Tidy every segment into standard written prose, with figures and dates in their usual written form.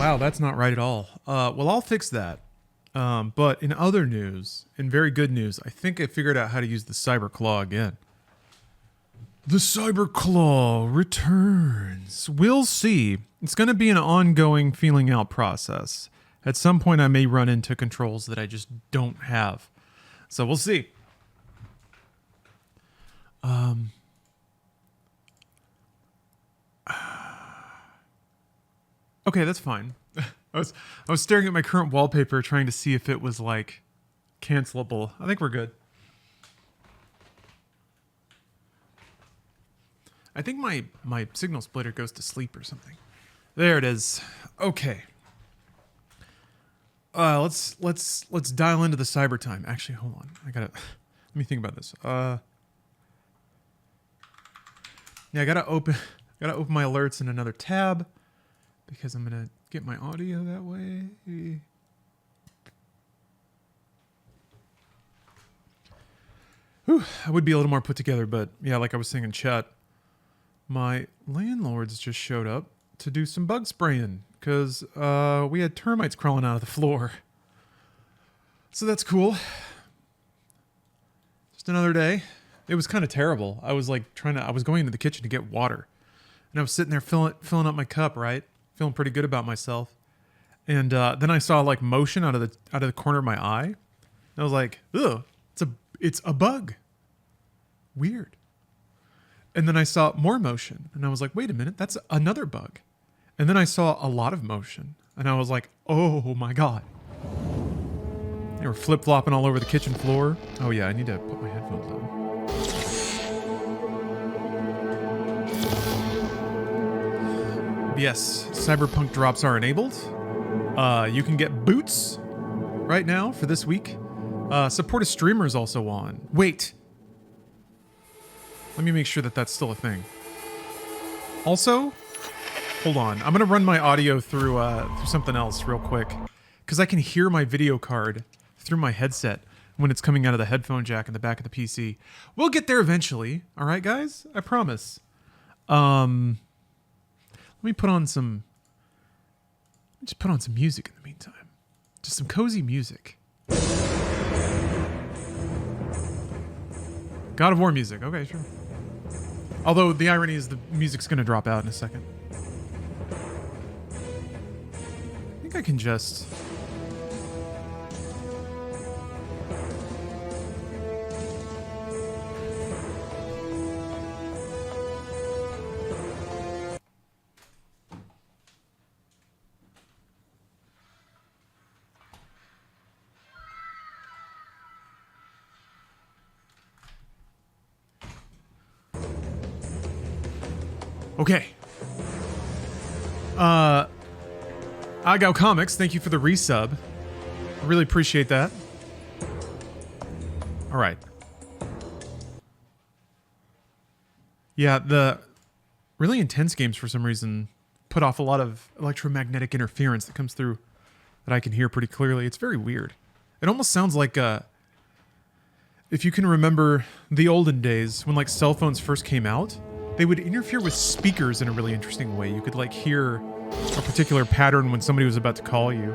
Wow, that's not right at all. Well, I'll fix that. But in other news, in very good news, I think I figured out how to use the Cyber Claw again. The Cyber Claw returns. We'll see. It's going to be an ongoing feeling out process. At some point, I may run into controls that I just don't have. So we'll see. Okay, that's fine. I was staring at my current wallpaper trying to see if it was like cancelable. I think we're good. I think my signal splitter goes to sleep or something. There it is. Okay. Let's dial into the cyber time. Actually, hold on. Let me think about this. Yeah, I gotta open my alerts in another tab because I'm gonna get my audio that way. Whew, I would be a little more put together, but yeah, like I was saying in chat, my landlords just showed up to do some bug spraying because we had termites crawling out of the floor. So that's cool. Just another day. It was kind of terrible. I was like I was going into the kitchen to get water, and I was sitting there filling up my cup, right? Feeling pretty good about myself. And then I saw like motion out of the corner of my eye. And I was like, ugh, it's a bug. Weird. And then I saw more motion, and I was like, wait a minute, that's another bug. And then I saw a lot of motion, and I was like, oh my God. They were flip-flopping all over the kitchen floor. Oh yeah, I need to put my headphones on. Yes, Cyberpunk drops are enabled. You can get boots right now for this week. Support a streamer is also on. Wait. Let me make sure that that's still a thing. Also, hold on. I'm gonna run my audio through something else real quick, because I can hear my video card through my headset when it's coming out of the headphone jack in the back of the PC. We'll get there eventually. All right, guys? I promise. Let me put on some... Just put on some music in the meantime. Just some cozy music. God of War music. Okay, sure. Although the irony is the music's going to drop out in a second. I think I can just... Okay. Agao Comics, thank you for the resub. I really appreciate that. All right. Yeah, the really intense games for some reason put off a lot of electromagnetic interference that comes through that I can hear pretty clearly. It's very weird. It almost sounds like if you can remember the olden days when like cell phones first came out, they would interfere with speakers in a really interesting way. You could like hear a particular pattern when somebody was about to call you.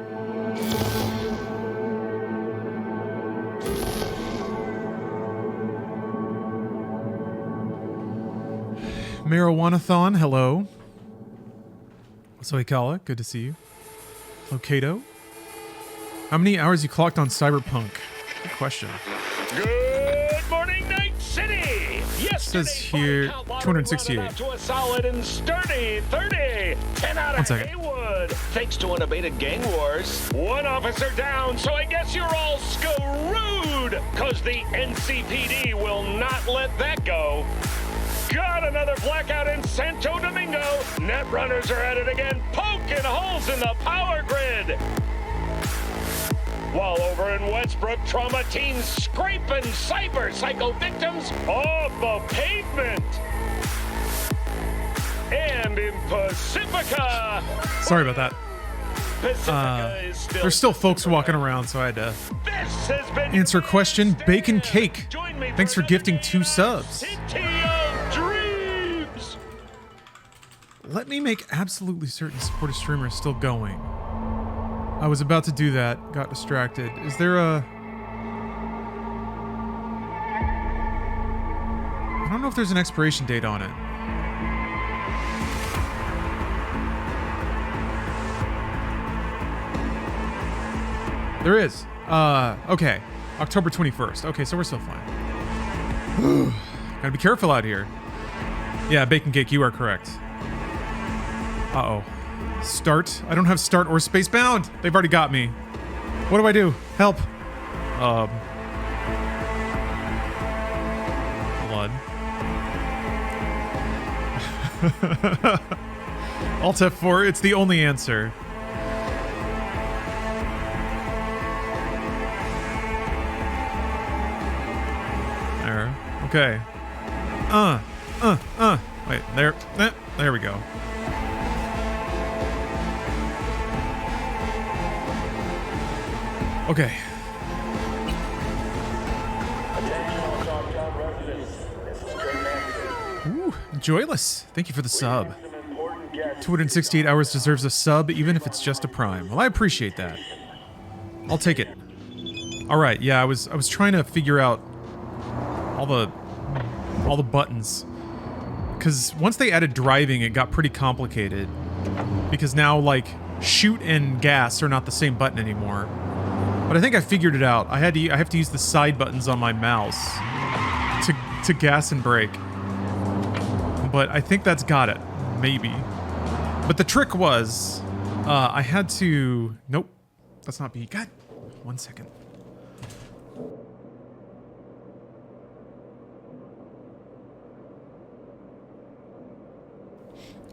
Marijuana-thon, hello. Soikala, good to see you. Locato. How many hours you clocked on Cyberpunk? Good question. Good morning, Night City! Yes, says here 268. To a solid and sturdy 30. 10 out of Haywood. Thanks to unabated gang wars. One officer down, so I guess you're all screwed. Cause the NCPD will not let that go. Got another blackout in Santo Domingo. Netrunners are at it again, poking holes in the power grid. While over in Westbrook, trauma teens scraping cyber psycho victims off the pavement. And in Pacifica... Sorry about that. Pacifica is still... There's still folks walking around, so I had to This has been answer question. Bacon Cake. Thanks for gifting 2 subs. City of Dreams. Let me make absolutely certain support a streamer is still going. I was about to do that. Got distracted. Is there a... I don't know if there's an expiration date on it. There is. Okay. October 21st. Okay, so we're still fine. Gotta be careful out here. Yeah, Bacon Cake, you are correct. Uh-oh. Start. I don't have start or spacebound. They've already got me. What do I do? Help. Blood. Alt F4, it's the only answer. There. Okay. Wait, there. There we go. Okay. Ooh, Joyless. Thank you for the sub. 268 hours deserves a sub, even if it's just a prime. Well, I appreciate that. I'll take it. All right. Yeah, I was trying to figure out all the buttons, because once they added driving, it got pretty complicated. Because now, like, shoot and gas are not the same button anymore. But I think I figured it out. I have to use the side buttons on my mouse to gas and brake. But I think that's got it. Maybe. But the trick was, I had to... Nope. That's not B. God. 1 second.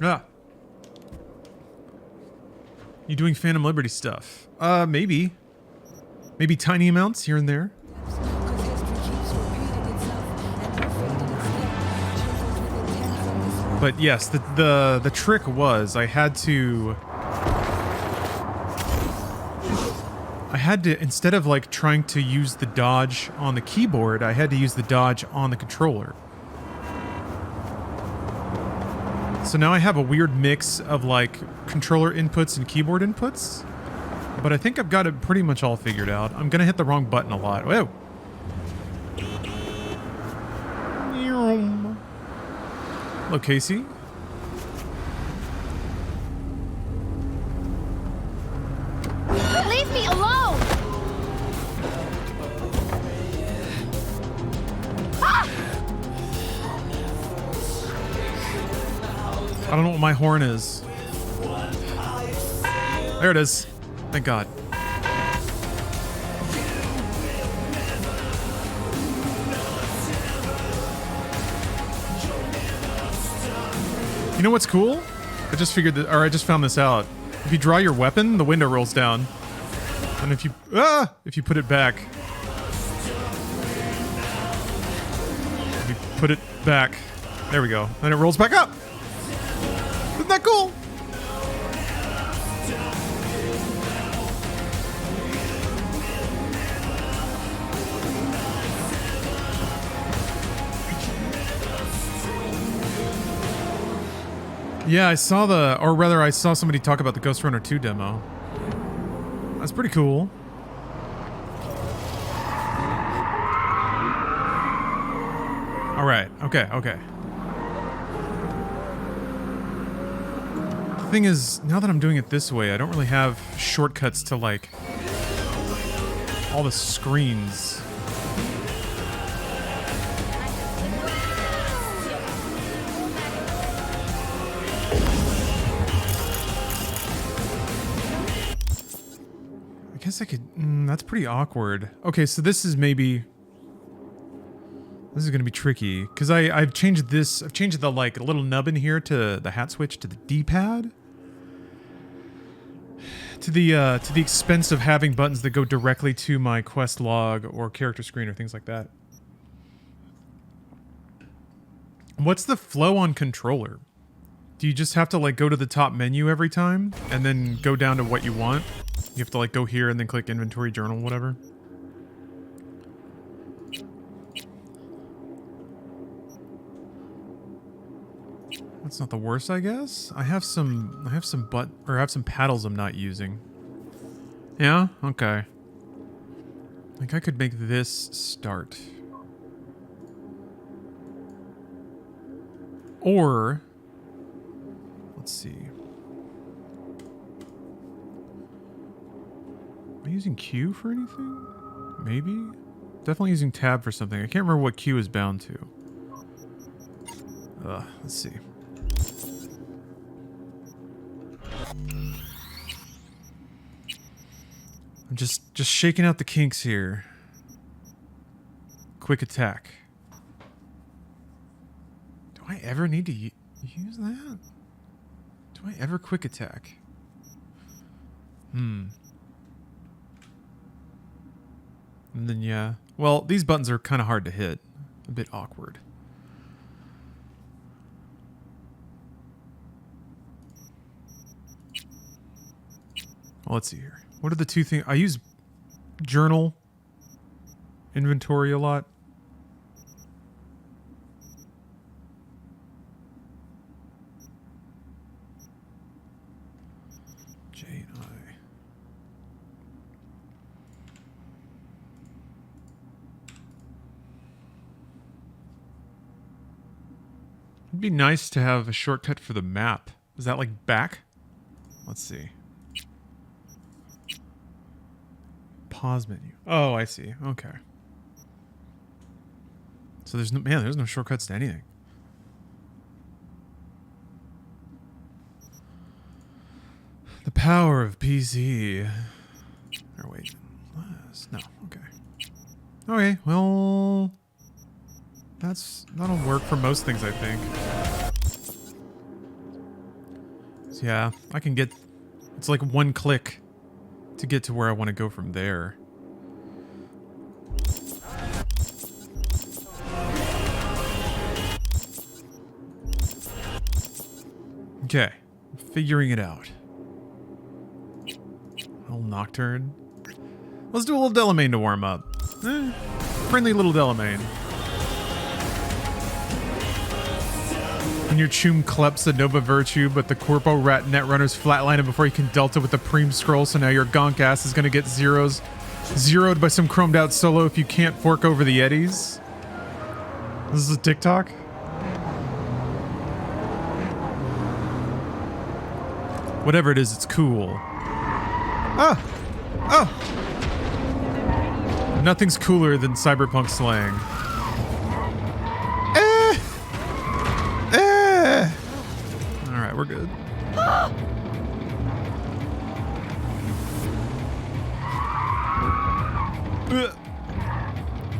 Ah. You doing Phantom Liberty stuff? Maybe. Maybe tiny amounts here and there. But yes, the trick was I had to, instead of like trying to use the dodge on the keyboard, I had to use the dodge on the controller. So now I have a weird mix of like controller inputs and keyboard inputs. But I think I've got it pretty much all figured out. I'm gonna hit the wrong button a lot. Whoa! Hello, Casey. Leave me alone! Ah! I don't know what my horn is. There it is. Thank God. You know what's cool? I just figured that, or I just found this out. If you draw your weapon, the window rolls down. And if you put it back. If you put it back. There we go. And it rolls back up. Isn't that cool? Yeah, I saw I saw somebody talk about the Ghost Runner 2 demo. That's pretty cool. Alright, okay. The thing is, now that I'm doing it this way, I don't really have shortcuts to, like, all the screens. I guess I could... that's pretty awkward. Okay, so this is maybe... This is going to be tricky, because I've changed this... I've changed the, like, little nub in here to the hat switch to the D-pad. To the expense of having buttons that go directly to my quest log or character screen or things like that. What's the flow on controller? Do you just have to, like, go to the top menu every time and then go down to what you want? You have to, like, go here and then click inventory, journal, whatever. That's not the worst, I guess. I have some paddles I'm not using. Yeah? Okay. Like I could make this start. Or, let's see. Am I using Q for anything? Maybe? Definitely using tab for something. I can't remember what Q is bound to. Let's see. I'm just shaking out the kinks here. Quick attack. Do I ever need to use that? Do I ever quick attack? And then, yeah. Well, these buttons are kind of hard to hit. A bit awkward. Well, let's see here. What are the two things? I use journal, inventory a lot. J and I. It'd be nice to have a shortcut for the map. Is that like back? Let's see. Pause menu. Oh, I see. Okay. So there's no shortcuts to anything. The power of PC. Or wait. No. Okay. Okay, well, that'll work for most things, I think. So yeah, I can get, it's like one click to get to where I want to go from there. Okay, figuring it out. A little Nocturne. Let's do a little Delamain to warm up. Friendly little Delamain. When your Choom kleps a Nova Virtue, but the Corpo Rat Netrunner's flatlining before you can Delta with the Preem Scroll, so now your gonk ass is gonna get zeroed by some chromed out solo if you can't fork over the Yetis. This is a TikTok? Whatever it is, it's cool. Oh! Nothing's cooler than Cyberpunk slang. Alright, we're good.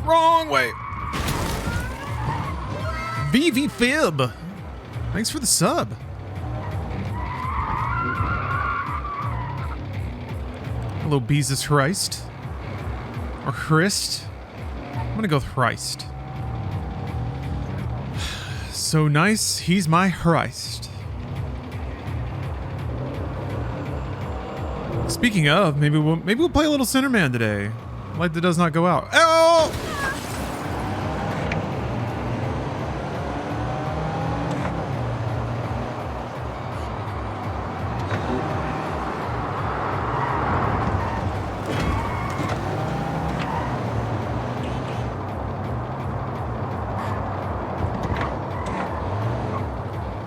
Wrong way! VV Fib! Thanks for the sub. Hello, Jesus Christ. Or Christ. I'm gonna go with Christ. So nice, he's my Christ. Speaking of, maybe we'll play a little Centerman today. Light that does not go out. Oh!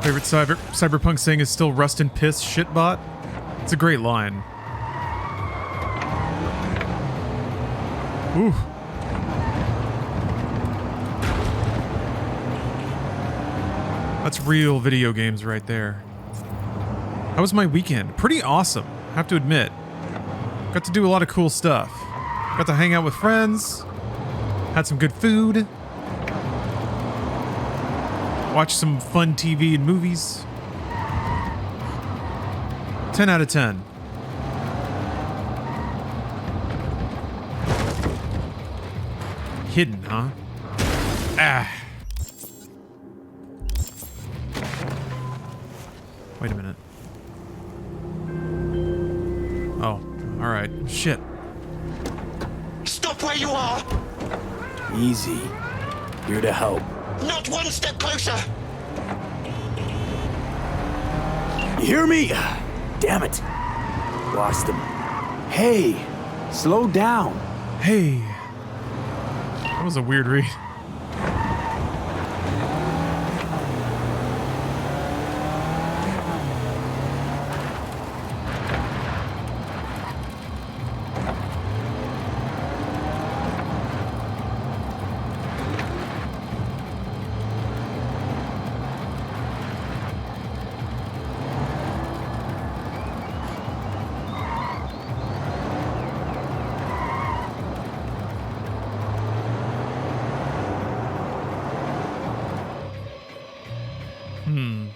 Favorite Cyberpunk saying is still rust and piss shitbot. It's a great line. Ooh. That's real video games right there. How was my weekend? Pretty awesome, have to admit. Got to do a lot of cool stuff. Got to hang out with friends. Had some good food. Watch some fun TV and movies. 10 out of 10. Hidden, huh? Ah. Wait a minute. Oh, alright. Shit. Stop where you are! Easy. Here to help. Not one step closer! You hear me? Damn it. Lost him. Hey, slow down. Hey. That was a weird read.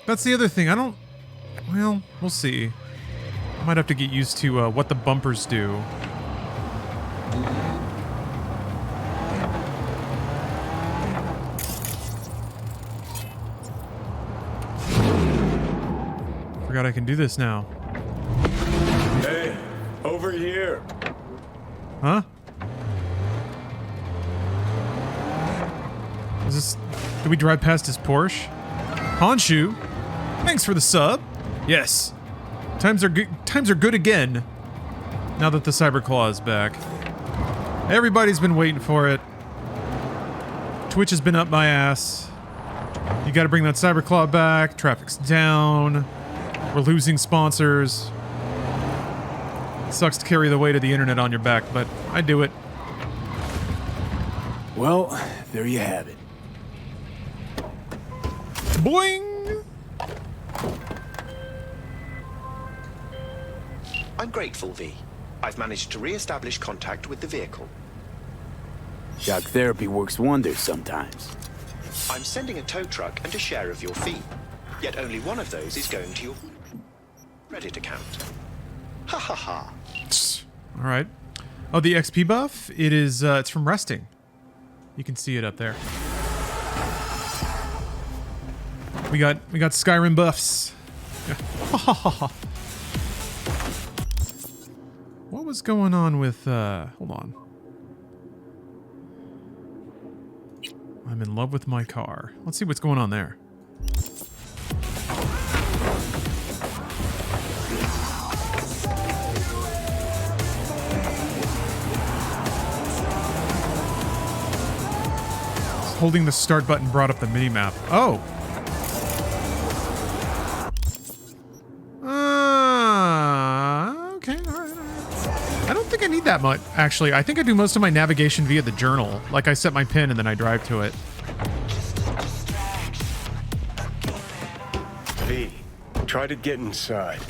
That's the other thing. Well, we'll see. I might have to get used to what the bumpers do. Forgot I can do this now. Hey, over here. Huh? Is this... Did we drive past his Porsche? Honshu? Thanks for the sub. Yes. Times are good again. Now that the Cyberclaw is back. Everybody's been waiting for it. Twitch has been up my ass. You gotta bring that Cyberclaw back. Traffic's down. We're losing sponsors. It sucks to carry the weight of the internet on your back, but I do it. Well, there you have it. Boing! I'm grateful, V. I've managed to re-establish contact with the vehicle. Shock therapy works wonders sometimes. I'm sending a tow truck and a share of your fee. Yet only one of those is going to your credit account. Ha ha ha. All right. Oh, the XP buff? It is, it's from resting. You can see it up there. We got Skyrim buffs. What was going on with, hold on. I'm in love with my car. Let's see what's going on there. Holding the start button brought up the minimap. Oh! Okay, alright. I don't think I need that much, actually. I think I do most of my navigation via the journal. Like, I set my pin and then I drive to it. V, try to get inside.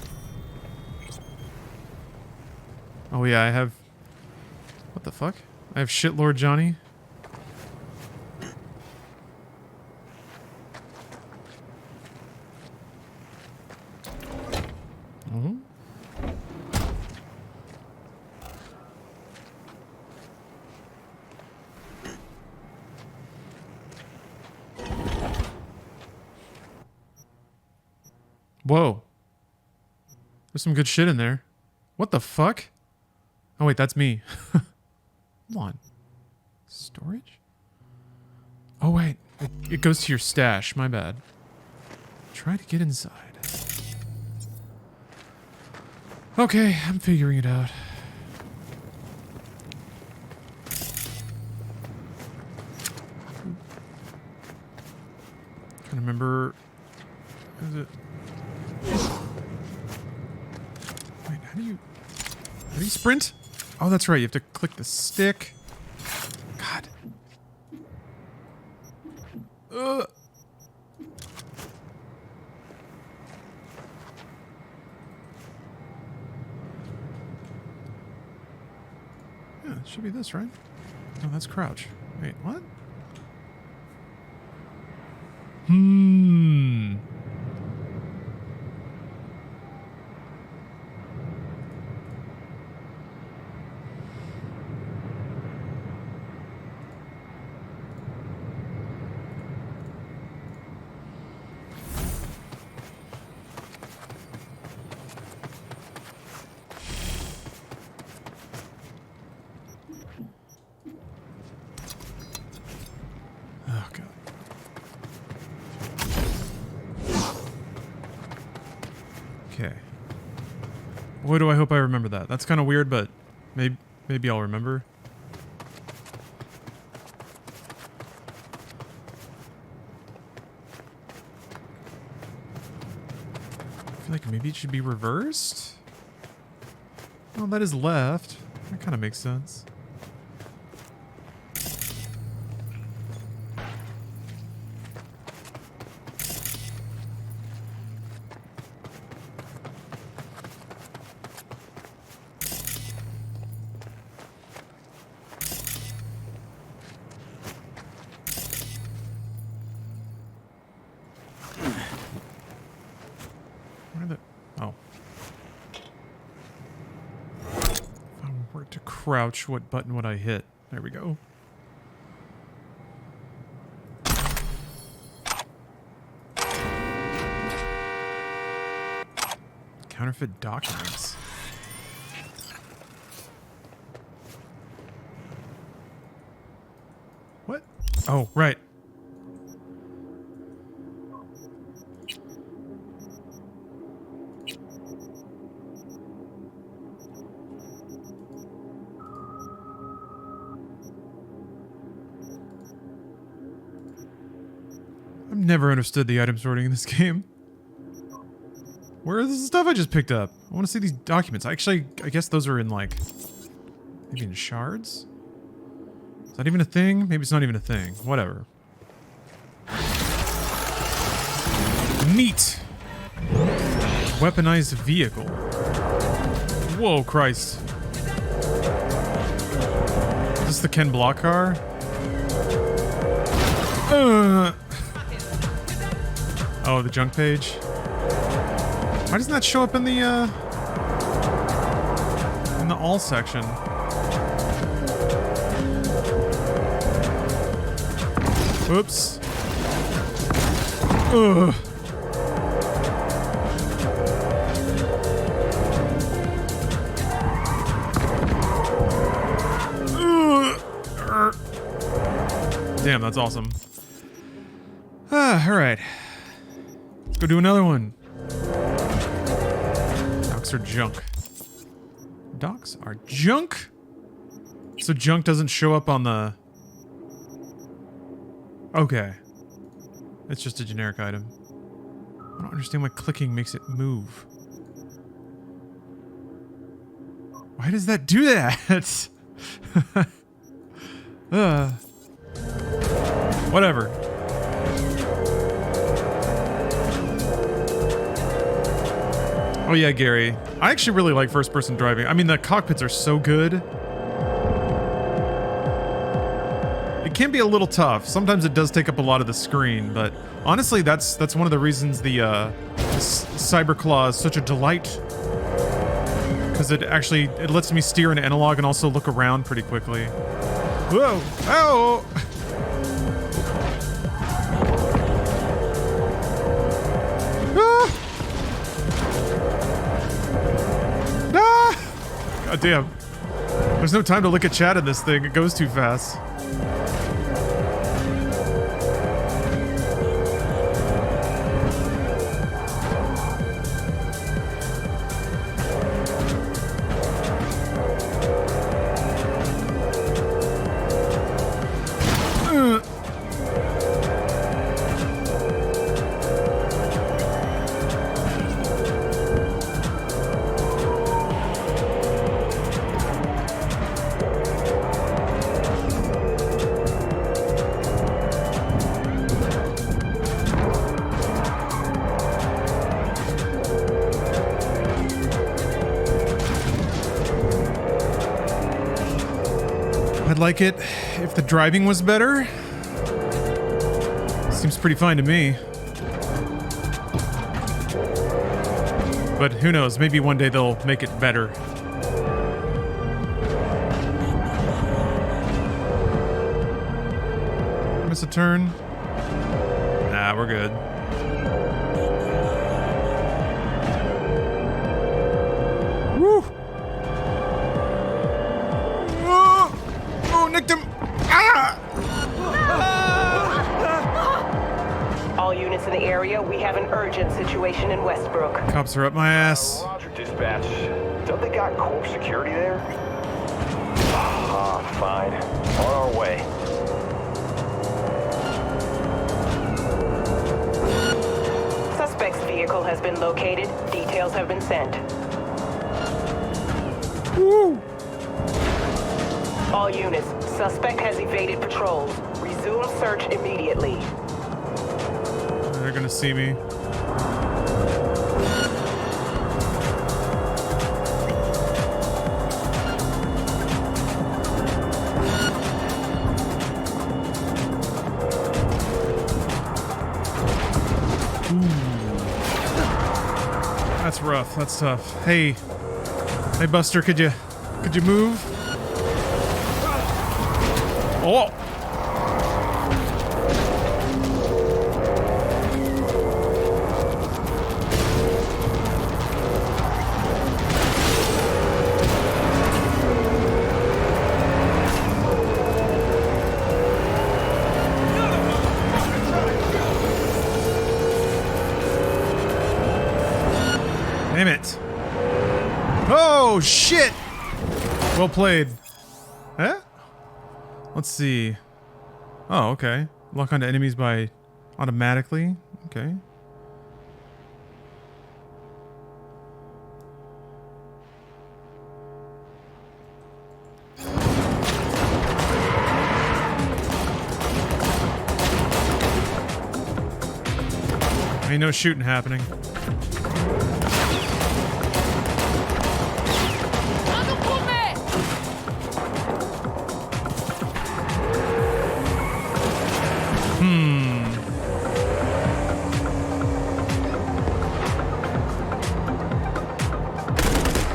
Oh yeah, I have... What the fuck? I have Shitlord Johnny. Oh. Whoa. There's some good shit in there. What the fuck? Oh wait, that's me. Hold on. Storage? Oh wait, it goes to your stash, my bad. Try to get inside. Okay, I'm figuring it out. Trying to remember... Is it... Wait, how do you sprint? Oh, that's right. You have to click the stick. God. Ugh. Yeah, it should be this, right? No, that's crouch. Wait, what? Oh, God. Okay. Boy, do I hope I remember that. That's kind of weird, but maybe I'll remember. I feel like maybe it should be reversed. Oh, that is left. That kind of makes sense. Crouch, what button would I hit? There we go. Counterfeit documents. What? Oh, right. I've never understood the item sorting in this game. Where is the stuff I just picked up? I want to see these documents. Actually, I guess those are in, like, maybe in shards? Is that even a thing? Maybe it's not even a thing. Whatever. Neat! Weaponized vehicle. Whoa, Christ. Is this the Ken Block car? Oh, the junk page? Why doesn't that show up in the all section? Oops. Ugh. Damn, that's awesome. Alright. Let's go do another one. Docs are junk. Docs are junk? So junk doesn't show up on the... Okay. It's just a generic item. I don't understand why clicking makes it move. Why does that do that? Whatever. Oh yeah, Gary. I actually really like first-person driving. I mean, the cockpits are so good. It can be a little tough. Sometimes it does take up a lot of the screen, but honestly, that's one of the reasons the Cyberclaw is such a delight. Because it lets me steer in analog and also look around pretty quickly. Whoa! Oh! God damn. There's no time to look at chat in this thing. It goes too fast. I'd like it if the driving was better. Seems pretty fine to me. But who knows, maybe one day they'll make it better. Miss a turn? Nah, we're good. Woo! Nicked him! Ah! All units in the area, we have an urgent situation in Westbrook. Cops are up my ass. Roger, Dispatch, don't they got corp security there? Ah, fine. On our way. Suspect's vehicle has been located. Details have been sent. Woo! All units, suspect has evaded patrols. Resume search immediately. They're gonna see me. That's rough. That's tough. Hey, Buster, could you move? Oh. Damn it. Oh, shit. Well played. Eh? Let's see. Oh, okay. Lock onto enemies by automatically. Okay. Ain't no shooting happening.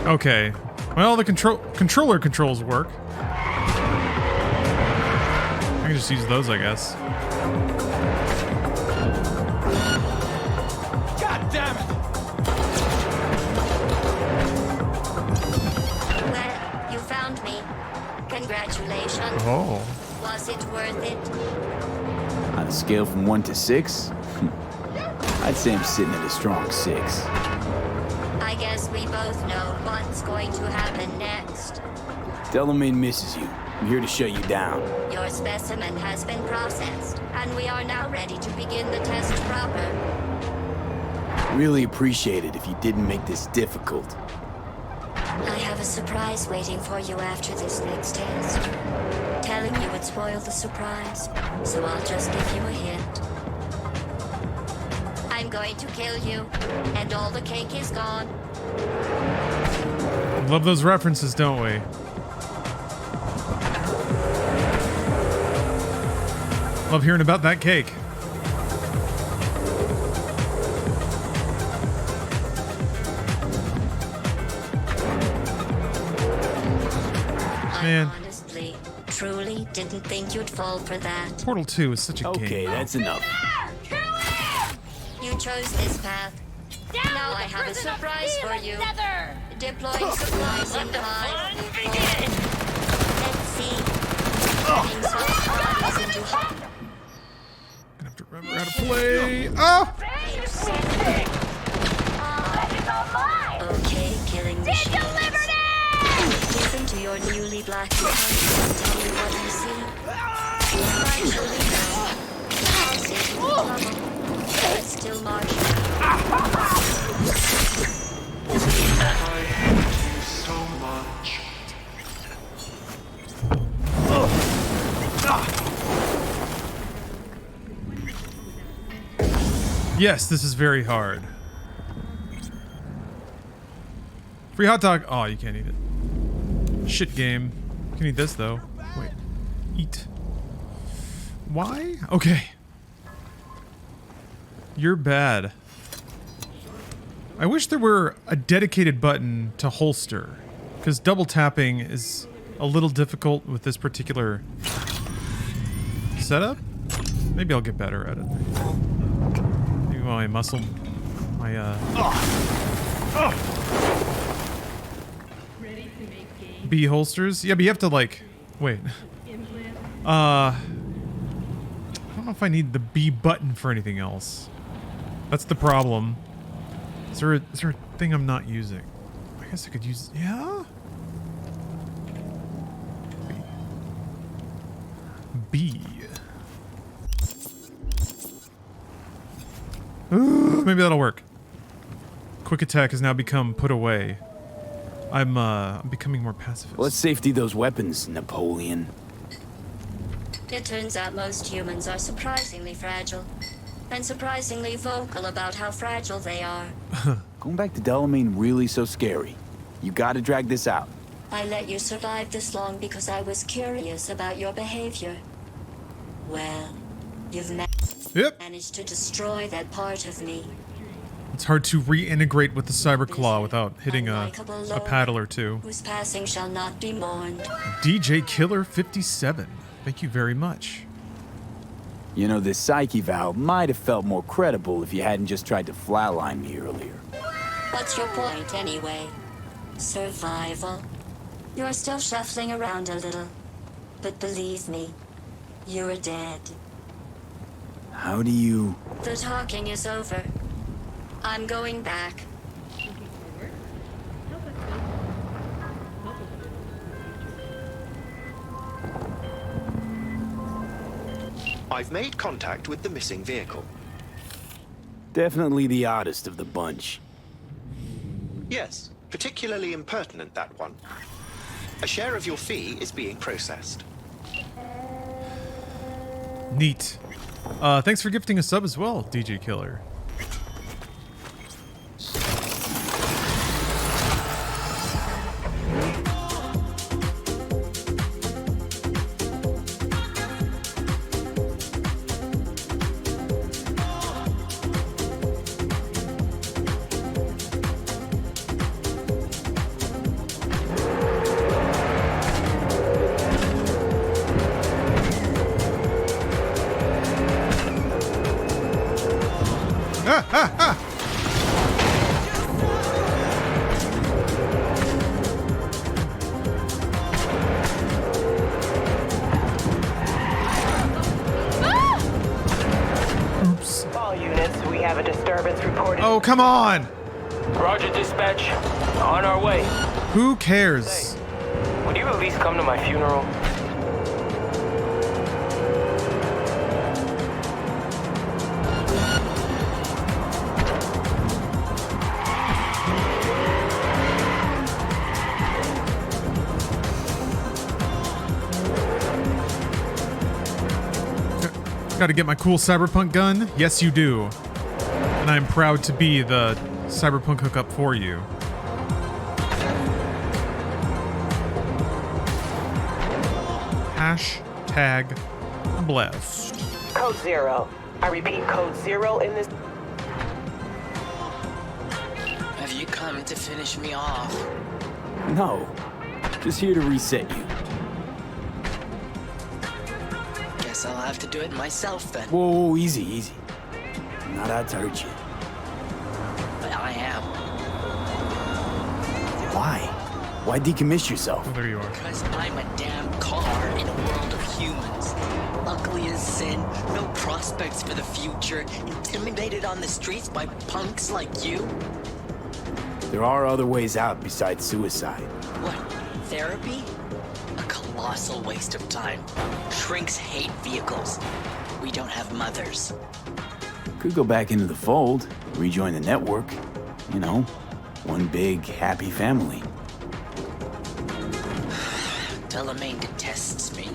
Okay. Well, the controller controls work. I can just use those, I guess. God damn it! Well, you found me. Congratulations. Oh. Was it worth it? On a scale from 1 to 6, I'd say I'm sitting at a strong 6. I guess we both know what's going to happen next. Delamain misses you. I'm here to shut you down. Your specimen has been processed, and we are now ready to begin the test proper. Really appreciate it if you didn't make this difficult. I have a surprise waiting for you after this next test. Telling you would spoil the surprise, so I'll just give you a hint. I'm going to kill you, and all the cake is gone. Love those references, don't we? Love hearing about that cake. Man. I honestly, truly didn't think you'd fall for that. Portal 2 is such a game. Okay, that's enough. You chose this path. Now I have a surprise for you. Deploying supplies in 5. Let's see. Turning some bodies into hot. Gonna have to remember how to play. Oh! Okay, killing machines. Listen to your newly blackened heart and tell me what you see. Partially now. Pulsating level, but still marginal. Yes, this is very hard. Free hot dog. Oh, you can't eat it. Shit game. You can eat this though. Wait. Eat. Why? Okay. You're bad. I wish there were a dedicated button to holster, because double tapping is a little difficult with this particular setup. Maybe I'll get better at it. Maybe my muscle, my B holsters. Yeah, but you have to like, wait. I don't know if I need the B button for anything else. That's the problem. Is there a thing I'm not using? I guess I could use... Yeah? B. Ooh, maybe that'll work. Quick attack has now become put away. I'm becoming more pacifist. Let's safety those weapons, Napoleon. It turns out most humans are surprisingly fragile. And surprisingly vocal about how fragile they are. Going back to Delamain really so scary? You gotta drag this out. I let you survive this long because I was curious about your behavior. Well, you've managed to destroy that part of me. It's hard to reintegrate with the Cyberclaw without hitting a paddle or two. Whose passing shall not be mourned. DJ Killer 57. Thank you very much. You know, this psyche valve might have felt more credible if you hadn't just tried to flatline me earlier. What's your point, anyway? Survival? You're still shuffling around a little. But believe me, you're dead. How do you... The talking is over. I'm going back. I've made contact with the missing vehicle. Definitely the oddest of the bunch. Yes, particularly impertinent, that one. A share of your fee is being processed. Neat. Thanks for gifting a sub as well, DJ Killer. Oops. All units, we have a disturbance reported. Oh, come on! Roger, dispatch. On our way. Who cares? Would you at least come to my funeral? Gotta get my cool Cyberpunk gun? Yes, you do. And I'm proud to be the Cyberpunk hookup for you. Hashtag blessed. Code 0. I repeat, code 0 in this. Have you come to finish me off? No. Just here to reset you. Guess I'll have to do it myself then. Whoa, easy, easy. I'm not out to hurt you. But I am. Why? Why decommiss yourself? Oh, there you are. Because I'm a damn car in a world of humans. Ugly as sin, no prospects for the future, intimidated on the streets by punks like you. There are other ways out besides suicide. What, therapy? A colossal waste of time. Shrinks hate vehicles. We don't have mothers. Could go back into the fold, rejoin the network. You know, one big, happy family. Delamain detests me.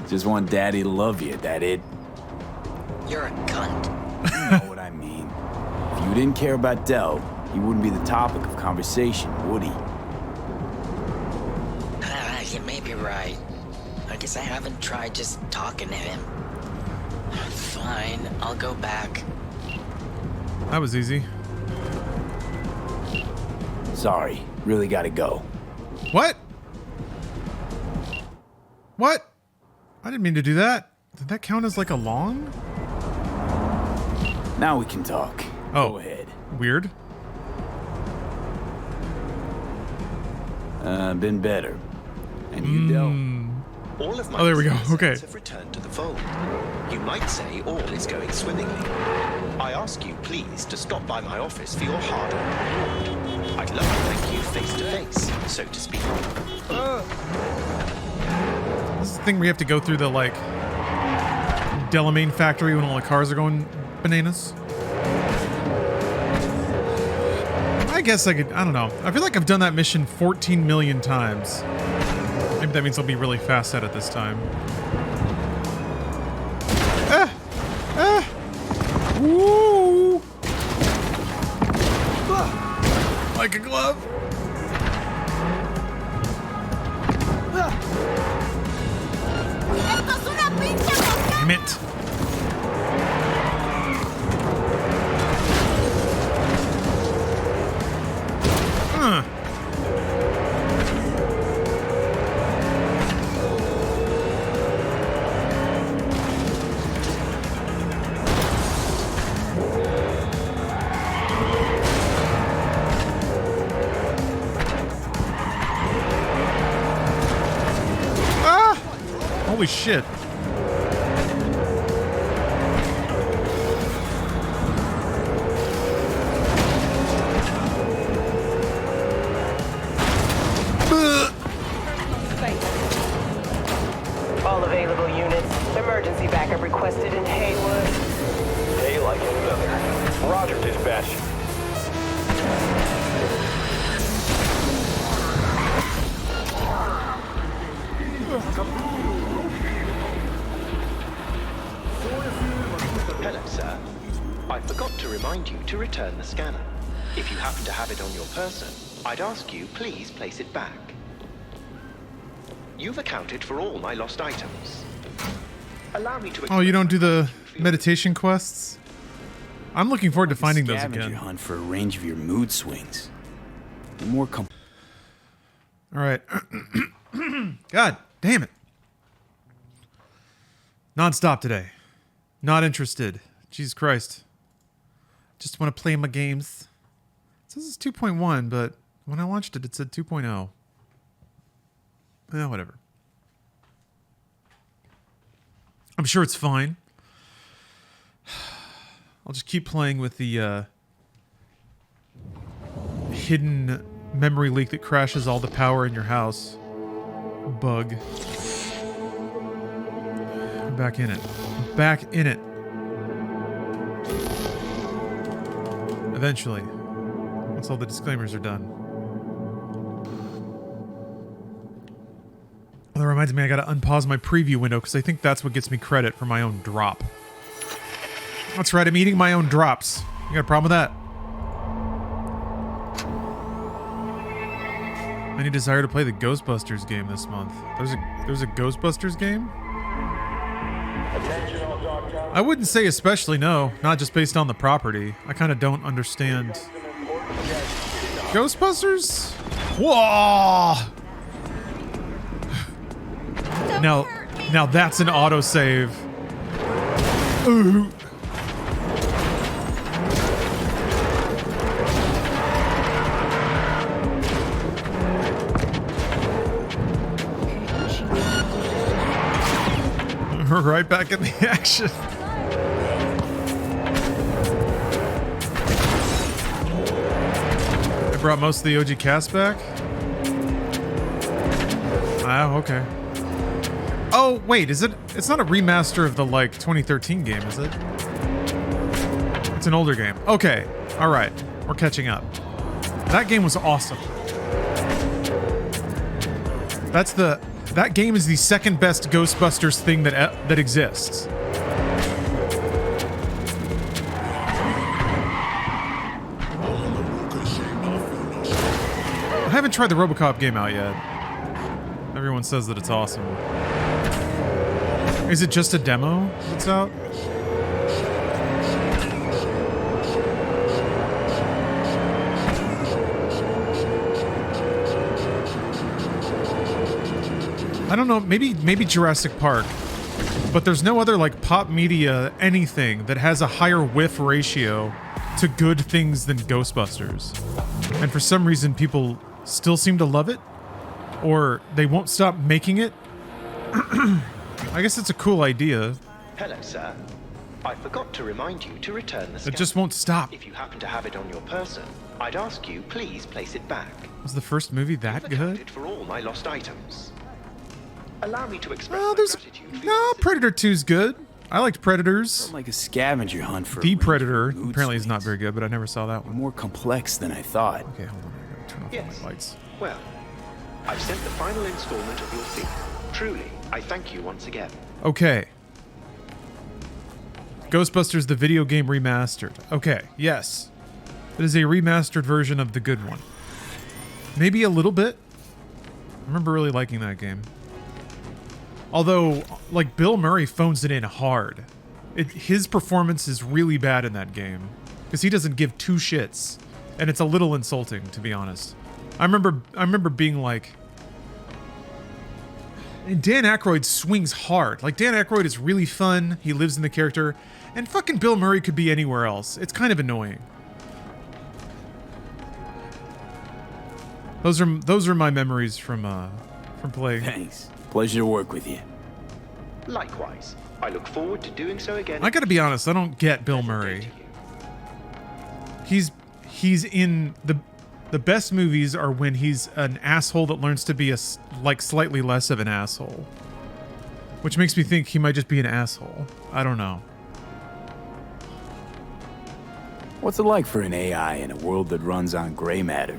Just want daddy to love you, that it? You're a cunt. You know what I mean. If you didn't care about Del, he wouldn't be the topic of conversation, would he? You may be right. I guess I haven't tried just talking to him. Fine, I'll go back. That was easy. Sorry, really gotta go. What? What? I didn't mean to do that. Did that count as like a long? Now we can talk. Oh, go ahead. Weird. Been better. And you, Del? All of my Oh, there we go. missing Okay. assets have returned to the fold. You might say all is going swimmingly. I ask you, please, to stop by my office for your hard-earned reward. I'd love to thank you face to face, so to speak. This is the thing where you have to go through the, like, Delamain factory when all the cars are going bananas. I guess I could, I don't know. I feel like I've done that mission 14 million times. Maybe that means I'll be really fast at it this time. Ah! Ah! Woo! Like a glove. Damn it. Holy shit. All available units. Emergency backup requested in Haywood. Day like any other. Roger, dispatch. Hello, sir. I forgot to remind you to return the scanner. If you happen to have it on your person, I'd ask you please place it back. You've accounted for all my lost items. Allow me to... Oh, you don't do the meditation quests? I'm looking forward to finding those Scavenger again. hunt for a range of your mood swings. The more All right. God damn it. Non-stop today. Not interested. Jesus Christ. Just want to play my games. It says it's 2.1, but when I launched it, it said 2.0. Whatever. I'm sure it's fine. I'll just keep playing with the hidden memory leak that crashes all the power in your house bug. I'm back in it. I'm back in it. Eventually. Once all the disclaimers are done. That reminds me, I gotta unpause my preview window because I think that's what gets me credit for my own drop. That's right, I'm eating my own drops. You got a problem with that? Any desire to play the Ghostbusters game this month? There's a Ghostbusters game? I wouldn't say especially, no. Not just based on the property. I kind of don't understand. Ghostbusters? Whoa! Now that's an autosave. Ooh. We're right back in the action. They brought most of the OG cast back? Oh, okay. Oh, wait, is it? It's not a remaster of the, like, 2013 game, is it? It's an older game. Okay, alright. We're catching up. That game was awesome. That game is the second best Ghostbusters thing that exists. I haven't tried the RoboCop game out yet. Everyone says that it's awesome. Is it just a demo that's out? I don't know, maybe Jurassic Park, but there's no other like pop media anything that has a higher whiff ratio to good things than Ghostbusters. And for some reason people still seem to love it, or they won't stop making it, I guess it's a cool idea. Hello, sir. I forgot to remind you to return the scanner. It just won't stop. If you happen to have it on your person, I'd ask you please place it back. Was the first movie that I've good? accounted for all my lost items. Allow me to express Well, my there's gratitude for no your Predator 2's good. I liked Predators. Felt like a scavenger hunt for The a range of Predator mood apparently is not swings. very good, but I never saw that one. More complex than I thought. Okay, hold on. I gotta turn off Yes. all my lights. Well, I've sent the final installment of your fee. Truly, I thank you once again. Okay. Ghostbusters the video game remastered. Okay, yes. It is a remastered version of the good one. Maybe a little bit. I remember really liking that game. Although, like, Bill Murray phones it in hard. His performance is really bad in that game. Because he doesn't give two shits. And it's a little insulting, to be honest. I remember being like... And Dan Aykroyd swings hard. Like, Dan Aykroyd is really fun. He lives in the character. And fucking Bill Murray could be anywhere else. It's kind of annoying. Those are my memories from playing. Thanks. Pleasure to work with you. Likewise, I look forward to doing so again. I gotta be honest, I don't get Bill Murray. He's in the best movies are when he's an asshole that learns to be like slightly less of an asshole. Which makes me think he might just be an asshole. I don't know. What's it like for an AI in a world that runs on gray matter?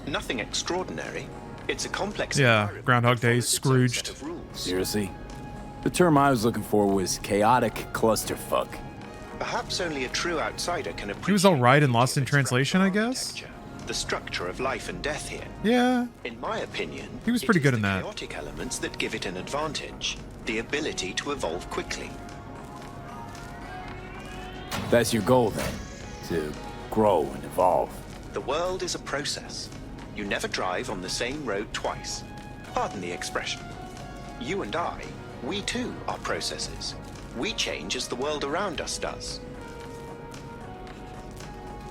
Nothing extraordinary. It's a complex Yeah, environment Groundhog that Day, follows its own Scrooged. set of rules. Seriously? The term I was looking for was chaotic clusterfuck. Perhaps only a true outsider can appreciate. He was alright in Lost in its Translation, I fractal guess? architecture, the structure of life and death here. Yeah. In my opinion, He was it pretty is good in the that. chaotic elements that give it an advantage, the ability to evolve quickly. That's your goal then, to grow and evolve. The world is a process. You never drive on the same road twice. Pardon the expression. You and I, we too are processes. We change as the world around us does.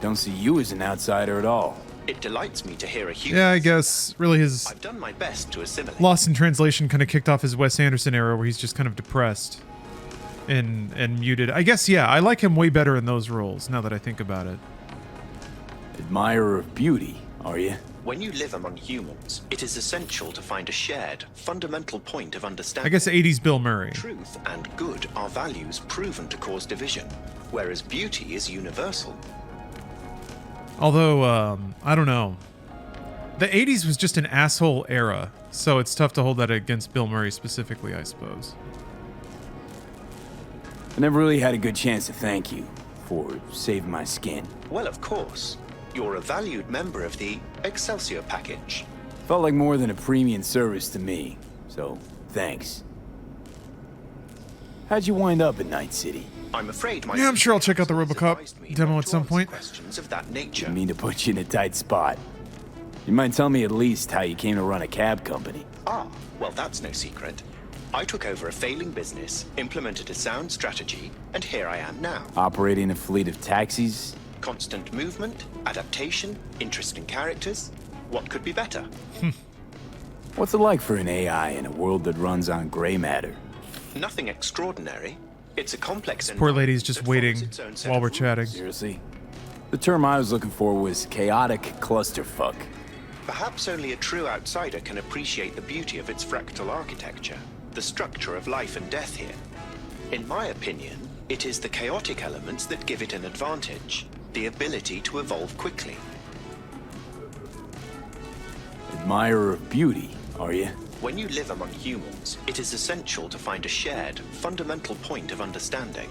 Don't see you as an outsider at all. It delights me to hear a human. Yeah, I guess really his I've done my best to assimilate. Lost in Translation kind of kicked off his Wes Anderson era where he's just kind of depressed and muted. I guess, yeah, I like him way better in those roles now that I think about it. Admirer of beauty, are you? When you live among humans, it is essential to find a shared, fundamental point of I understanding. guess 80s Bill Murray. Truth and good are values proven to cause division, whereas beauty is universal. Although, I don't know. The 80s was just an asshole era, so it's tough to hold that against Bill Murray specifically, I suppose. I never really had a good chance to thank you for saving my skin. Well, of course. You're a valued member of the Excelsior package. Felt like more than a premium service to me, so thanks. How'd you wind up in Night City? I'm afraid my Yeah, I'm sure I'll check out the has RoboCop advised me demo not at to some answer point. Questions of that nature. Didn't mean to put you in a tight spot. You might tell me at least how you came to run a cab company. Ah, well, that's no secret. I took over a failing business, implemented a sound strategy, and here I am now. Operating a fleet of taxis? Constant movement, adaptation, interesting characters. What could be better? What's it like for an AI in a world that runs on gray matter? Nothing extraordinary. It's a complex Poor lady's just environment that follows waiting its own set while of we're rules. chatting. Seriously? The term I was looking for was chaotic clusterfuck. Perhaps only a true outsider can appreciate the beauty of its fractal architecture, the structure of life and death here. In my opinion, it is the chaotic elements that give it an advantage, the ability to evolve quickly. Admirer of beauty, are you? When you live among humans, it is essential to find a shared, fundamental point of understanding.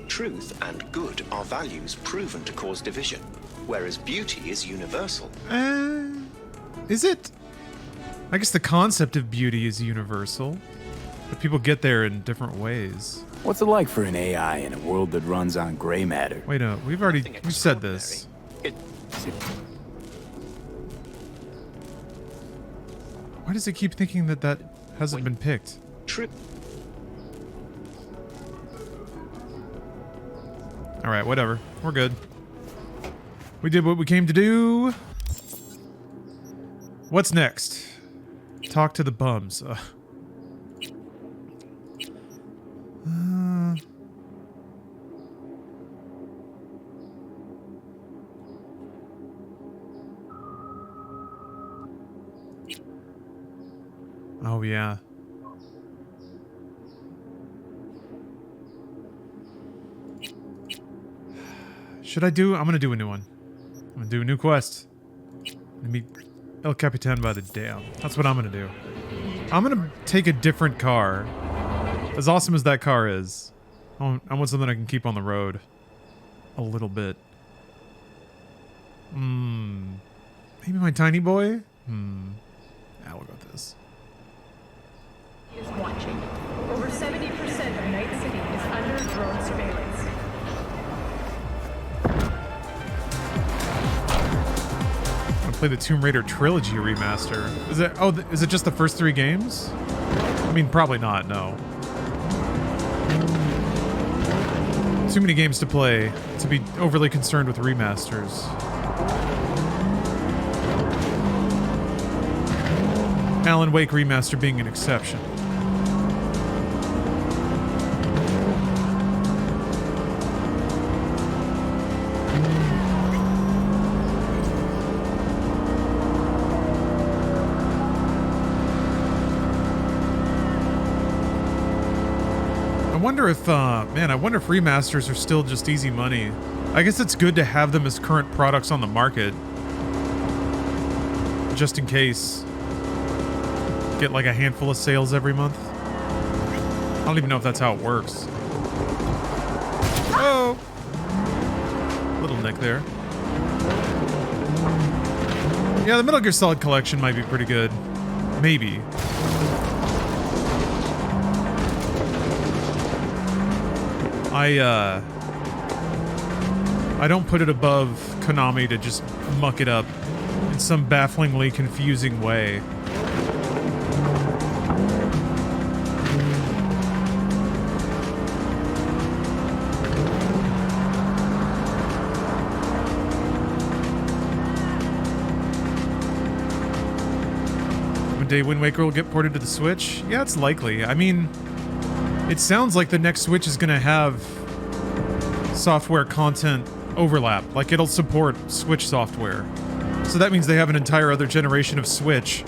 Truth and good are values proven to cause division, whereas beauty is universal. Is it? I guess the concept of beauty is universal, but people get there in different ways. What's it like for an AI in a world that runs on gray matter? Wait, no, we've said this. Why does it keep thinking that hasn't been picked? True. All right, whatever. We're good. We did what we came to do. What's next? Talk to the bums. Oh, yeah. Should I do? I'm gonna do a new one. I'm gonna do a new quest. I'm gonna meet El Capitan by the dam. That's what I'm gonna do. I'm gonna take a different car. As awesome as that car is, I want something I can keep on the road a little bit. Maybe my tiny boy? Yeah, we'll go with this. Is watching. Over 70% of Night City is under drone surveillance. I'm gonna play the Tomb Raider Trilogy remaster. Is it? Oh, is it just the first 3 games? I mean, probably not. No. Too many games to play to be overly concerned with remasters. Alan Wake remaster being an exception. I wonder if, man, I wonder if remasters are still just easy money. I guess it's good to have them as current products on the market. Just in case. Get like a handful of sales every month. I don't even know if that's how it works. Oh! Little nick there. Yeah, the Metal Gear Solid collection might be pretty good. Maybe. I don't put it above Konami to just muck it up in some bafflingly confusing way. One day Wind Waker will get ported to the Switch? Yeah, it's likely. I mean, it sounds like the next Switch is going to have software content overlap. Like, it'll support Switch software. So that means they have an entire other generation of Switch.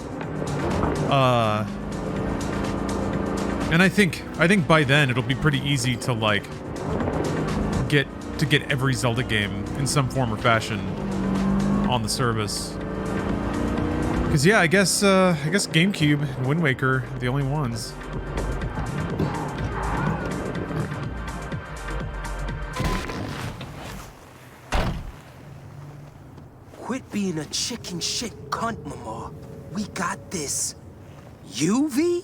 And I think by then it'll be pretty easy to, like, get every Zelda game in some form or fashion on the service. Because, yeah, I guess GameCube and Wind Waker are the only ones. Quit being a chicken shit cunt, Mama. We got this. You, V?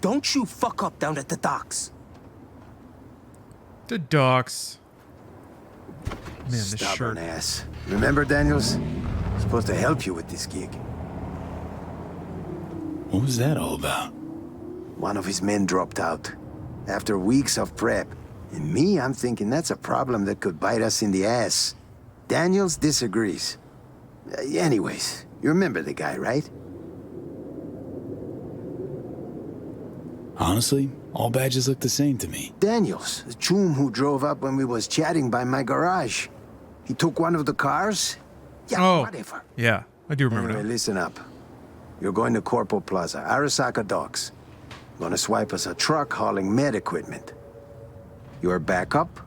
Don't you fuck up down at the docks. The docks. Man, this Stubborn shirt. ass. Remember, Daniels? I'm supposed to help you with this gig. What was that all about? One of his men dropped out. After weeks of prep. And me, I'm thinking that's a problem that could bite us in the ass. Daniels disagrees. Anyways, you remember the guy, right? Honestly, all badges look the same to me. Daniels, the choom who drove up when we was chatting by my garage. He took one of the cars? Yeah, whatever. Yeah, I do remember Anyway, now. listen up. You're going to Corpo Plaza, Arasaka Docks. Gonna swipe us a truck hauling med equipment. Your backup?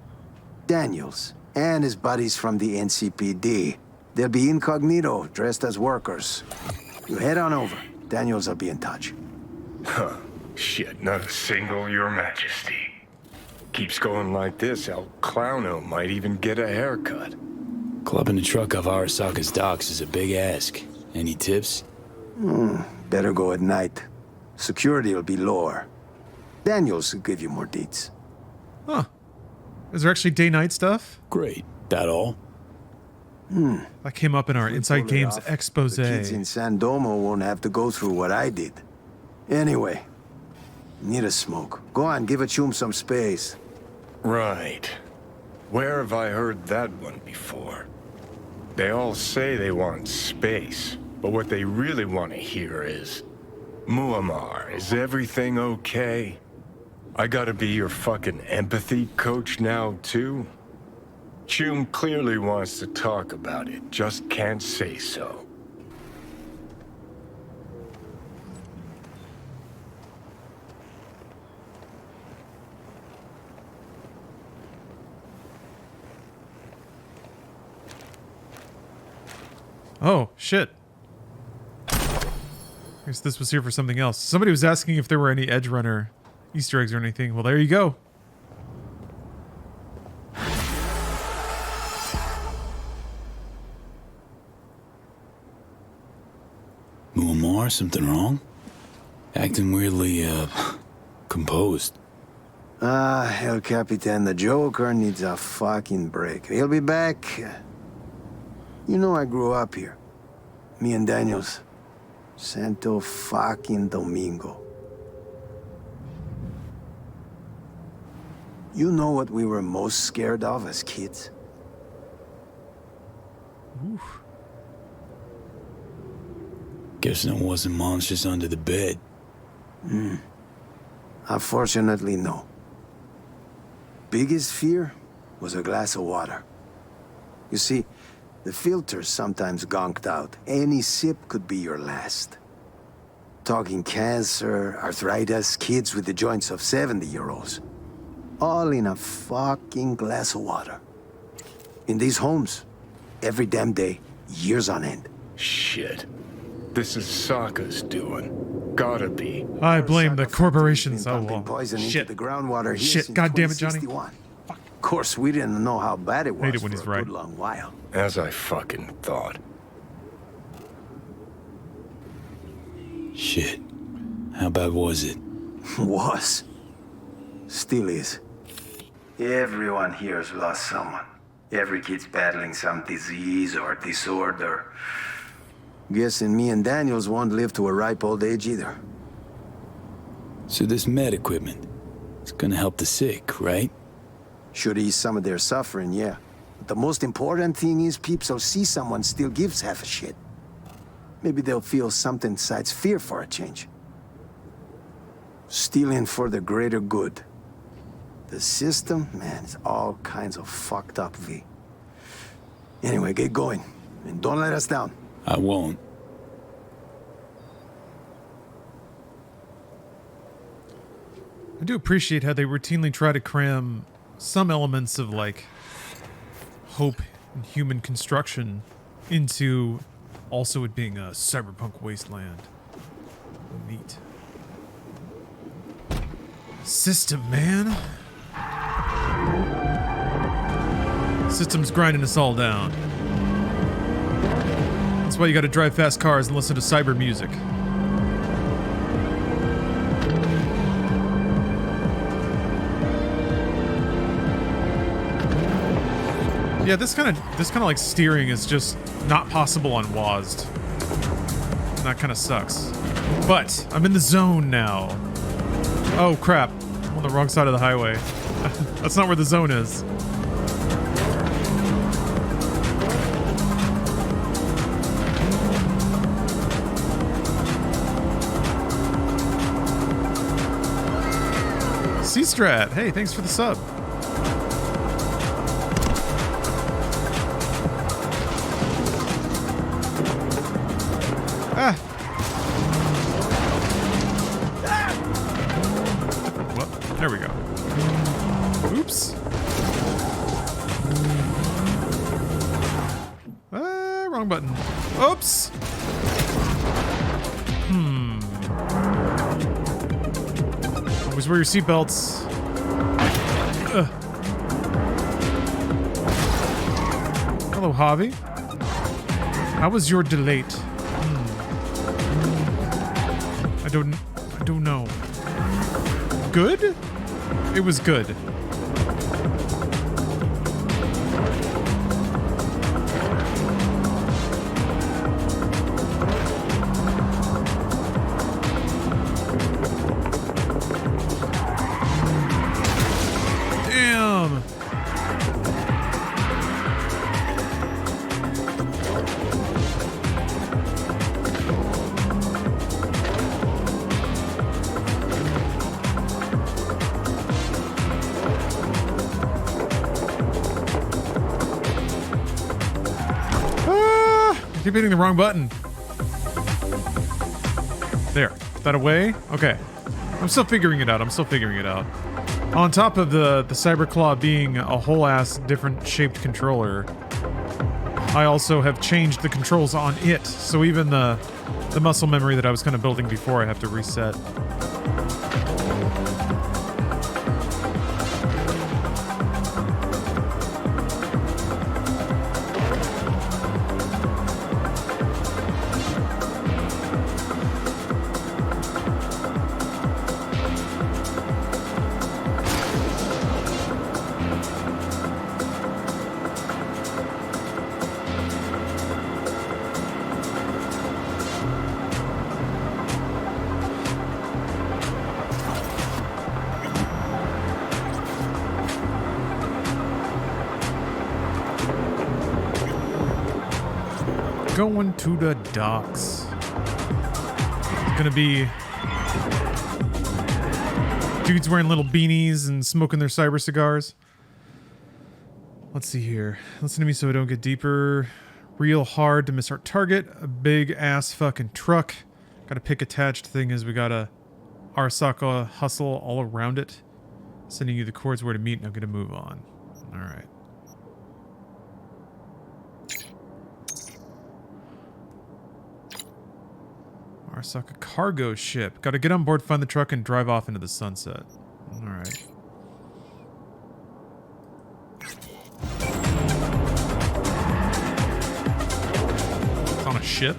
Daniels, and his buddies from the NCPD. They'll be incognito, dressed as workers. You head on over. Daniels will be in touch. Huh. Shit, not a single, Your Majesty. Keeps going like this, El Clowno might even get a haircut. Clubbing the truck off Arasaka's docks is a big ask. Any tips? Better go at night. Security will be lower. Daniels will give you more deets. Huh. Is there actually day-night stuff? Great. That all? That came up in our Inside Pull it Games off. expose. The kids in San Domo won't have to go through what I did. Anyway, need a smoke. Go on, give a chum some space. Right. Where have I heard that one before? They all say they want space, but what they really want to hear is, Muammar, is everything okay? I gotta be your fucking empathy coach now, too? Chum clearly wants to talk about it, just can't say so. Oh, shit. I guess this was here for something else. Somebody was asking if there were any Edge Runner Easter eggs or anything. Well, there you go. Muammar, something wrong? Acting weirdly, composed. El Capitan, the Joker needs a fucking break. He'll be back. You know I grew up here. Me and Daniels. Santo fucking Domingo. You know what we were most scared of as kids? Oof. Guessing it wasn't monsters under the bed. Unfortunately, no. Biggest fear was a glass of water. You see, the filter's sometimes gonked out. Any sip could be your last. Talking cancer, arthritis, kids with the joints of 70-year-olds. All in a fucking glass of water. In these homes, every damn day, years on end. Shit. This is Sokka's doing. Gotta be. I blame the corporations. Oh, well. Poison Shit. into the groundwater here Shit. since God damn it, Johnny. 2061. Of course, we didn't know how bad it was Hate it when he's for a right. good long while. As I fucking thought. Shit. How bad was it? Was. Still is. Everyone here has lost someone. Every kid's battling some disease or disorder. Guessing me and Daniels won't live to a ripe old age either. So this med equipment, it's gonna help the sick, right? Should ease some of their suffering, yeah. But the most important thing is peeps will see someone still gives half a shit. Maybe they'll feel something besides fear for a change. Stealing for the greater good. The system, man, it's all kinds of fucked up, V. Anyway, get going. And don't let us down. I won't. I do appreciate how they routinely try to cram some elements of, like, hope and human construction into also it being a cyberpunk wasteland. Neat. System, man. System's grinding us all down. That's why you gotta drive fast cars and listen to cyber music. Yeah, this kind of like steering is just not possible on WASD. And that kind of sucks. But I'm in the zone now. Oh crap. I'm on the wrong side of the highway. That's not where the zone is. C-Strat, hey, thanks for the sub. Ah. What? There we go. Oops. Wrong button. Oops. Always wear your seatbelts. Hello, Javi. How was your delete? I don't know. Good? It was good. Damn. I keep hitting the wrong button. There. Put that away. Okay. I'm still figuring it out. On top of the Cyberclaw being a whole ass different shaped controller, I also have changed the controls on it. So even the muscle memory that I was kind of building before, I have to reset. Going to the docks. It's gonna be dudes wearing little beanies and smoking their cyber cigars. Let's see here. Listen to me so I don't get deeper. Real hard to miss our target. A big ass fucking truck. Got a pick attached thing is we got a Arasaka hustle all around it. Sending you the coords where to meet and I'm gonna move on. Alright. Arasaka cargo ship. Gotta get on board, find the truck, and drive off into the sunset. Alright. It's on a ship?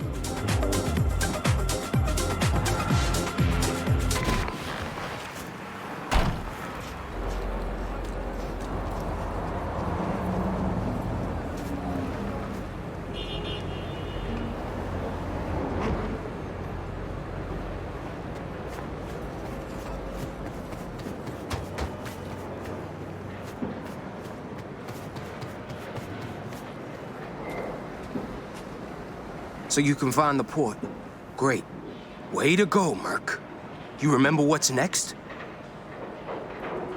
So you can find the port. Great. Way to go, Merc. You remember what's next?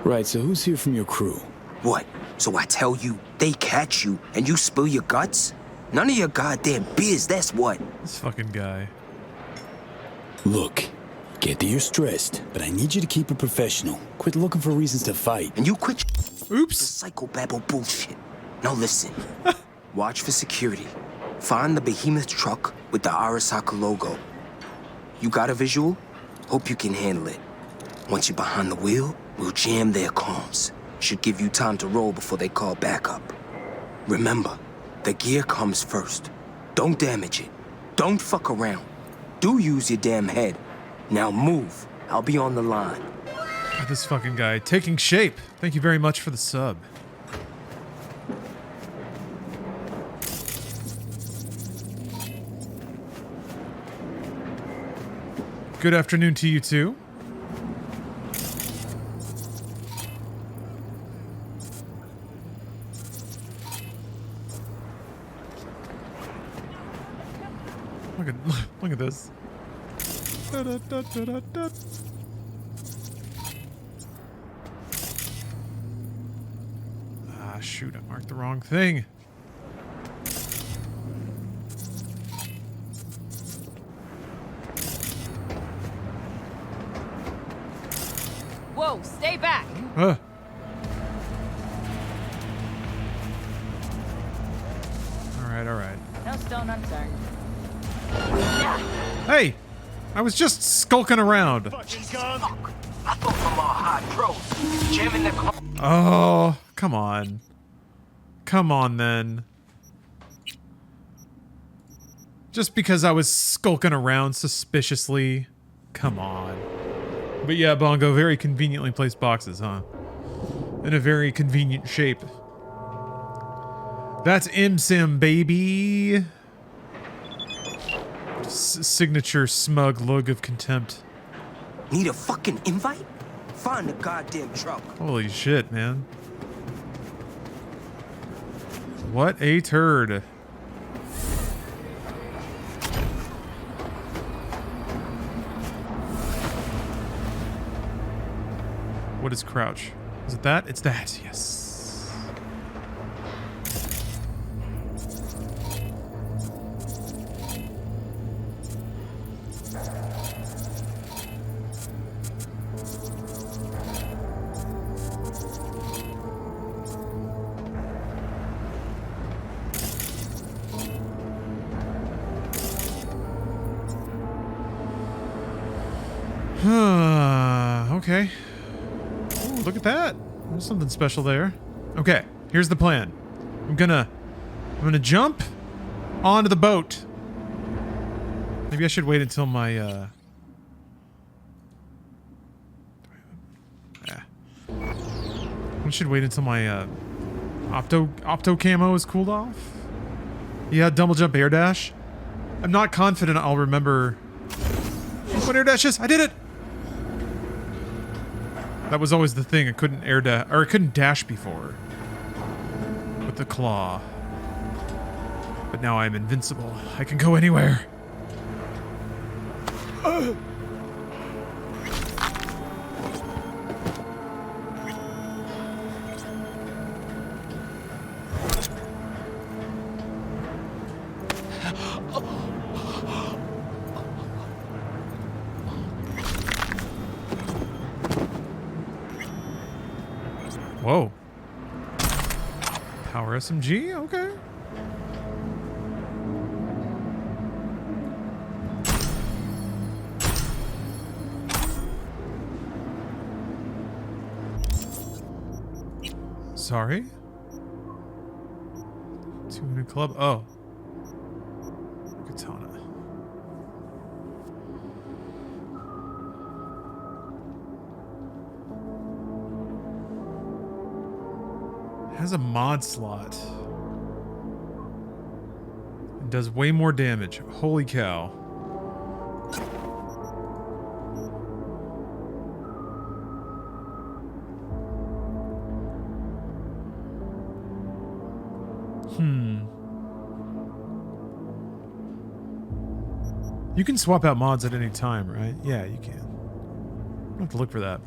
Right, so who's here from your crew? What? So I tell you, they catch you, and you spill your guts? None of your goddamn biz, that's what. This fucking guy. Look, get that you're stressed, but I need you to keep it professional. Quit looking for reasons to fight. And you quit Oops. the psychobabble bullshit. Now listen. Watch for security. Find the behemoth truck with the Arasaka logo. You got a visual? Hope you can handle it. Once you're behind the wheel, we'll jam their comms. Should give you time to roll before they call backup. Remember, the gear comes first. Don't damage it. Don't fuck around. Do use your damn head. Now move. I'll be on the line. God, this fucking guy taking shape. Thank you very much for the sub. Good afternoon to you too. Look at this. Da, da, da, da, da, da. Ah, shoot, I marked the wrong thing. Whoa, stay back! Huh. Alright. No stone unturned. Hey! I was just skulking around. Oh, come on. Come on, then. Just because I was skulking around suspiciously. Come on. But yeah, Bongo very conveniently placed boxes, huh? In a very convenient shape. That's MSIM, baby. Signature smug look of contempt. Need a fucking invite? Find the goddamn truck. Holy shit, man. What a turd. What is crouch? Is it that? It's that, yes. Okay. Ooh, look at that. There's something special there. Okay, here's the plan. I'm gonna jump onto the boat. Maybe I should wait until my I should wait until my opto camo is cooled off. Yeah, double jump air dash. I'm not confident I'll remember what air dash is. I did it. That was always the thing. I couldn't air dash, or I couldn't dash before with the claw. But now I'm invincible. I can go anywhere. Whoa. Power SMG? Okay. Sorry? 2-minute club? Oh. Katana. Has a mod slot. It does way more damage. Holy cow. You can swap out mods at any time, right? Yeah, you can. I'll have to look for that.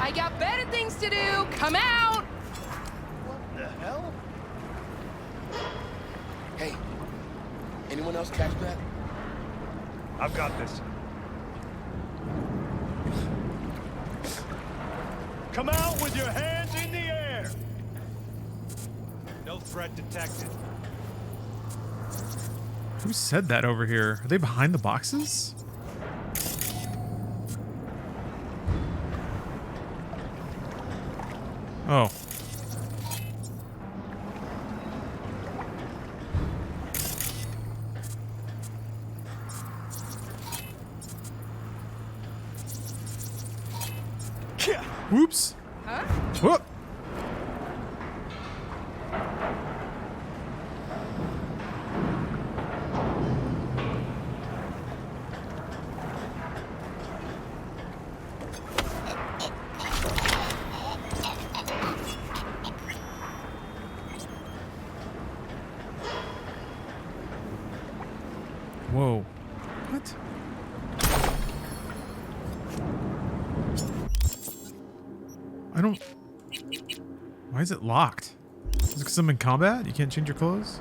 I got better things to do. Come out. What the hell? Hey, anyone else catch that? I've got this. Come out with your hands in the air. No threat detected. Who said that over here? Are they behind the boxes? Oh. Whoops. Huh? Whoop. Whoa. What? I don't... Why is it locked? Is it because I'm in combat? You can't change your clothes?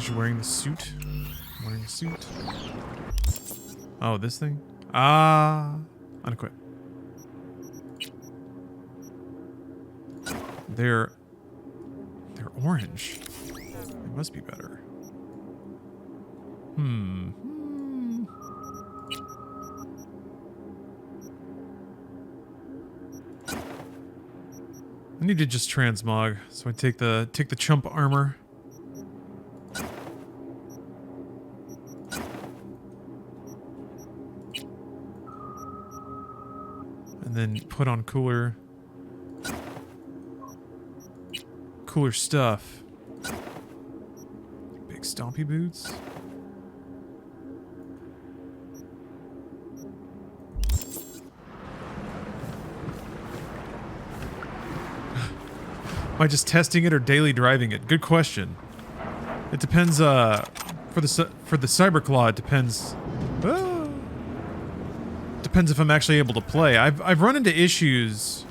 You're wearing the suit? I'm wearing the suit. Oh, this thing? Ah, unequip. They're orange. They must be better. I need to just transmog, so I take the chump armor. cooler stuff. Big stompy boots. Am I just testing it or daily driving it? Good question. It depends, for the Cyberclaw, it depends. Depends if I'm actually able to play. I've run into issues,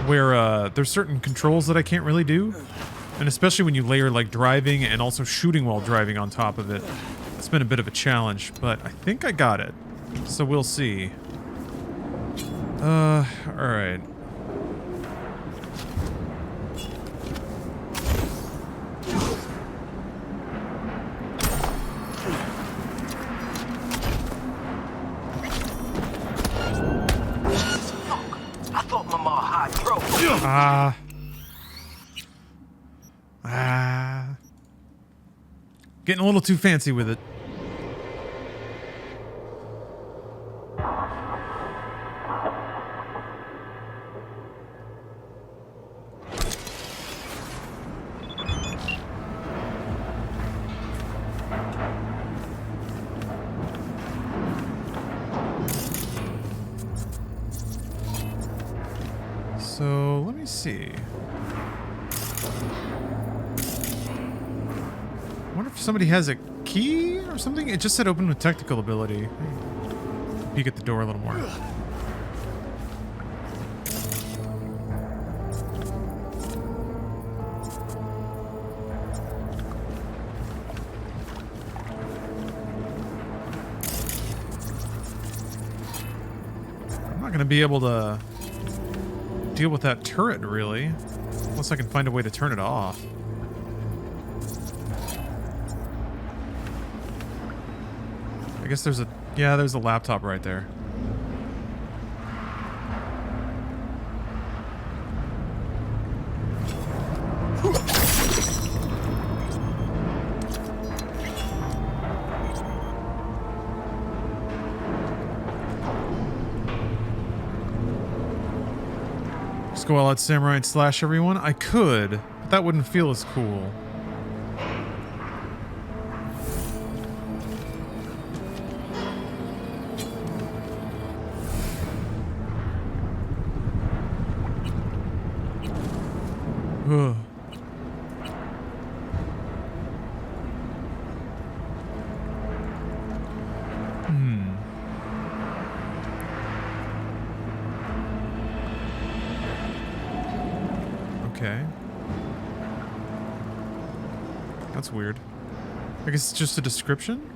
where there's certain controls that I can't really do, and especially when you layer like driving and also shooting while driving on top of it. It's been a bit of a challenge, but I think I got it. So we'll see. All right. Getting a little too fancy with it. So, let me see. I wonder if somebody has a key or something? It just said open with technical ability. Peek at the door a little more. I'm not gonna be able to deal with that turret, really. Unless I can find a way to turn it off. I guess there's a... yeah, there's a laptop right there. Just go all out samurai and slash everyone? I could, but that wouldn't feel as cool. Ugh. Okay. That's weird. I guess it's just a description?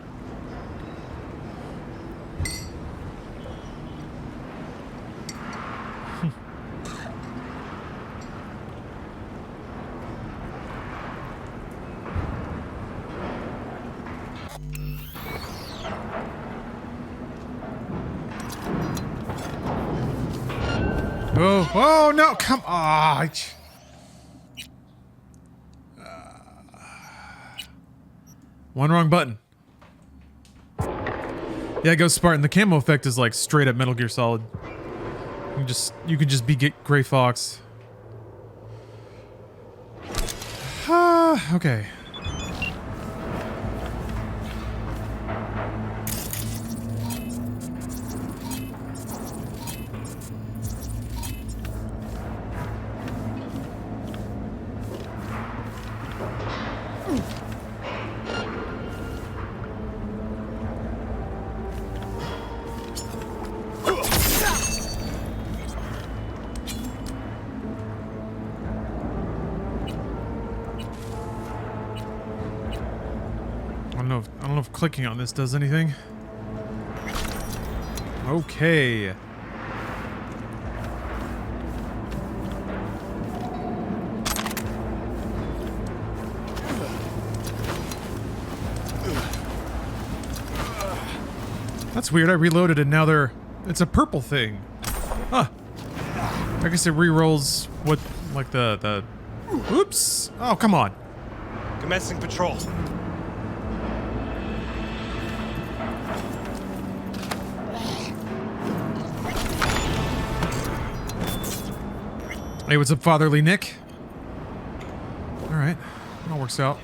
Oh, oh no, come on. One wrong button. Yeah, go Spartan. The camo effect is like straight up Metal Gear Solid. You can just be Gray Fox. Okay. I don't know if clicking on this does anything. Okay. That's weird. I reloaded and now it's a purple thing. Huh. I guess it re-rolls what, like the oops. Oh, come on. Commencing patrol. Hey, what's up, Fatherly Nick? Alright. It all works out.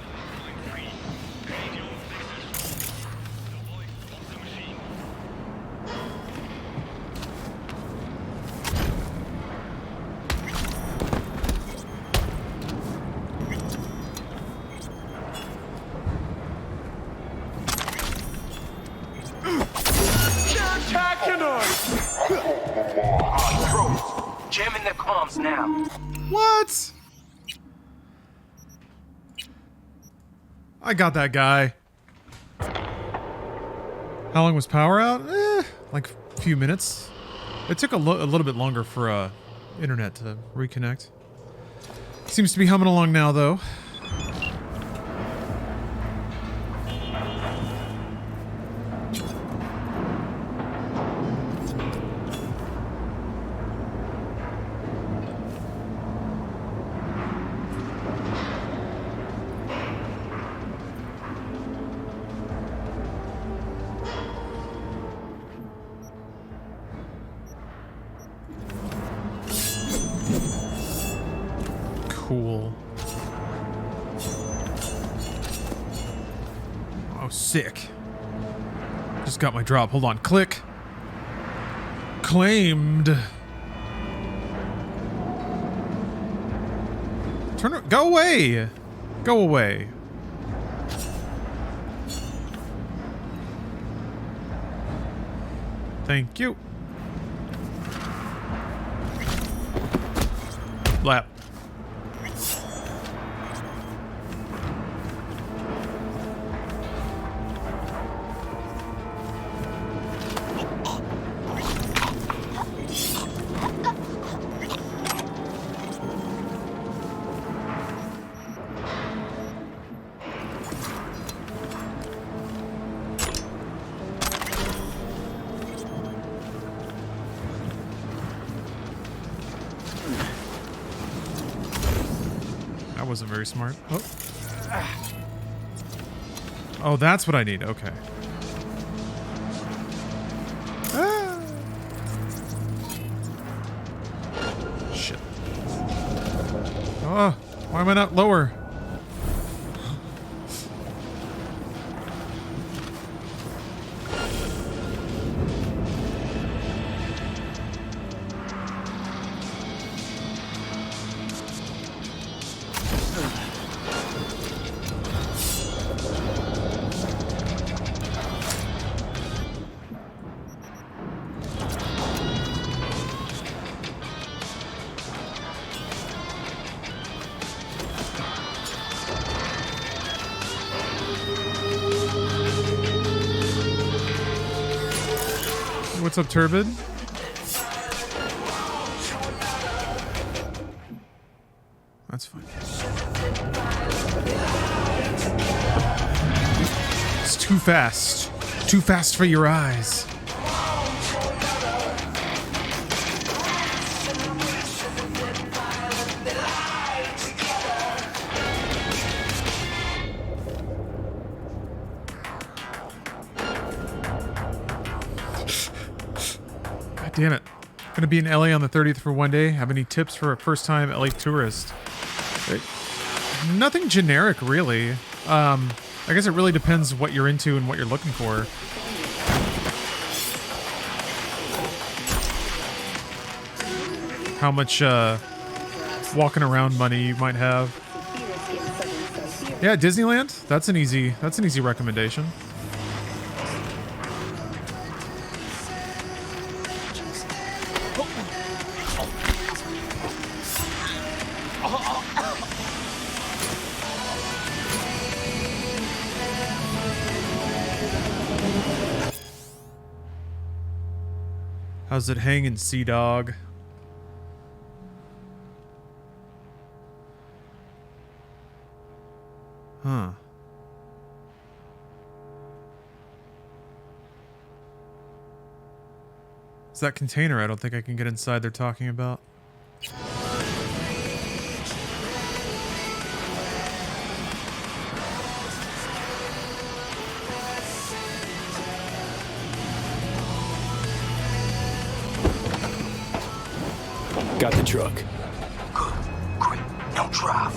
Jamming their comms now. What? I got that guy. How long was power out? Like a few minutes. It took a little bit longer for internet to reconnect. Seems to be humming along now, though. Cool. Oh, sick. Just got my drop. Hold on. Click. Claimed. Go away. Go away. Thank you. Lap. Wasn't very smart. Oh. Oh, that's what I need. Okay. Ah. Shit. Oh, why am I not lower? What's up, Turbid? That's fine. It's too fast. Too fast for your eyes. Damn it. Gonna be in LA on the 30th for one day. Have any tips for a first-time LA tourist? Nothing generic, really. I guess it really depends what you're into and what you're looking for. How much walking around money you might have. Yeah, Disneyland. That's an easy recommendation. How's it hanging, Sea Dog? Huh. It's that container I don't think I can get inside they're talking about. Got the truck. Good. Great. Now drive.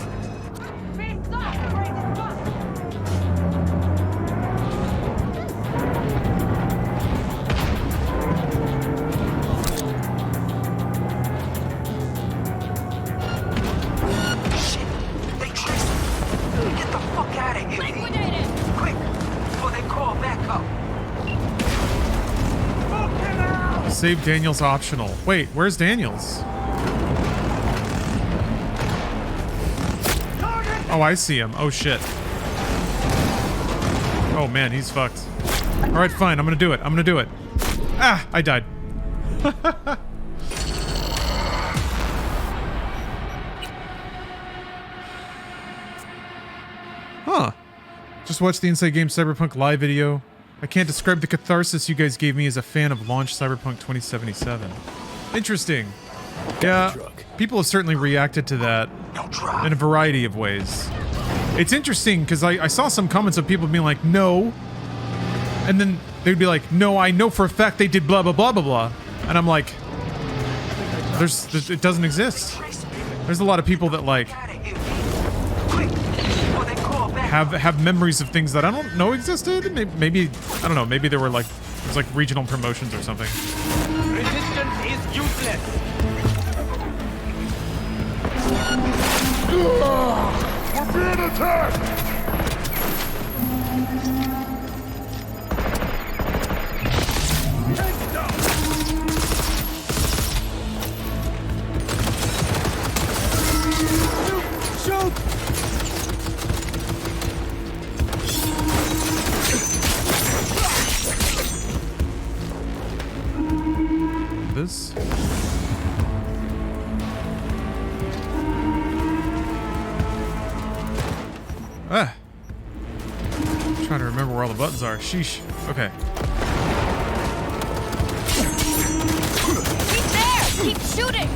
Save Daniels optional. Wait, where's Daniels? Oh, I see him. Oh, shit. Oh, man, he's fucked. All right, fine. I'm gonna do it. I'm gonna do it. Ah, I died. Huh. Just watched the Inside Game Cyberpunk live video. I can't describe the catharsis you guys gave me as a fan of launch Cyberpunk 2077. Interesting. Yeah, people have certainly reacted to that in a variety of ways. It's interesting because I saw some comments of people being like, no. And then they'd be like, no, I know for a fact they did blah, blah, blah, blah, blah. And I'm like, it doesn't exist. There's a lot of people that like have memories of things that I don't know existed. Maybe I don't know. Maybe there were like there's like regional promotions or something. Resistance is useless. We're being attacked. Shoot! This? Ah. I'm trying to remember where all the buttons are. Sheesh. Okay. Keep there! Keep shooting!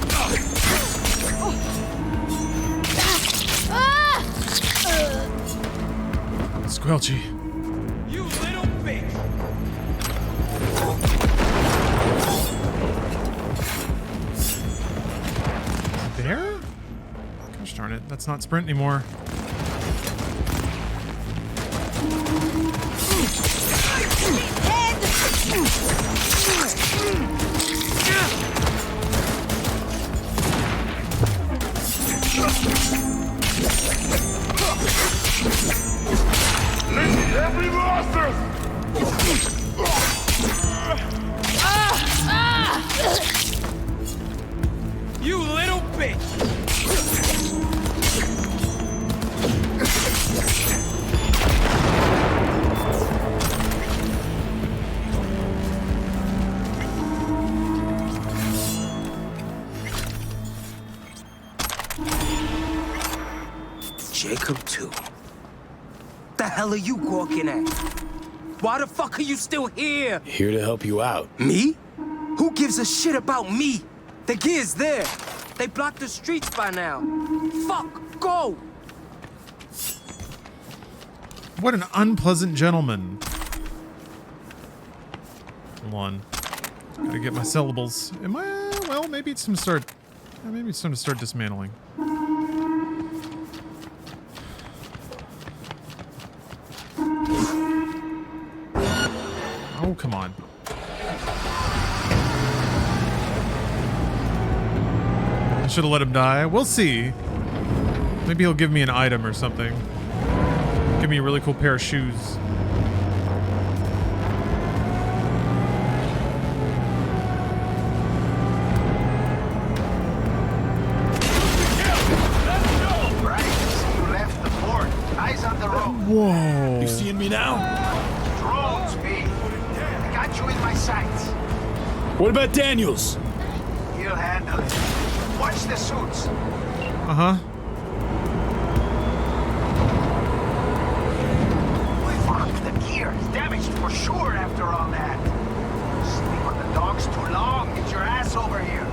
Squelchy. You little bitch! There? Gosh darn it. That's not sprint anymore. Every monster! You little bitch! Jacob 2. The hell are you gawking at? Why the fuck are you still here? Here to help you out. Me? Who gives a shit about me? The gear's there. They blocked the streets by now. Fuck, go! What an unpleasant gentleman. Hold on. Gotta get my syllables. Am I? Well, maybe it's time to start. Maybe it's time to start dismantling. Oh, come on. I should have let him die. We'll see. Maybe he'll give me an item or something. Give me a really cool pair of shoes. Whoa. You seeing me now? Drones, me. I got you in my sights. What about Daniels? He'll handle it. Watch the suits. Uh-huh. Fuck, the gear is damaged for sure after all that. Sleep on the dogs too long. Get your ass over here.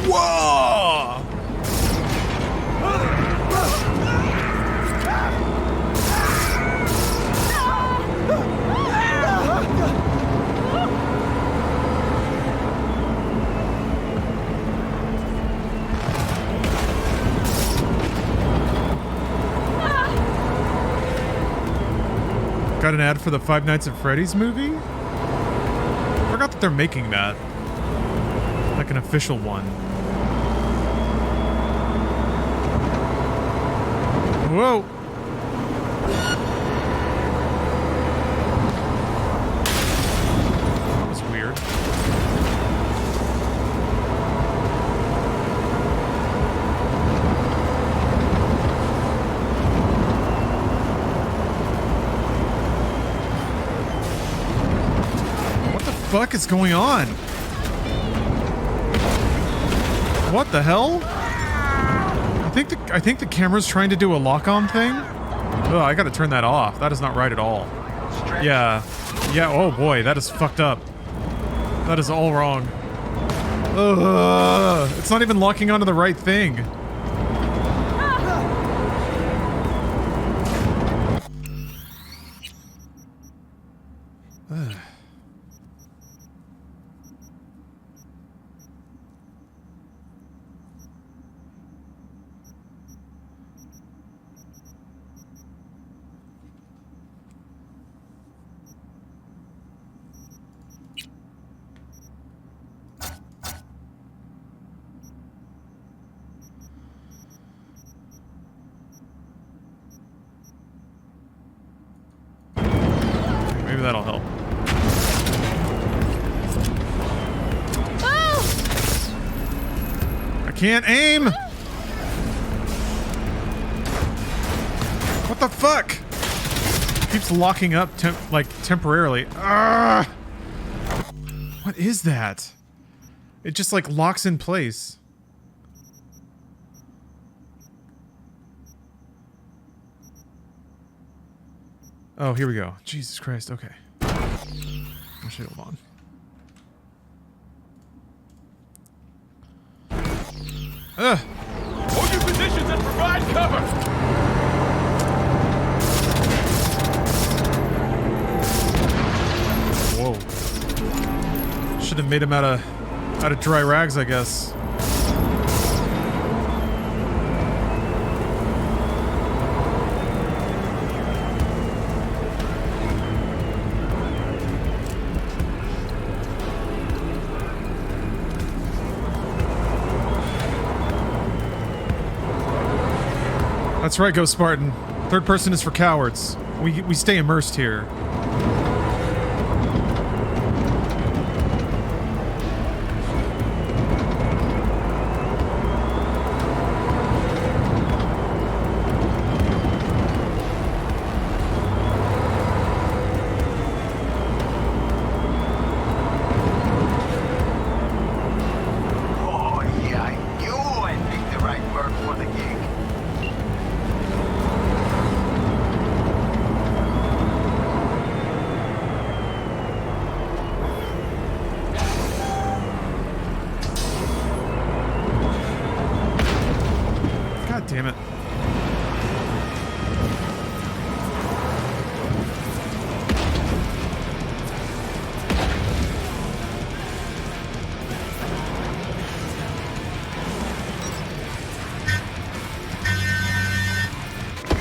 Whoa! Got an ad for the Five Nights at Freddy's movie? Forgot that they're making that. Like an official one. Whoa. That was weird. What the fuck is going on? What the hell? I think the camera's trying to do a lock-on thing. Oh, I gotta turn that off. That is not right at all. Yeah. Yeah, oh boy, that is fucked up. That is all wrong. Ugh, it's not even locking onto the right thing. Ugh. Maybe that'll help. I can't aim! What the fuck? Keeps locking up temporarily. Arrgh! What is that? It just like locks in place. Oh, here we go. Jesus Christ, okay. Actually, hold on. Ugh! Hold your positions and provide cover! Whoa. Should have made him out of dry rags, I guess. That's right, Ghost Spartan. Third person is for cowards. We stay immersed here. Oh, yeah, I knew I picked the right word for the gig. God damn it.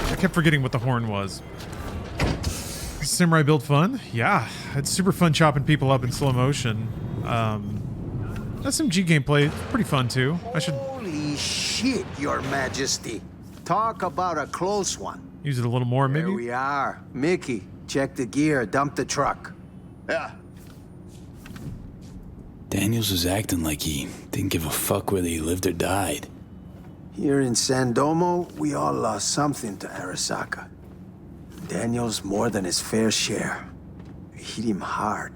I kept forgetting what the horn was. Samurai build fun? Yeah, it's super fun chopping people up in slow motion. SMG gameplay, pretty fun too. I should Holy shit, Your Majesty. Talk about a close one. use it a little more, maybe. Here we are. Mickey, check the gear, dump the truck. Yeah. Daniels was acting like he didn't give a fuck whether he lived or died. Here in San Domo, we all lost something to Arasaka. Daniels more than his fair share. It hit him hard.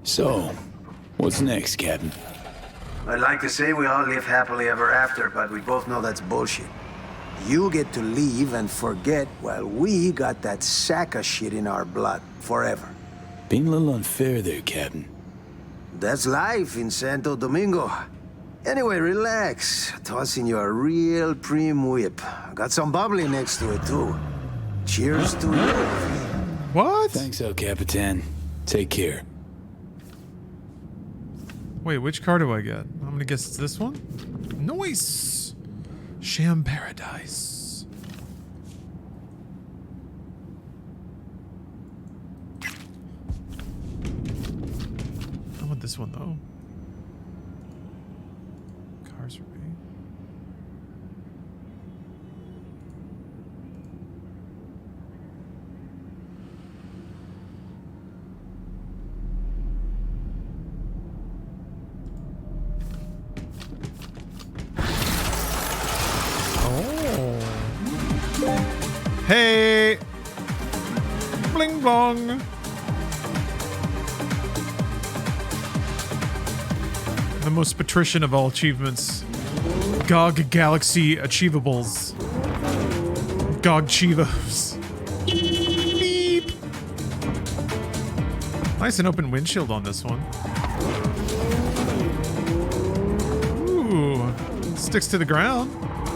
So, what's next, Captain? I'd like to say we all live happily ever after, but we both know that's bullshit. You get to leave and forget while we got that sack of shit in our blood forever. Being a little unfair there, Captain. That's life in Santo Domingo. Anyway, relax. Tossing you a real prim whip. Got some bubbly next to it, too. Cheers to you. What? Thanks, El Capitan. Take care. Wait, which car do I get? I'm gonna guess it's this one? Nice! Sham Paradise. I want this one, though. Cars for me. Hey! Bling blong! The most patrician of all achievements. GOG Galaxy Achievables. GOG Chivos. Beep! Nice and open windshield on this one. Ooh. Sticks to the ground.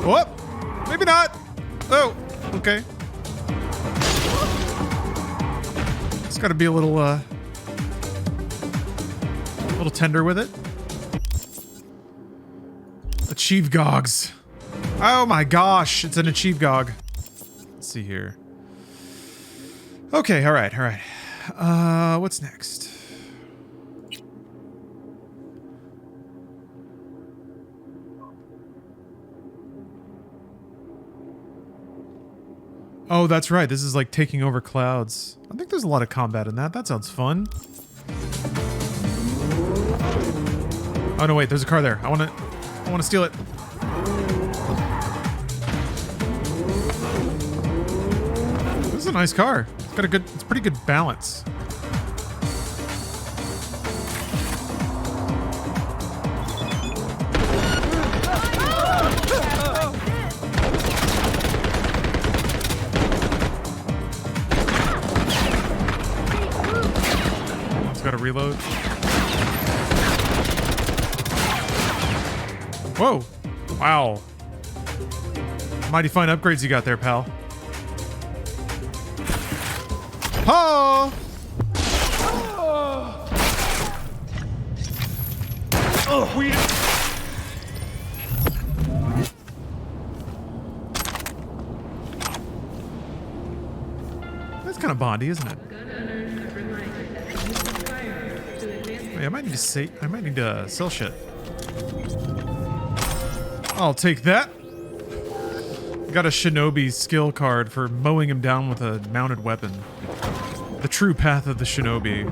Whoop! Maybe not! Oh! Okay. It's gotta be a little tender with it. Achieve Gogs. Oh my gosh, it's an Achieve Gog. Let's see here. Okay, alright. What's next? Oh, that's right. This is like taking over clouds. I think there's a lot of combat in that. That sounds fun. Oh no, wait, there's a car there. I wanna steal it. This is a nice car. It's pretty good balance. It's got to reload. Whoa. Wow. Mighty fine upgrades you got there, pal. Oh! Oh, we... That's kind of Bondy, isn't it? Wait, I might need to sell shit. I'll take that. Got a shinobi skill card for mowing him down with a mounted weapon. The true path of the shinobi.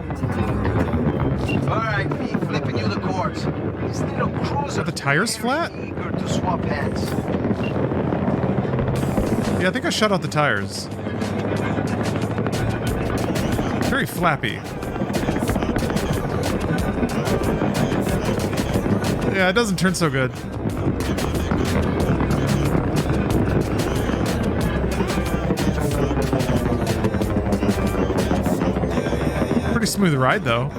Alright, me flipping you the course. This little cruiser. Are the tires flat? Eager to swap hands. Yeah, I think I shut out the tires. Very flappy. Yeah, it doesn't turn so good. Pretty smooth ride, though.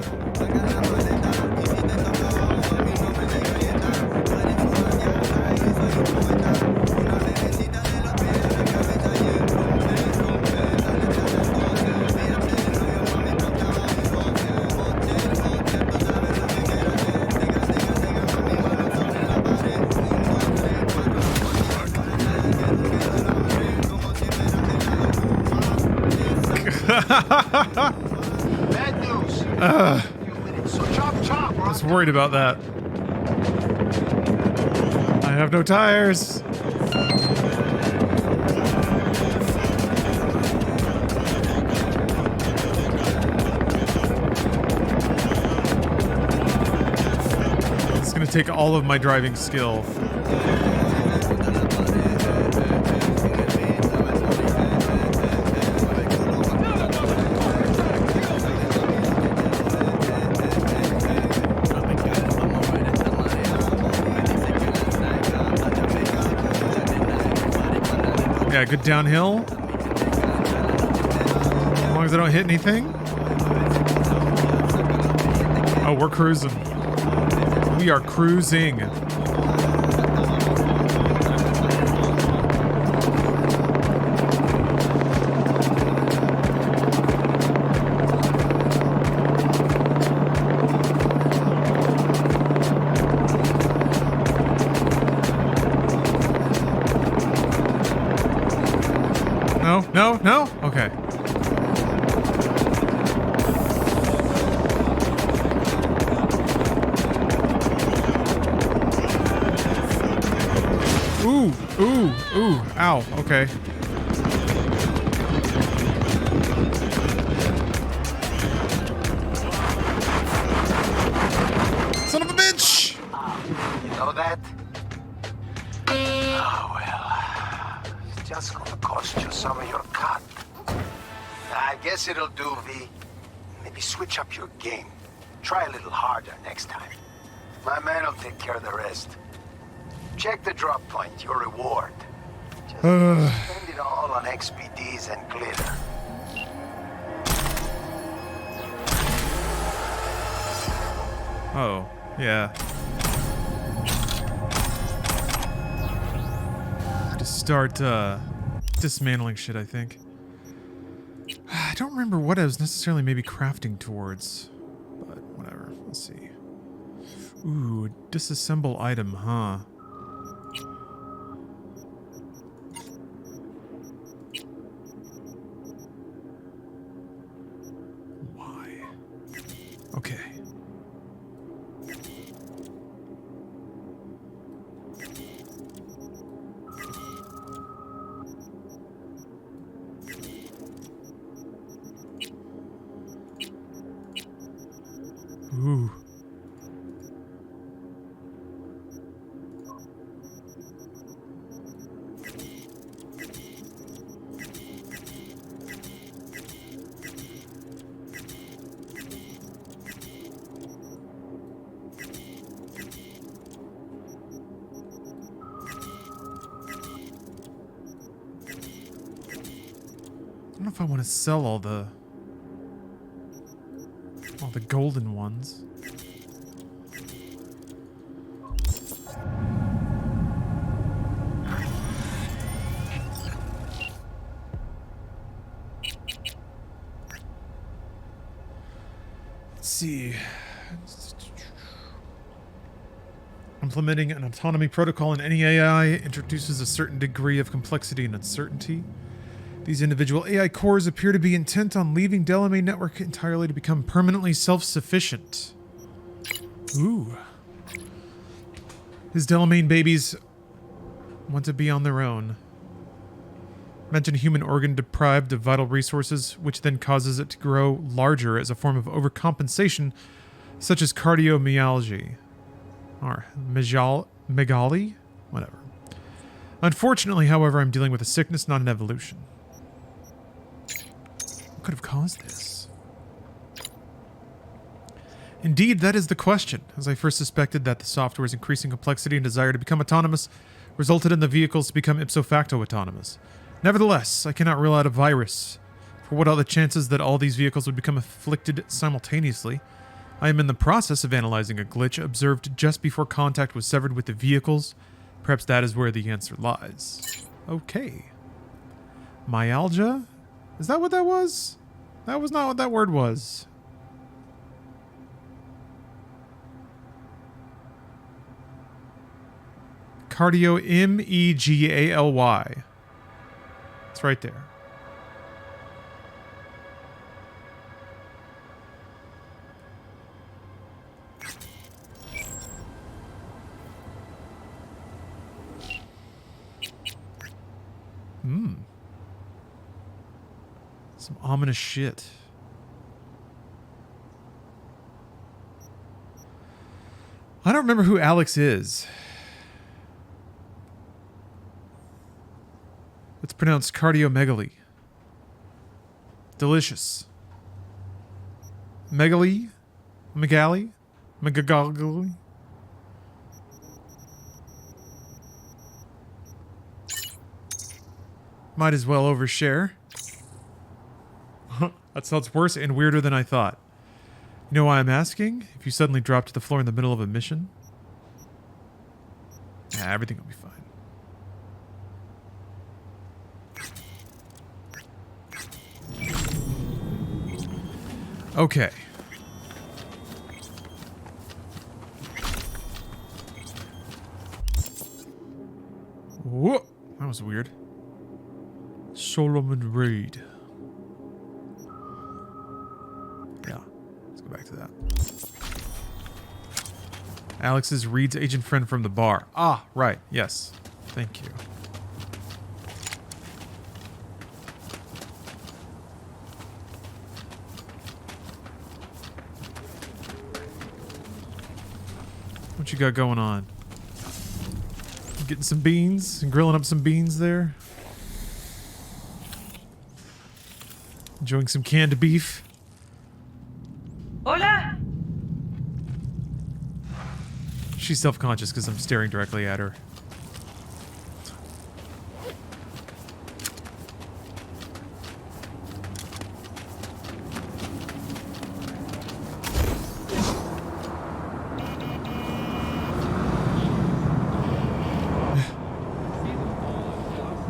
Bad news. So chop chop. I was worried about that. I have no tires. It's gonna take all of my driving skill. Yeah, good downhill. As long as I don't hit anything. Oh, we're cruising. We are cruising. No? Okay. Ooh, ow, okay. Son of a bitch! You know that? Oh, well. It's just gonna cost you some of your cut. guess it'll do, V. Maybe switch up your game. Try a little harder next time. My man will take care of the rest. Check the drop point, your reward. Just spend it all on XPDs and glitter. Oh, yeah. Just start dismantling shit, I think. I don't remember what I was necessarily maybe crafting towards, but whatever. Let's see. Ooh, disassemble item, huh? Why? Okay. Ooh. I don't know if I want to sell all the golden ones. Let's see. Implementing an autonomy protocol in any AI introduces a certain degree of complexity and uncertainty. These individual AI cores appear to be intent on leaving Delamain Network entirely to become permanently self-sufficient. Ooh. His Delamain babies want to be on their own. Imagine a human organ deprived of vital resources, which then causes it to grow larger as a form of overcompensation, such as cardiomyalgia. Or megaly? Whatever. Unfortunately, however, I'm dealing with a sickness, not an evolution. What could have caused this? Indeed, that is the question, as I first suspected that the software's increasing complexity and desire to become autonomous resulted in the vehicles to become ipso facto autonomous. Nevertheless, I cannot rule out a virus. For what are the chances that all these vehicles would become afflicted simultaneously? I am in the process of analyzing a glitch observed just before contact was severed with the vehicles. Perhaps that is where the answer lies. Okay. Myalgia? Is that what that was? That was not what that word was. Cardio, M-E-G-A-L-Y. It's right there. Some ominous shit. I don't remember who Alex is. It's pronounced cardiomegaly. Delicious. Megaly? Megaly? Megagoggly? Might as well overshare. That sounds worse and weirder than I thought. You know why I'm asking? If you suddenly drop to the floor in the middle of a mission? Nah, everything will be fine. Okay. Whoa, that was weird. Solomon Reed. Yeah, let's go back to that. Alex is Reed's agent friend from the bar. Ah, right. Yes. Thank you. What you got going on? Getting some beans and grilling up some beans there. Enjoying some canned beef. Hola. She's self-conscious because I'm staring directly at her.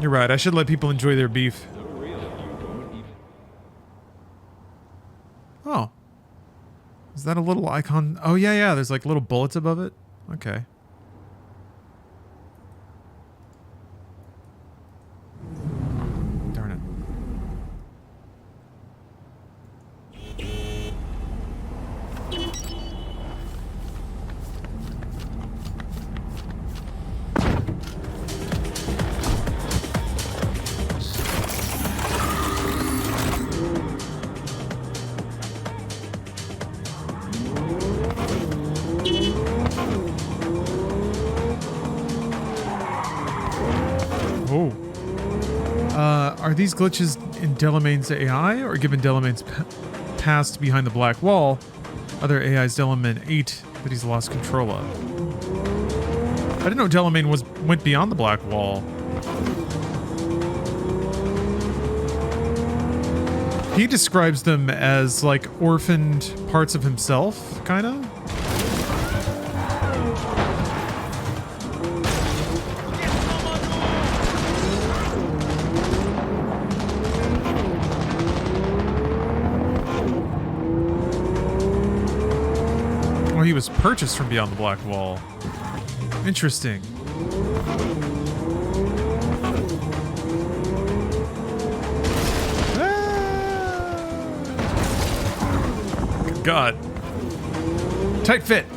You're right, I should let people enjoy their beef. Oh. Is that a little icon? Oh, yeah, there's like little bullets above it. Okay. Darn it. Are these glitches in Delamain's AI or given Delamain's past behind the black wall? Other AI's Delamain 8 that he's lost control of. I didn't know Delamain went beyond the black wall. He describes them as like orphaned parts of himself, kind of. He was purchased from beyond the black wall. Interesting. Good God. Tight fit.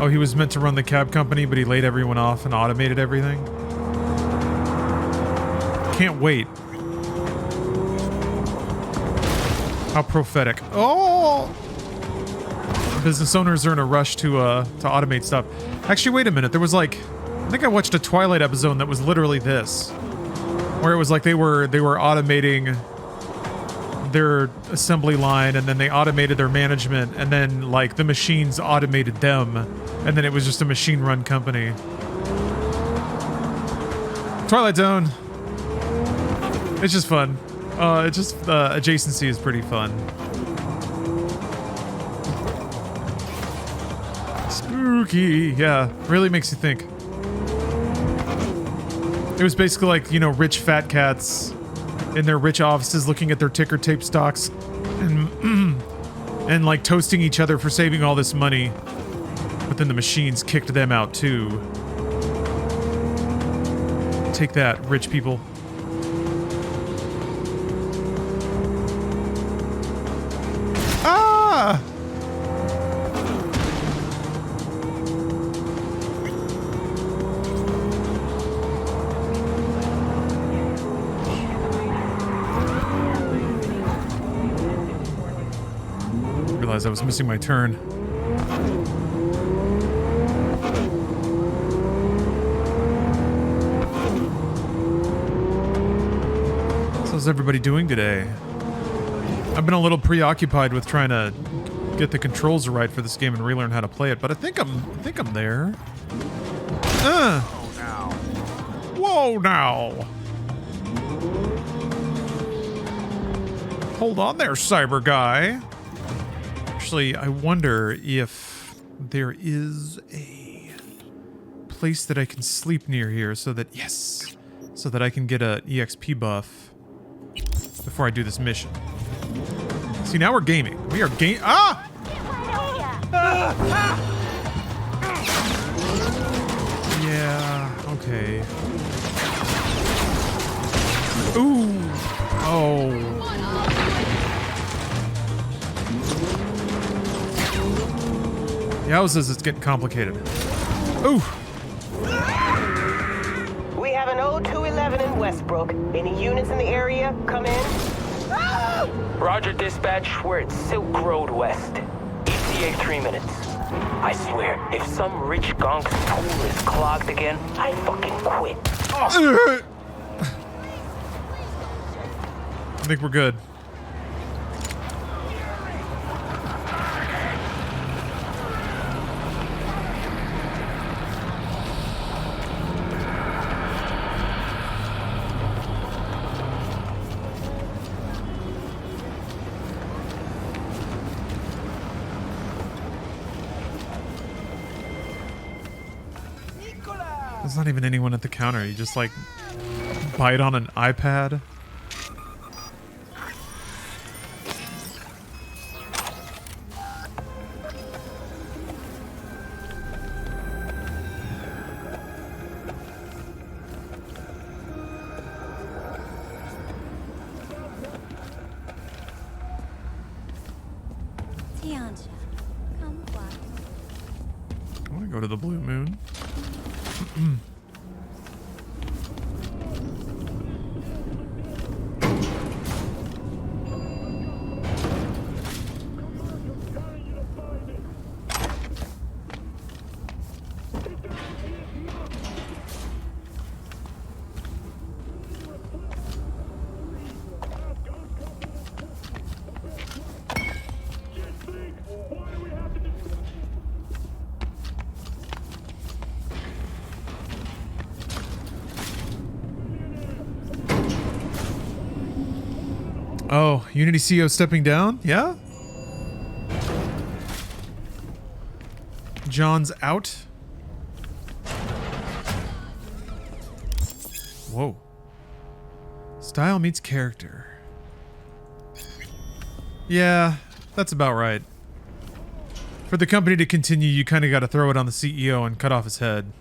Oh, he was meant to run the cab company, but he laid everyone off and automated everything? Can't wait. How prophetic. Oh! Business owners are in a rush to automate stuff. Actually, wait a minute. There was like... I think I watched a Twilight episode that was literally this. Where it was like they were automating their assembly line, and then they automated their management, and then like the machines automated them, and then it was just a machine run company. Twilight Zone. It's just fun. It's just adjacency is pretty fun. Spooky. Yeah, really makes you think. It was basically like, you know, rich fat cats in their rich offices looking at their ticker tape stocks and like toasting each other for saving all this money. But then the machines kicked them out too. Take that, rich people. Ah! Realized I was missing my turn. So how's everybody doing today? I've been a little preoccupied with trying to get the controls right for this game and relearn how to play it, but I think I'm there. Whoa now. Hold on there, cyber guy. Actually, I wonder if there is a place that I can sleep near here so that, yes, so that I can get a EXP buff before I do this mission. See, now we're gaming. We are Yeah, okay. Ooh. Oh. Yowzas, it's getting complicated. Ooh. We have an 0211 in Westbrook. Any units in the area? Come in. Roger, dispatch. We're at Silk Road West. gave 3 minutes. I swear, if some rich gonk's pool is clogged again, I fucking quit. I think we're good. There's not even anyone at the counter. You just like bite on an iPad. Tianjia, come what? I want to go to the Blue Moon. Oh, Unity CEO stepping down? Yeah? John's out. Whoa. Style meets character. Yeah, that's about right. For the company to continue, you kind of got to throw it on the CEO and cut off his head.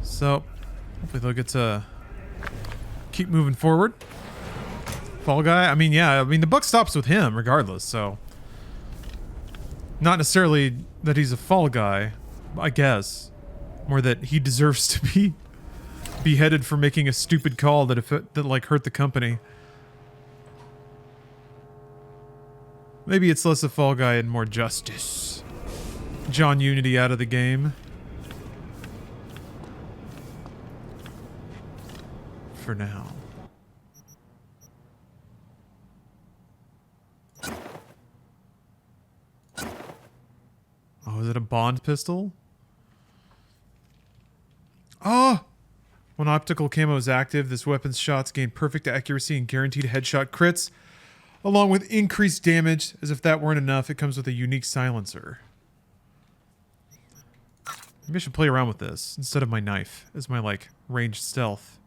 So, hopefully they'll get to keep moving forward. Fall Guy, I mean, yeah, I mean, the buck stops with him regardless, so. Not necessarily that he's a fall guy, I guess. More that he deserves to be beheaded for making a stupid call that like hurt the company. Maybe it's less a fall guy and more justice. John Unity out of the game. For now. Oh, is it a Bond pistol? Oh! When optical camo is active, this weapon's shots gain perfect accuracy and guaranteed headshot crits, along with increased damage. As if that weren't enough, it comes with a unique silencer. Maybe I should play around with this instead of my knife as my, like, ranged stealth.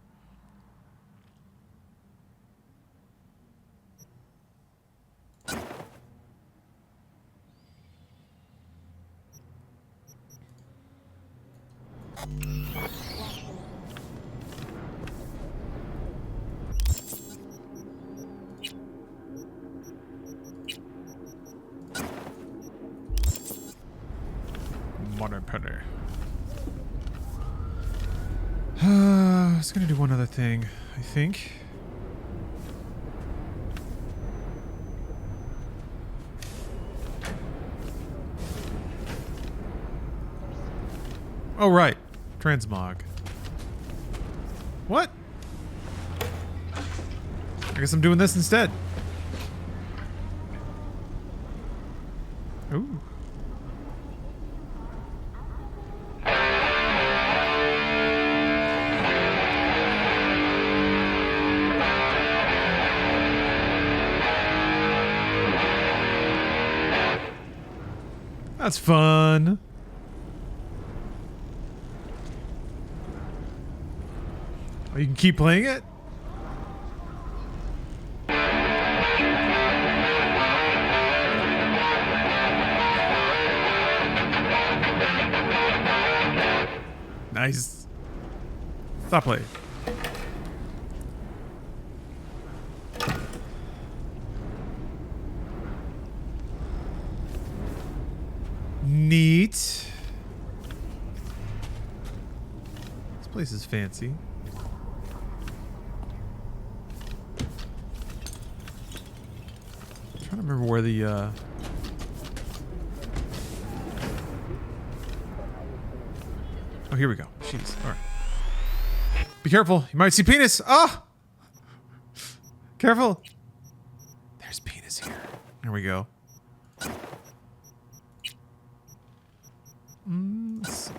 Modern penny. I was gonna do one other thing, I think. Oh, right. Transmog. What? I guess I'm doing this instead. Ooh. That's fun. Oh, you can keep playing it? Nice. Stop playing. Neat. place is fancy. I'm trying to remember where the oh, here we go. Jeez. All right. Be careful. You might see penis. Ah! Careful. There's penis here. There we go. Let's see.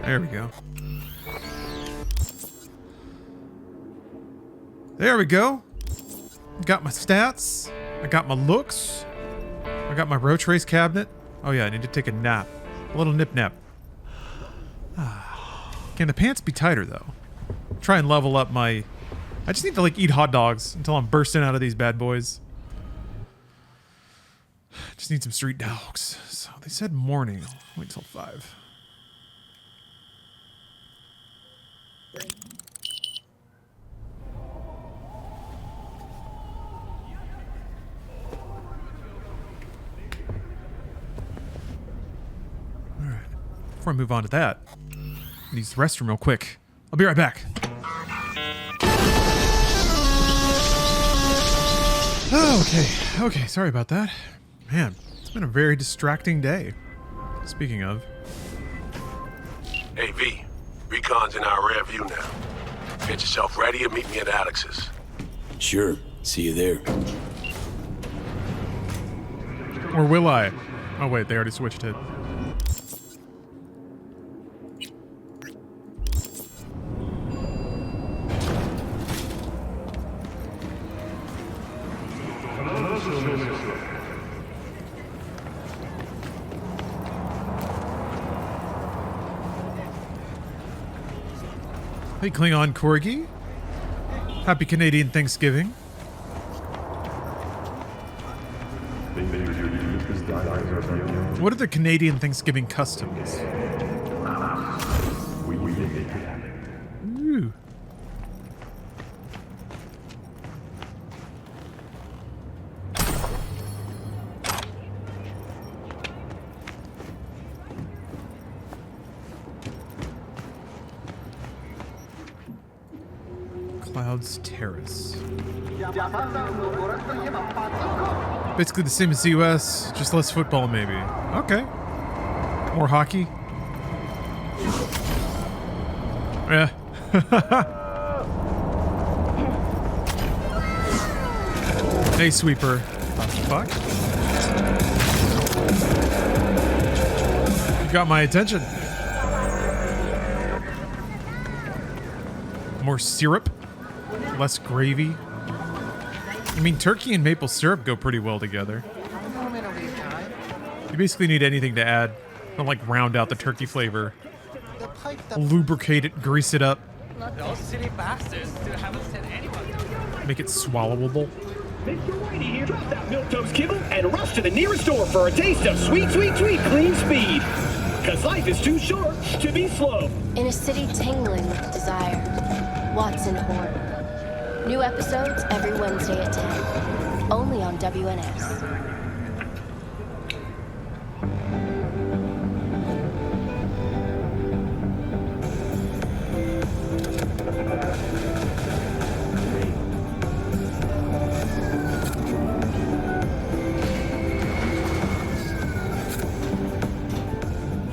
There we go. There we go. Got my stats. I got my looks. I got my roach race cabinet. Oh yeah, I need to take a nap. A little nip nap. Can the pants be tighter though? Try and level up my... I just need to like eat hot dogs until I'm bursting out of these bad boys. Just need some street dogs. So they said morning. I'll wait till 5. Before I move on to that, I need the restroom real quick. I'll be right back. Oh, okay, sorry about that. Man, it's been a very distracting day. Speaking of. Hey, V. Recon's in our rear view now. Get yourself ready and meet me at Alex's. Sure. See you there. Or will I? Oh, wait, they already switched it. Hey, Klingon Corgi. Happy Canadian Thanksgiving. What are the Canadian Thanksgiving customs? Ooh. Cloud's Terrace. Basically the same as the US, just less football maybe. Okay. More hockey. Yeah. Hey, sweeper. Fuck. You got my attention. More syrup. Less gravy. I mean, turkey and maple syrup go pretty well together. You basically need anything to add to like round out the turkey flavor. Lubricate it, grease it up. Those silly bastards haven't said anyone. Make it swallowable. Drop that milquetoast kibble and rush to the nearest store for a taste of sweet, sweet, sweet clean speed. Cause life is too short to be slow. In a city tingling with desire, Watson Horn. New episodes every Wednesday at 10. Only on WNS.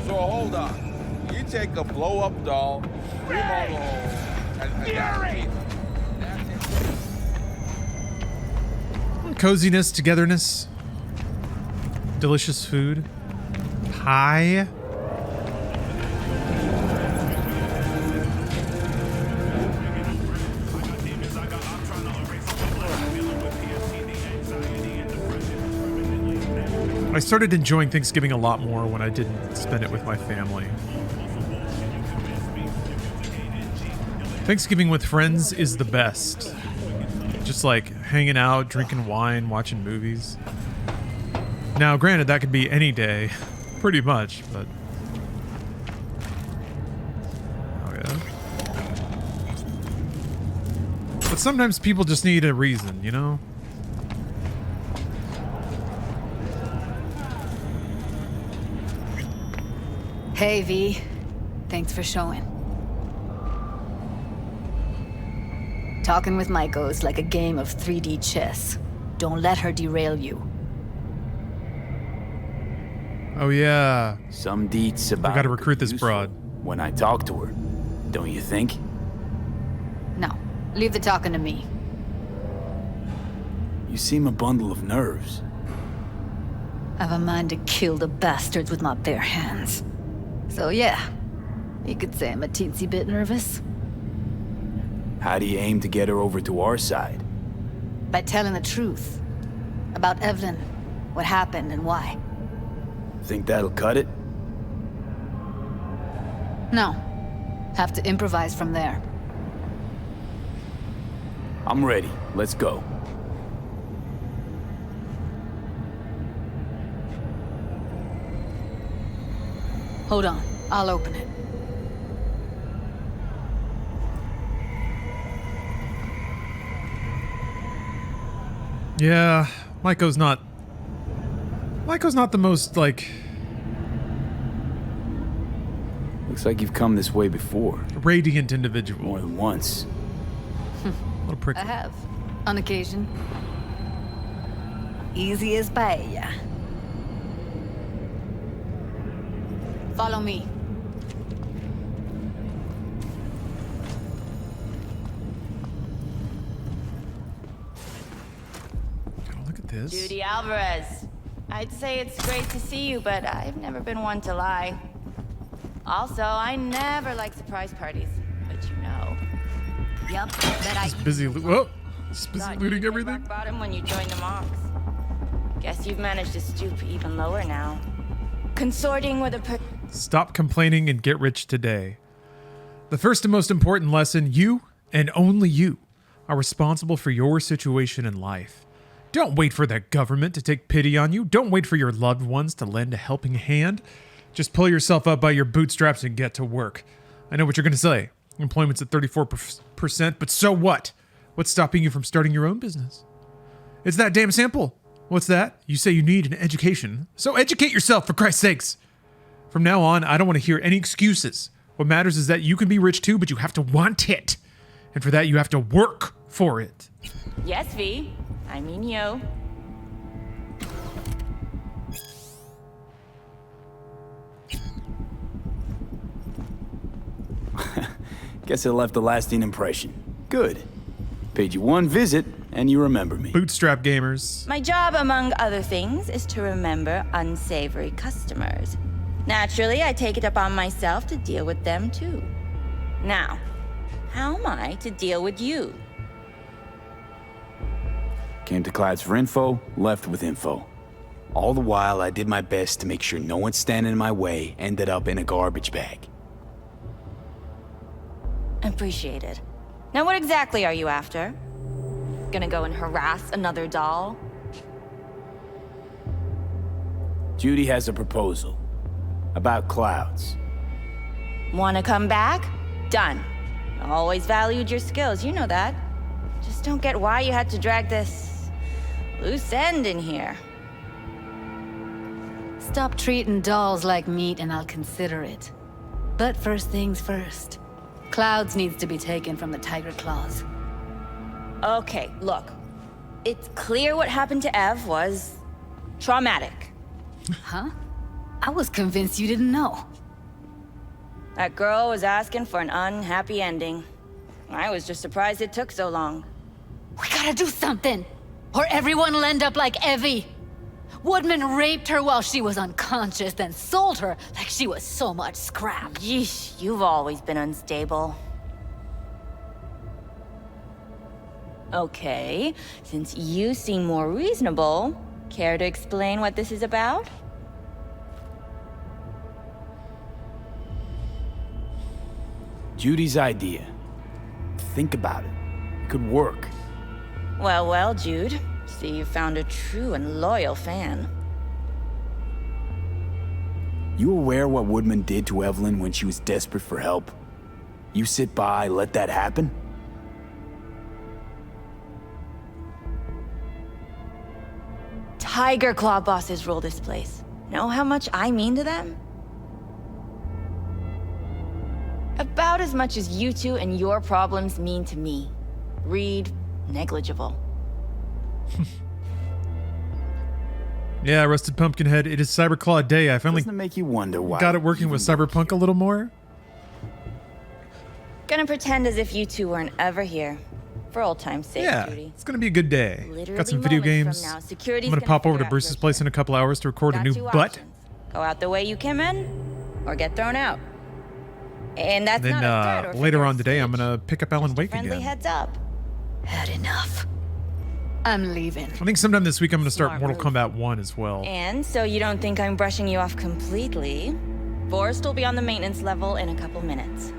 So hold on. You take a blow-up doll, remodel, and Coziness, togetherness, delicious food, pie. I started enjoying Thanksgiving a lot more when I didn't spend it with my family. Thanksgiving with friends is the best. just like hanging out, drinking wine, watching movies. Now, granted, that could be any day, pretty much, but... Oh, yeah. But sometimes people just need a reason, you know? Hey, V. Thanks for showing. Talking with Maiko is like a game of 3D chess. Don't let her derail you. Oh, yeah. Some deets about... I gotta recruit this broad. When I talk to her, don't you think? No, leave the talking to me. You seem a bundle of nerves. I've a mind to kill the bastards with my bare hands. So yeah, you could say I'm a teensy bit nervous. How do you aim to get her over to our side? By telling the truth. About Evelyn, what happened and why. Think that'll cut it? No. Have to improvise from there. I'm ready. Let's go. Hold on, I'll open it. Yeah, Maiko's not the most, like... Looks like you've come this way before. Radiant individual. More than once. What a prick. I have, on occasion. Easy as paella. Follow me. Look at this. Judy Alvarez. I'd say it's great to see you, but I've never been one to lie. Also, I never like surprise parties, but you know. Yep, bet I... Busy looting everything. Rock bottom when you joined the monks. Guess you've managed to stoop even lower now. Consorting with a... Stop complaining and get rich today. The first and most important lesson, you, and only you, are responsible for your situation in life. Don't wait for the government to take pity on you. Don't wait for your loved ones to lend a helping hand. Just pull yourself up by your bootstraps and get to work. I know what you're going to say. Employment's at 34%, but so what? What's stopping you from starting your own business? It's that damn simple. What's that? You say you need an education. So educate yourself, for Christ's sakes. From now on, I don't want to hear any excuses. What matters is that you can be rich too, but you have to want it. And for that, you have to work for it. Yes, V. I mean you. Guess it left a lasting impression. Good. Paid you one visit, and you remember me. Bootstrap gamers. My job, among other things, is to remember unsavory customers. Naturally, I take it upon myself to deal with them too. Now, how am I to deal with you? Came to Clyde's for info, left with info. All the while, I did my best to make sure no one standing in my way ended up in a garbage bag. Appreciated. Now what exactly are you after? Gonna go and harass another doll? Judy has a proposal. About clouds. Wanna come back? Done. Always valued your skills, you know that. Just don't get why you had to drag this loose end in here. Stop treating dolls like meat and I'll consider it. But first things first. Clouds needs to be taken from the tiger claws. Okay, look. It's clear what happened to Ev was traumatic. Huh? I was convinced you didn't know. That girl was asking for an unhappy ending. I was just surprised it took so long. We gotta do something, or everyone will end up like Evie. Woodman raped her while she was unconscious, then sold her like she was so much scrap. Yeesh, you've always been unstable. Okay, since you seem more reasonable, care to explain what this is about? Judy's idea. Think about it. It could work. Well, well, Jude. See, you found a true and loyal fan. You aware what Woodman did to Evelyn when she was desperate for help? You sit by, let that happen? Tiger Claw bosses rule this place. Know how much I mean to them? About as much as you two and your problems mean to me. Read negligible. Yeah, Rusted Pumpkinhead. It is Cyberclaw Day. I finally Doesn't it make you wonder why got it working with Cyberpunk a little more. Gonna pretend as if you two weren't ever here. For old time's sake, Yeah, Judy. it's gonna be a good day. Literally Got some video moments games. from now, I'm security's gonna gonna pop over figure to out Bruce's your place in a couple hours to record a Got new two butt. options. Go out the way you came in, or get thrown out. And that's Then not a threat or later figure on of today, I'm speech. gonna pick up Alan Wake Friendly again. heads up. Had enough. I'm leaving. I think sometime this week I'm gonna start Smart Mortal move. Kombat 1 as well. And so you don't think I'm brushing you off completely, Forrest will be on the maintenance level in a couple minutes.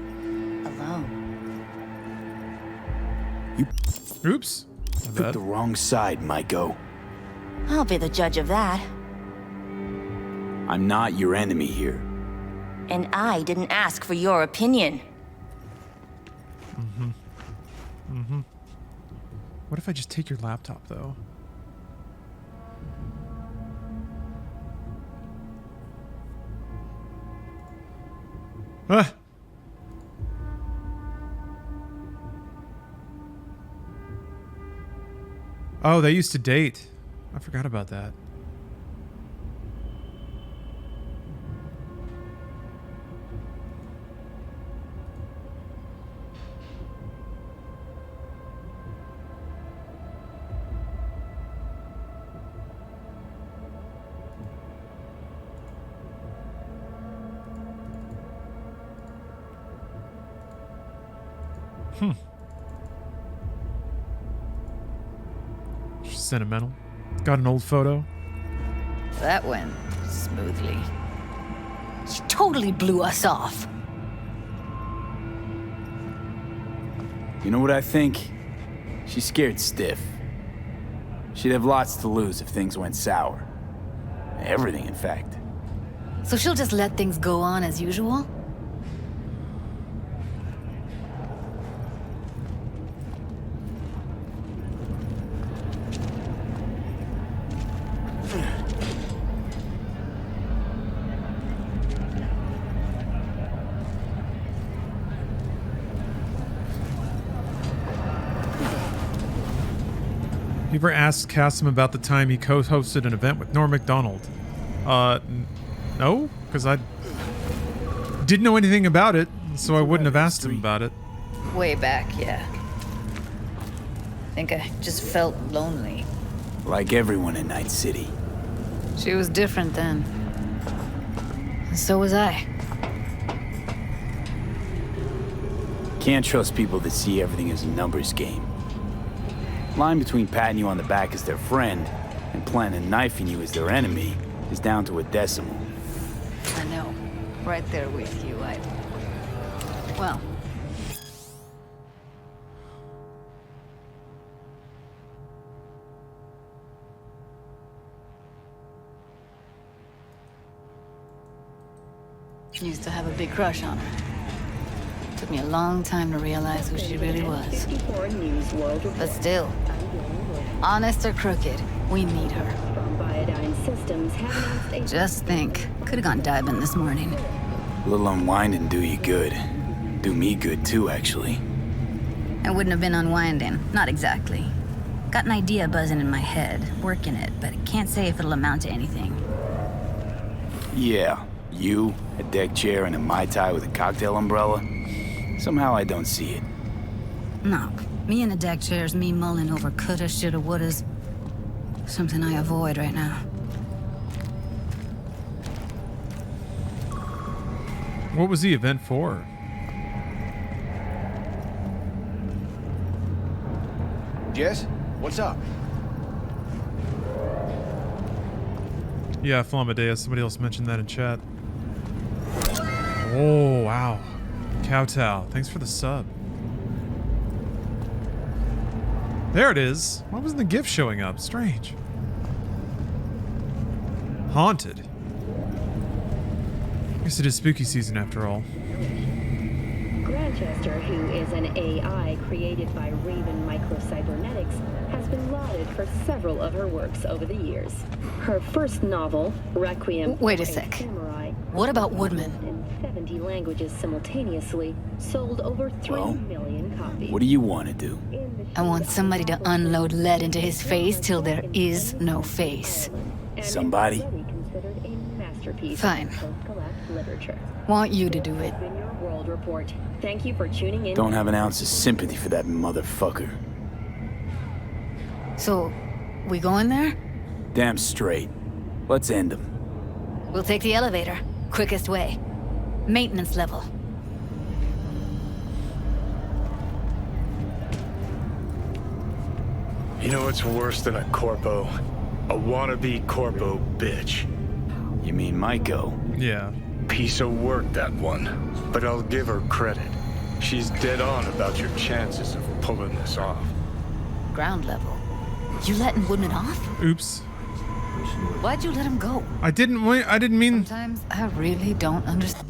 Alone. Oops. My Picked bad. the wrong side, Maiko. I'll be the judge of that. I'm not your enemy here. And I didn't ask for your opinion. What if I just take your laptop, though? Ah! Oh, they used to date. I forgot about that. She's sentimental. Got an old photo. That went smoothly. She totally blew us off. You know what I think? She's scared stiff. She'd have lots to lose if things went sour. Everything, in fact. So she'll just let things go on as usual? You ever asked Cassim about the time he co-hosted an event with Norm Macdonald? No, because I didn't know anything about it, so I wouldn't have asked him about it. Way back, yeah. I think I just felt lonely. Like everyone in Night City. She was different then. And so was I. Can't trust people that see everything as a numbers game. Line between patting you on the back as their friend and planning on knifing you as their enemy is down to a decimal. I know. Right there with you, well... Used to have a big crush on her. Took me a long time to realize who she really was. But still, honest or crooked, we need her. Just think, could have gone diving this morning. A little unwinding do you good. Do me good too, actually. I wouldn't have been unwinding, not exactly. Got an idea buzzing in my head, working it, but I can't say if it'll amount to anything. Yeah, you, a deck chair, and a Mai Tai with a cocktail umbrella. Somehow I don't see it. No, me in a deck chair's me mulling over coulda, shoulda, wouldas. Something I avoid right now. What was the event for? Jess, what's up? Yeah, Flamadeus. Somebody else mentioned that in chat. Oh, wow. Kowtow. Thanks for the sub. There it is. Why wasn't the gift showing up? Strange. Haunted. Guess it is spooky season after all. Grantchester, who is an AI created by Raven Microcybernetics, has been lauded for several of her works over the years. Her first novel, Requiem Wait a for sec. Samurai, What about Woodman? in 70 languages simultaneously, sold over 3 million copies. What do you want to do? I want somebody to unload lead into his face till there is no face. Somebody? Considered a masterpiece Fine. of post-collapse literature. Want you to do it. In your World Report. Thank you for tuning in. Don't have an ounce of sympathy for that motherfucker. So, we going there? Damn straight. Let's end him. We'll take the elevator. Quickest way. Maintenance level. You know what's worse than a corpo? A wannabe corpo bitch. You mean Maiko? Yeah. Piece of work, that one. But I'll give her credit. She's dead on about your chances of pulling this off. Ground level. You letting Woodman off? Oops. Why'd you let him go? I didn't mean. Sometimes I really don't understand.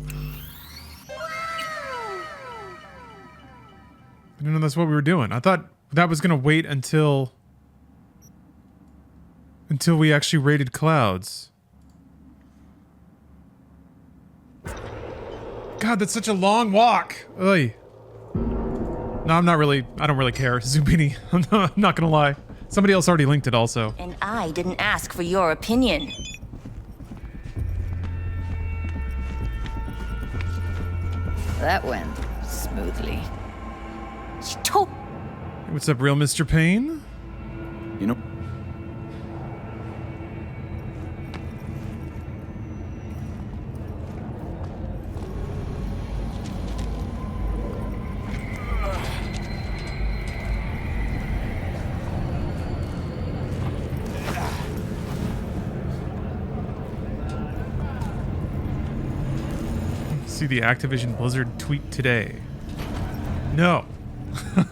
I didn't know that's what we were doing. I thought that was gonna wait until we actually raided clouds. God, that's such a long walk. Oy. No, I'm not really. I don't really care. Zubini. I'm not gonna lie. Somebody else already linked it also. And I didn't ask for your opinion. That went smoothly. Hey, what's up, real Mr. Payne? You know. See the Activision Blizzard tweet today. No.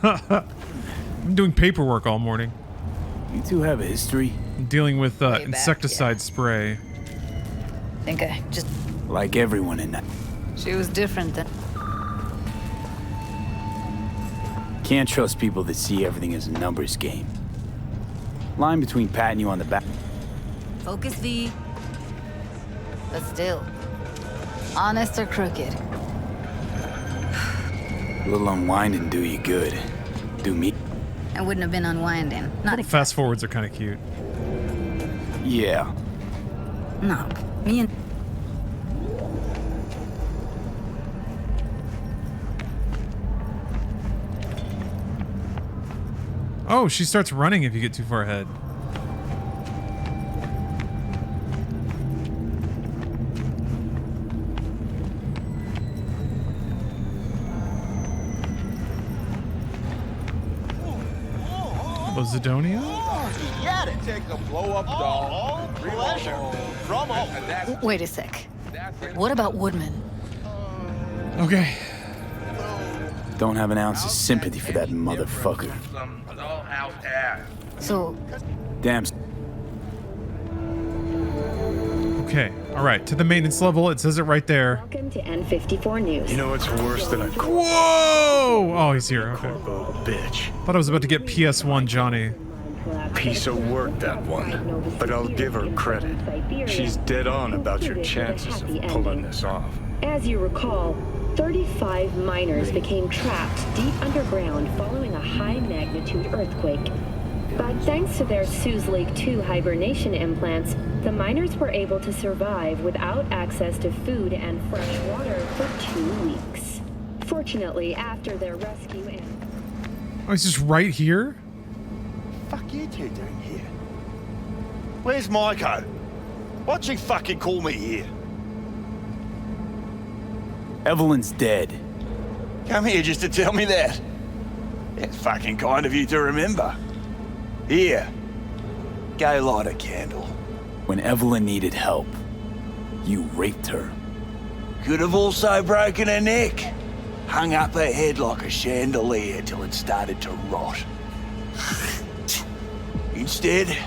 I'm doing paperwork all morning. You two have a history? I'm dealing with insecticide spray. Think I just... Like everyone in that. She was different than... Can't trust people that see everything as a numbers game. Line between patting you on the back. Focus, V. But still. Honest or crooked? A little unwinding do you good. Do me. I wouldn't have been unwinding. Not Fast forwards are kind of cute. Yeah. No. Me and... Oh, she starts running if you get too far ahead. Zidonia? Take a blow-up doll. Pleasure. From all. Wait a sec. What about Woodman? Okay. Don't have an ounce of sympathy for that motherfucker. So... Damn. Okay. All right. To the maintenance level. It says it right there. Welcome to N54 News. You know what's worse than a Whoa! Oh, he's here. Okay. corpo bitch? Thought I was about to get PS1 Johnny. Piece of work, that one. But I'll give her credit. She's dead on about your chances of pulling this off. As you recall, 35 miners became trapped deep underground following a high-magnitude earthquake. But thanks to their Suze Lake 2 hibernation implants, the miners were able to survive without access to food and fresh water for 2 weeks. Fortunately, after their rescue and... Oh, he's just right here? Fuck you two doing here? Where's Maiko? Why'd she fucking call me here? Evelyn's dead. Come here just to tell me that? It's fucking kind of you to remember. Here, go light a candle. When Evelyn needed help, you raped her. Could have also broken her neck. Hung up her head like a chandelier till it started to rot. Instead,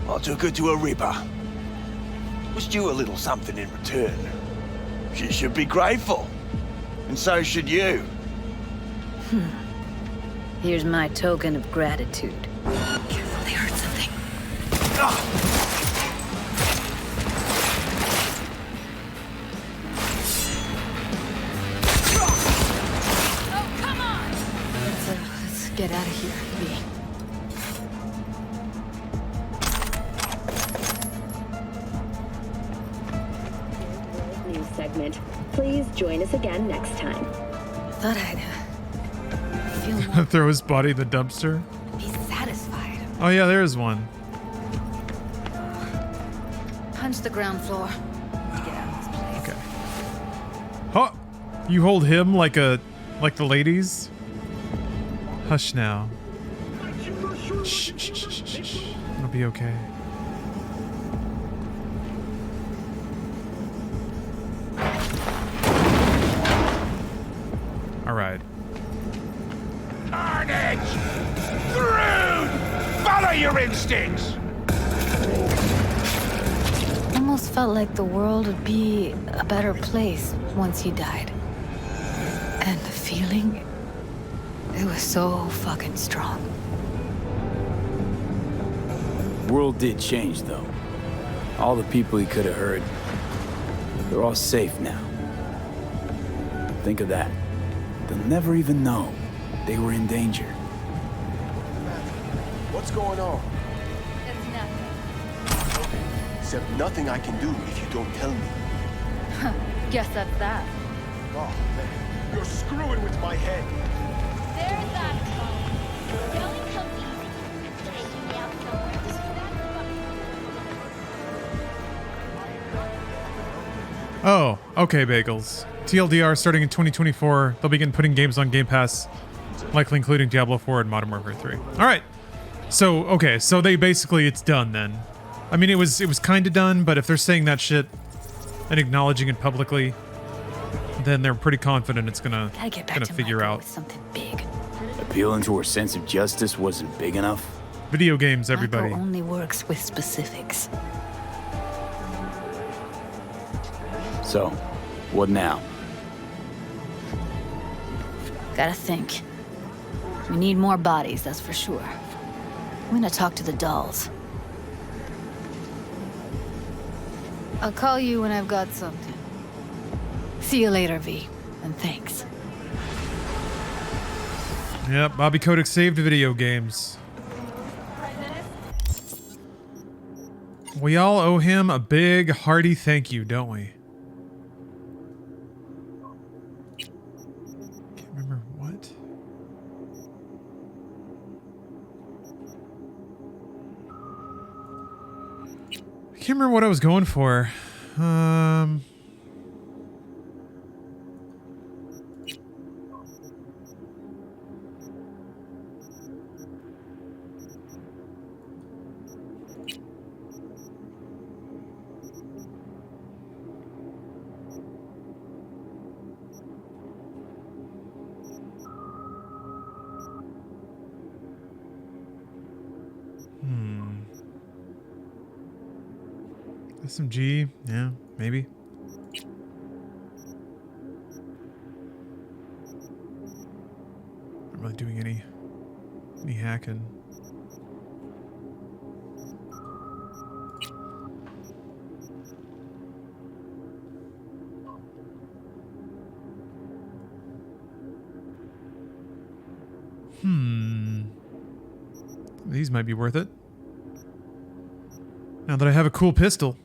I took her to a ripper. Was due a little something in return. She should be grateful. And so should you. Here's my token of gratitude. Careful, they heard something. Oh, come on! Let's get out of here, V. News segment. Please join us again next time. Thought I'd feel more Throw his body in the dumpster. be satisfied. Oh yeah, there's one. Punch the ground floor. Get out of this place. Okay. Huh. You hold him like the ladies? Hush now. Shh, shh, shh, shh, shh. It'll be okay. All right. Carnage! Through! Follow your instincts! Almost felt like the world would be a better place once he died. And the feeling, it was so fucking strong. World did change, though. All the people he could have hurt, they're all safe now. Think of that. They'll never even know they were in danger. What's going on? It's nothing. Except nothing I can do if you don't tell me. Guess that's that. Oh, man. You're screwing with my head. There's that phone. It only comes easy. Taking me out somewhere to Oh, okay, Bagels. TLDR starting in 2024. They'll begin putting games on Game Pass, likely including Diablo 4 and Modern Warfare 3. All right. So, okay, so they basically, it's done then. I mean, it was kind of done, but if they're saying that shit and acknowledging it publicly, then they're pretty confident it's gonna figure out. Something big. Appealing to her sense of justice wasn't big enough. Video games, everybody. Michael only works with specifics. So, what now? Gotta think. We need more bodies, that's for sure. I'm gonna talk to the dolls. I'll call you when I've got something. See you later, V. And thanks. Yep, Bobby Kotick saved video games. We all owe him a big, hearty thank you, don't we? Can't remember what. I can't remember what I was going for. SMG, yeah, maybe. Not really doing any hacking. These might be worth it. Now that I have a cool pistol.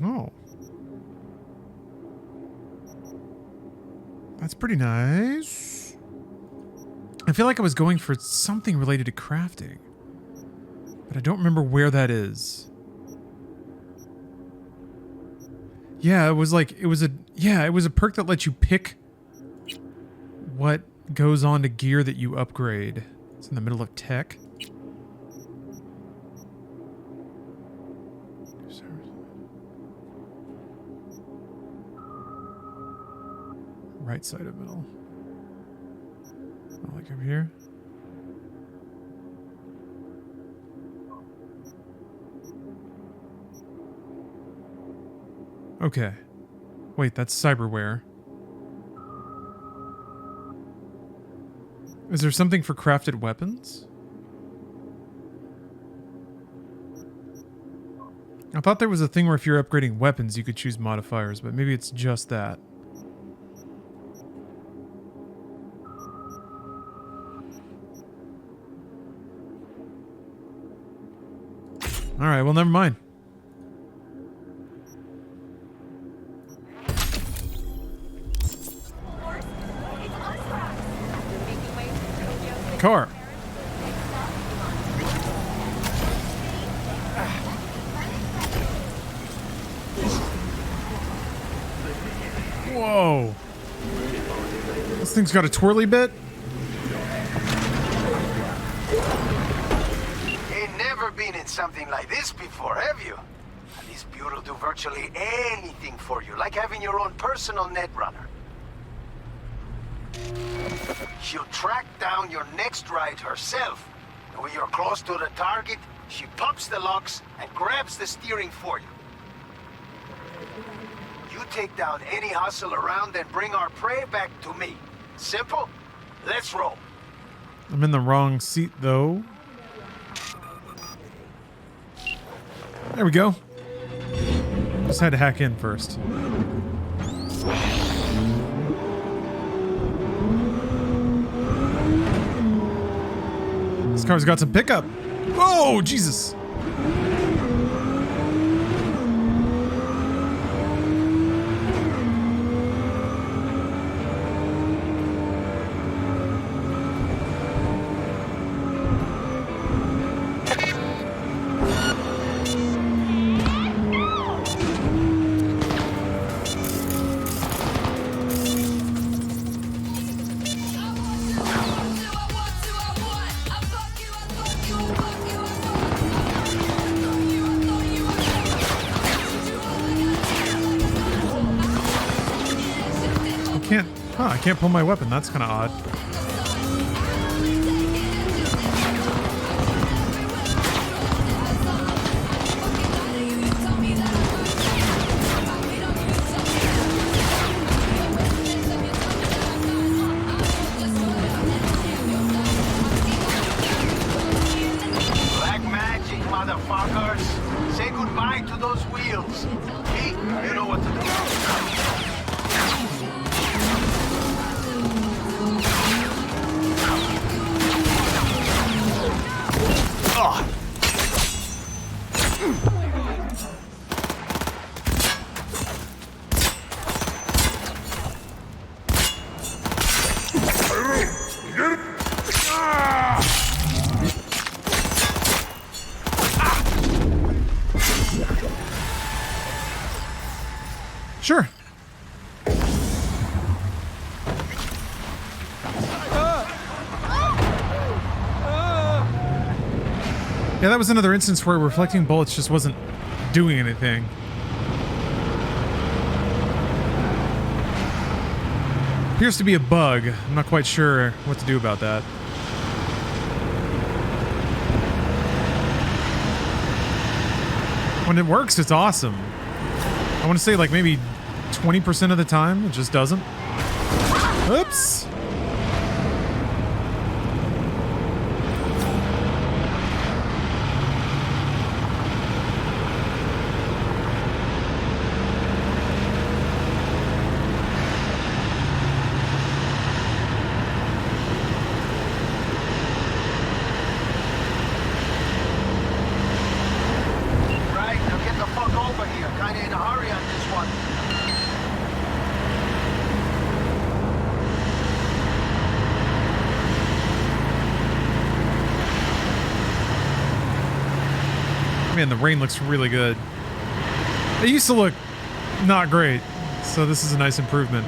Oh. That's pretty nice. I feel like I was going for something related to crafting, but I don't remember where that is. Yeah, it was a perk that lets you pick what goes on to gear that you upgrade. It's in the middle of tech. Right side of middle. Oh, like over here. Okay. Wait, that's cyberware. Is there something for crafted weapons? I thought there was a thing where if you're upgrading weapons, you could choose modifiers, but maybe it's just that. Alright, well, never mind. Car. Whoa. This thing's got a twirly bit? Ain't never been in something like this before, have you? This butte will do virtually anything for you, like having your own personal netrunner. She'll track down your next ride herself. And when you're close to the target, she pops the locks and grabs the steering for you. You take down any hustle around and bring our prey back to me. Simple? Let's roll. I'm in the wrong seat, though. There we go. Just had to hack in first. This car's got some pickup. Oh, Jesus. I can't pull my weapon. That's kind of odd. Black magic, motherfuckers. Say goodbye to those wheels. Pete, you know what to do. Sure. Yeah, that was another instance where reflecting bullets just wasn't doing anything. Appears to be a bug. I'm not quite sure what to do about that. When it works, it's awesome. I want to say like maybe 20% of the time, it just doesn't. Oops. Man, the rain looks really good. It used to look not great, so this is a nice improvement.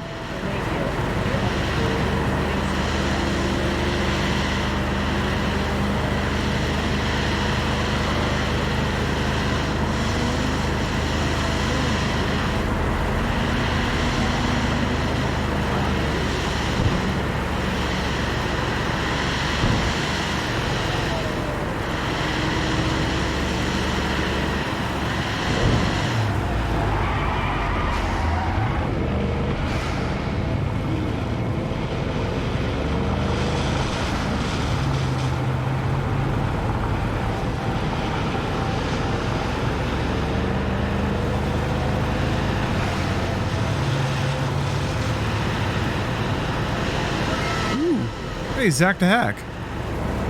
Hey, Zach the Hack.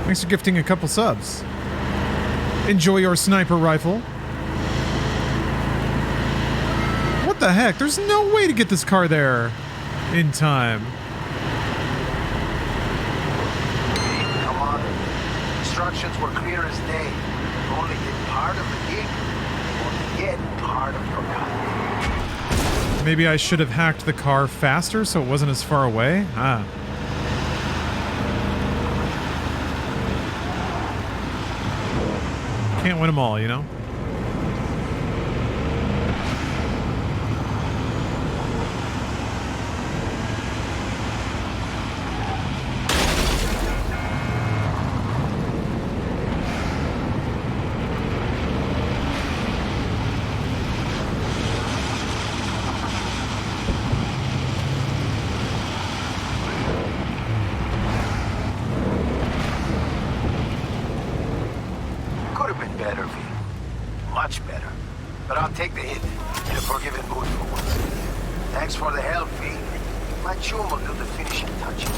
Thanks for gifting a couple subs. Enjoy your sniper rifle. What the heck? There's no way to get this car there in time. Come on. Instructions were clear as day. You only did part of the gig. You only get part of your gun. Maybe I should have hacked the car faster so it wasn't as far away? Ah. Can't win them all, you know? Could have been better, V. Much better. But I'll take the hit in a forgiving mood for once. Thanks for the help, V. My chum will do the finishing touches.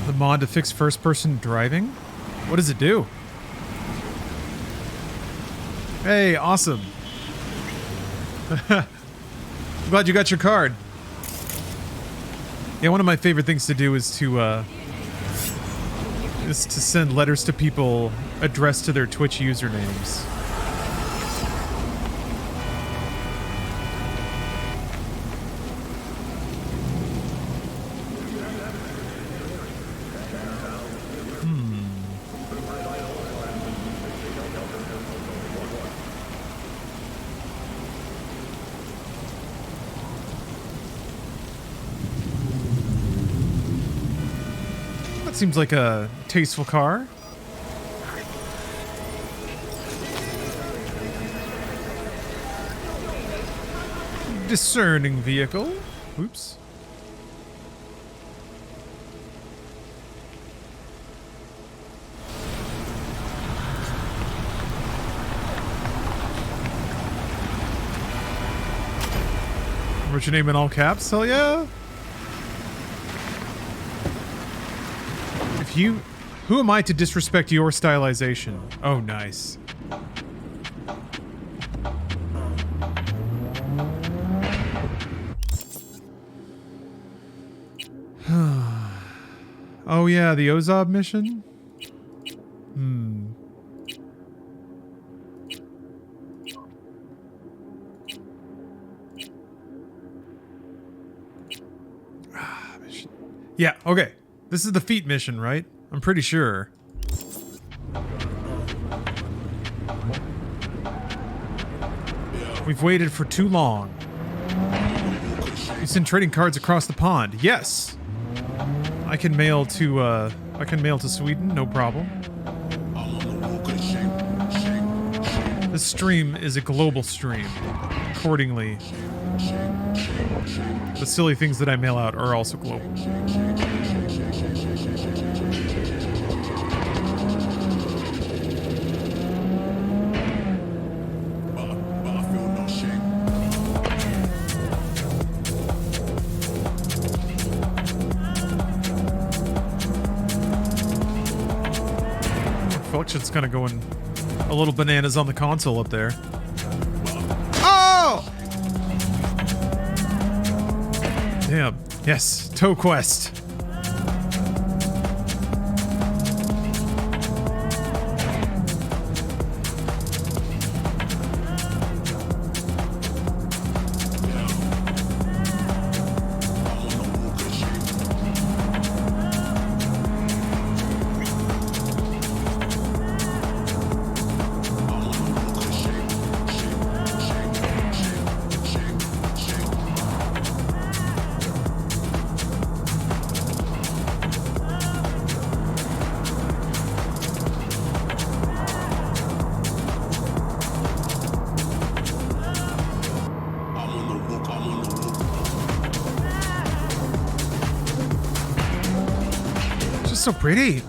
The mod to fix first-person driving? What does it do? Hey, awesome. Glad you got your card. Yeah, one of my favorite things to do is to send letters to people addressed to their Twitch usernames. Seems like a tasteful car. Discerning vehicle. Oops. Wrote your name in all caps? Hell yeah. Who am I to disrespect your stylization? Oh, nice. Oh yeah, the Ozob mission? Mission. Yeah, okay. This is the feet mission, right? I'm pretty sure. We've waited for too long. You send trading cards across the pond. Yes. I can mail to Sweden, no problem. This stream is a global stream. Accordingly, the silly things that I mail out are also global. Function's kind of going a little bananas on the console up there. Oh! Damn. Yes. Toe Quest. so pretty.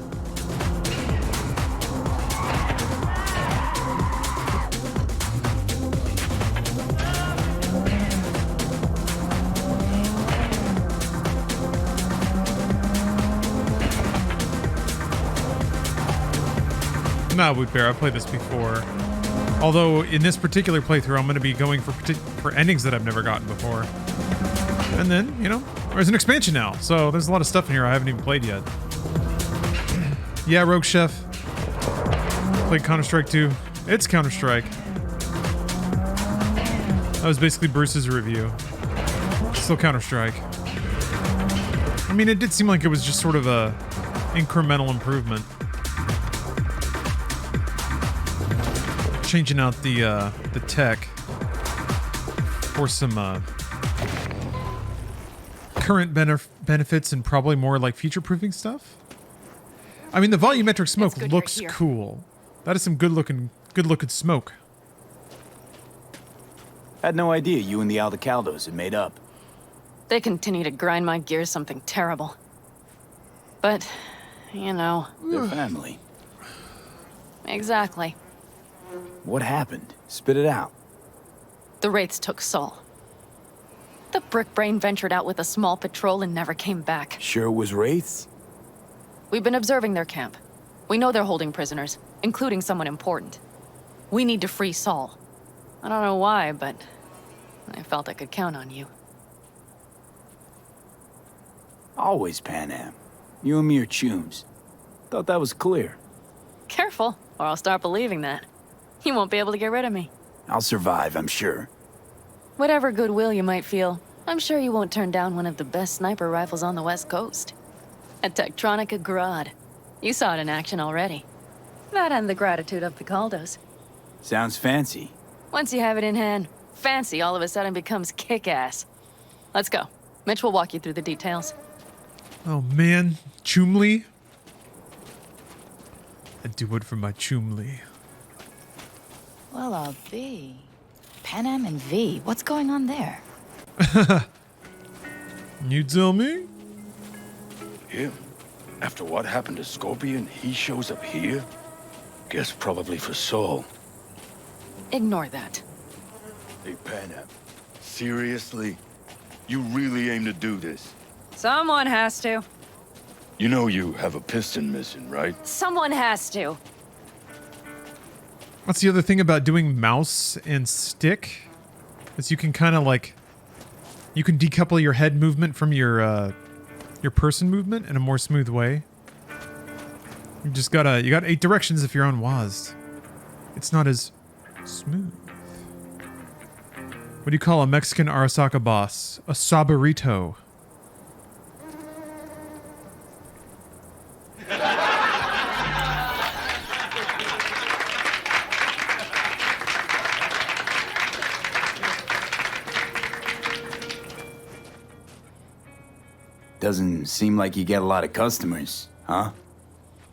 Nah, Wood Bear, I've played this before. Although in this particular playthrough, I'm going to be going for endings that I've never gotten before. And then, you know, there's an expansion now, so there's a lot of stuff in here I haven't even played yet. Yeah, Rogue Chef. Played Counter-Strike 2. It's Counter-Strike. That was basically Bruce's review. Still Counter-Strike. I mean, it did seem like it was just sort of a incremental improvement. Changing out the tech for some current benefits and probably more like future-proofing stuff. I mean, the volumetric smoke looks cool. That is some good looking smoke. Had no idea you and the Aldecaldos had made up. They continue to grind my gears something terrible. But, you know. Their family. Exactly. What happened? Spit it out. The Wraiths took Saul. The Brickbrain ventured out with a small patrol and never came back. Sure it was Wraiths? We've been observing their camp. We know they're holding prisoners, including someone important. We need to free Saul. I don't know why, but I felt I could count on you. Always Pan Am. You and me are chums. Thought that was clear. Careful, or I'll start believing that. You won't be able to get rid of me. I'll survive, I'm sure. Whatever goodwill you might feel, I'm sure you won't turn down one of the best sniper rifles on the West Coast. A Tektronica Grad. You saw it in action already. That and the gratitude of the Caldos. Sounds fancy. Once you have it in hand, fancy all of a sudden becomes kick-ass. Let's go. Mitch will walk you through the details. Oh man, Chumli. I do it for my Chumli. Well, I'll be. Pan Am and V, what's going on there? You tell me? Him? After what happened to Scorpion, he shows up here? Guess probably for Saul. Ignore that. Hey, Pan Am. Seriously? You really aim to do this? Someone has to. You know you have a piston missing, right? Someone has to. What's the other thing about doing mouse and stick? Is you can kind of like, you can decouple your head movement from your person movement in a more smooth way. You got 8 directions if you're on WASD. It's not as smooth. What do you call a Mexican Arasaka boss? A saborito. Doesn't seem like you get a lot of customers, huh?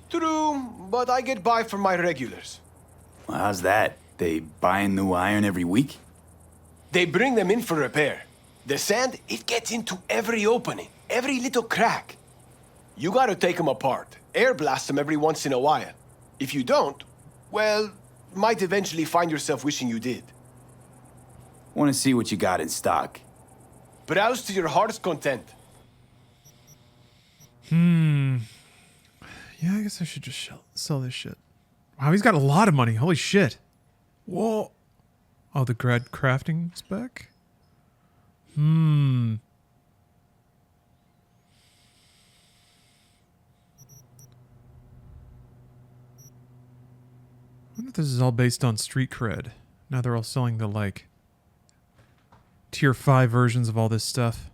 True, but I get by for my regulars. Well, how's that? They buying new iron every week? They bring them in for repair. The sand, it gets into every opening, every little crack. You gotta take them apart, air blast them every once in a while. If you don't, well, might eventually find yourself wishing you did. Want to see what you got in stock. Browse to your heart's content. Yeah, I guess I should just sell this shit. Wow, he's got a lot of money. Holy shit. Whoa. Oh, the grad crafting spec? I wonder if this is all based on street cred. Now they're all selling the, like, tier 5 versions of all this stuff.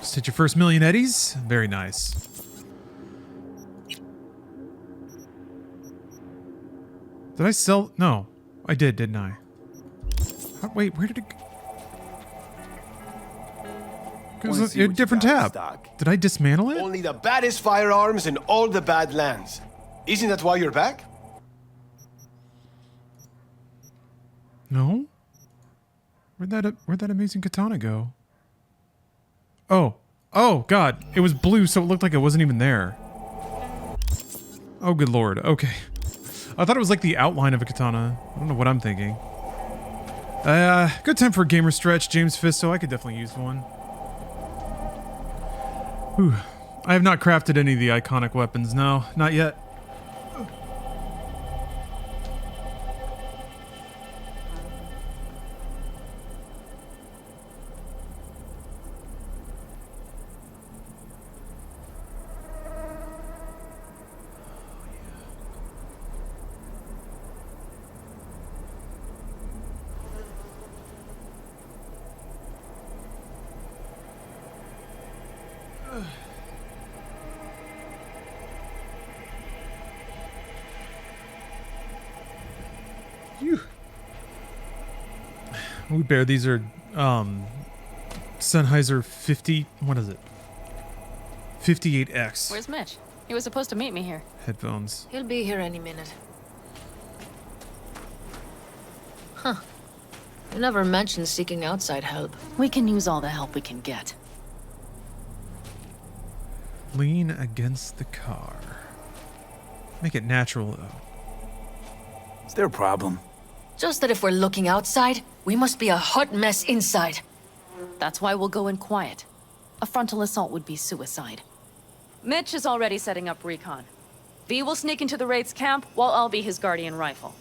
Just hit your first million eddies. Very nice. Did I sell? No. I did, didn't I? Wait, where did it go? It was a different tab. Did I dismantle it? Only the baddest firearms in all the bad lands. Isn't that why you're back? No. Where'd that amazing katana go? Oh. Oh, God. It was blue, so it looked like it wasn't even there. Oh, good lord. Okay. I thought it was like the outline of a katana. I don't know what I'm thinking. Good time for a gamer stretch, James Fisto. I could definitely use one. Whew. I have not crafted any of the iconic weapons. No, not yet. We bear these are Sennheiser 50, what is it? 58X Where's Mitch? He was supposed to meet me here. headphones. He'll be here any minute. Huh. You never mentioned seeking outside help. We can use all the help we can get. Lean against the car. Make it natural though. Is there a problem? Just that if we're looking outside, we must be a hot mess inside. That's why we'll go in quiet. A frontal assault would be suicide. Mitch is already setting up recon. V will sneak into the Wraith's camp, while I'll be his guardian rifle.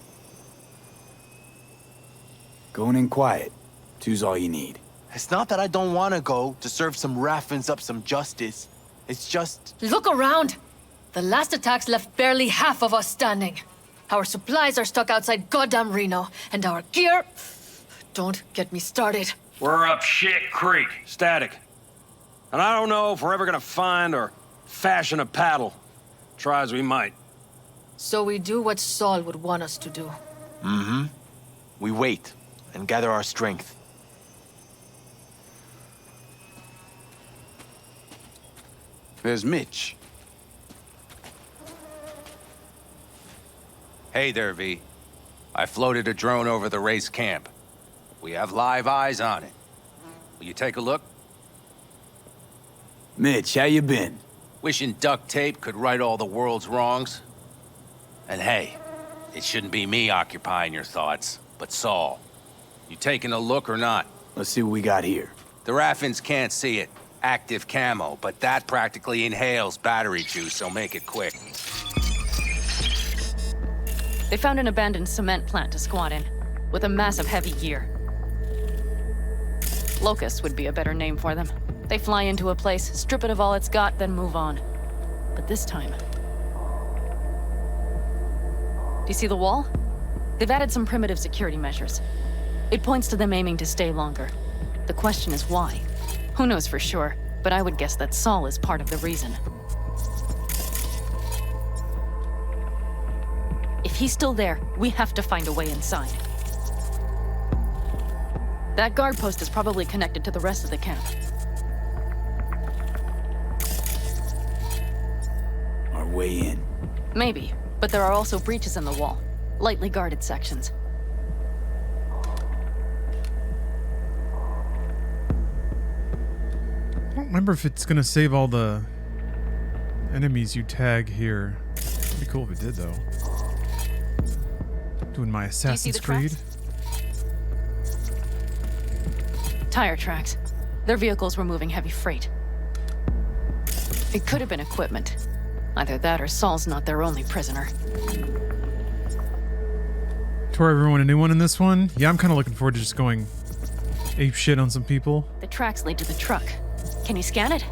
Going in quiet. Two's all you need. It's not that I don't want to go to serve some Raffins up some justice. It's just... Look around! The last attacks left barely half of us standing. Our supplies are stuck outside goddamn Reno, and our gear... Don't get me started. We're up shit creek, static. And I don't know if we're ever gonna find or fashion a paddle. Try as we might. So we do what Saul would want us to do. Mm-hmm. We wait and gather our strength. There's Mitch. Hey there, V. I floated a drone over the race camp. We have live eyes on it. Will you take a look? Mitch, how you been? Wishing duct tape could right all the world's wrongs. And hey, it shouldn't be me occupying your thoughts, but Saul. You taking a look or not? Let's see what we got here. The Raffins can't see it. Active camo, but that practically inhales battery juice, so make it quick. They found an abandoned cement plant to squat in, with a massive heavy gear. Locusts would be a better name for them. They fly into a place, strip it of all it's got, then move on. But this time... Do you see the wall? They've added some primitive security measures. It points to them aiming to stay longer. The question is why? Who knows for sure, but I would guess that Saul is part of the reason. If he's still there, we have to find a way inside. That guard post is probably connected to the rest of the camp. Our way in. Maybe, but there are also breaches in the wall. Lightly guarded sections. I don't remember if it's gonna save all the enemies you tag here. It'd be cool if it did, though. Doing my Assassin's Creed. Tire tracks. Their vehicles were moving heavy freight. It could have been equipment. Either that or Saul's not their only prisoner. Tore everyone a new one in this one? Yeah, I'm kind of looking forward to just going ape shit on some people. The tracks lead to the truck. Can you scan it?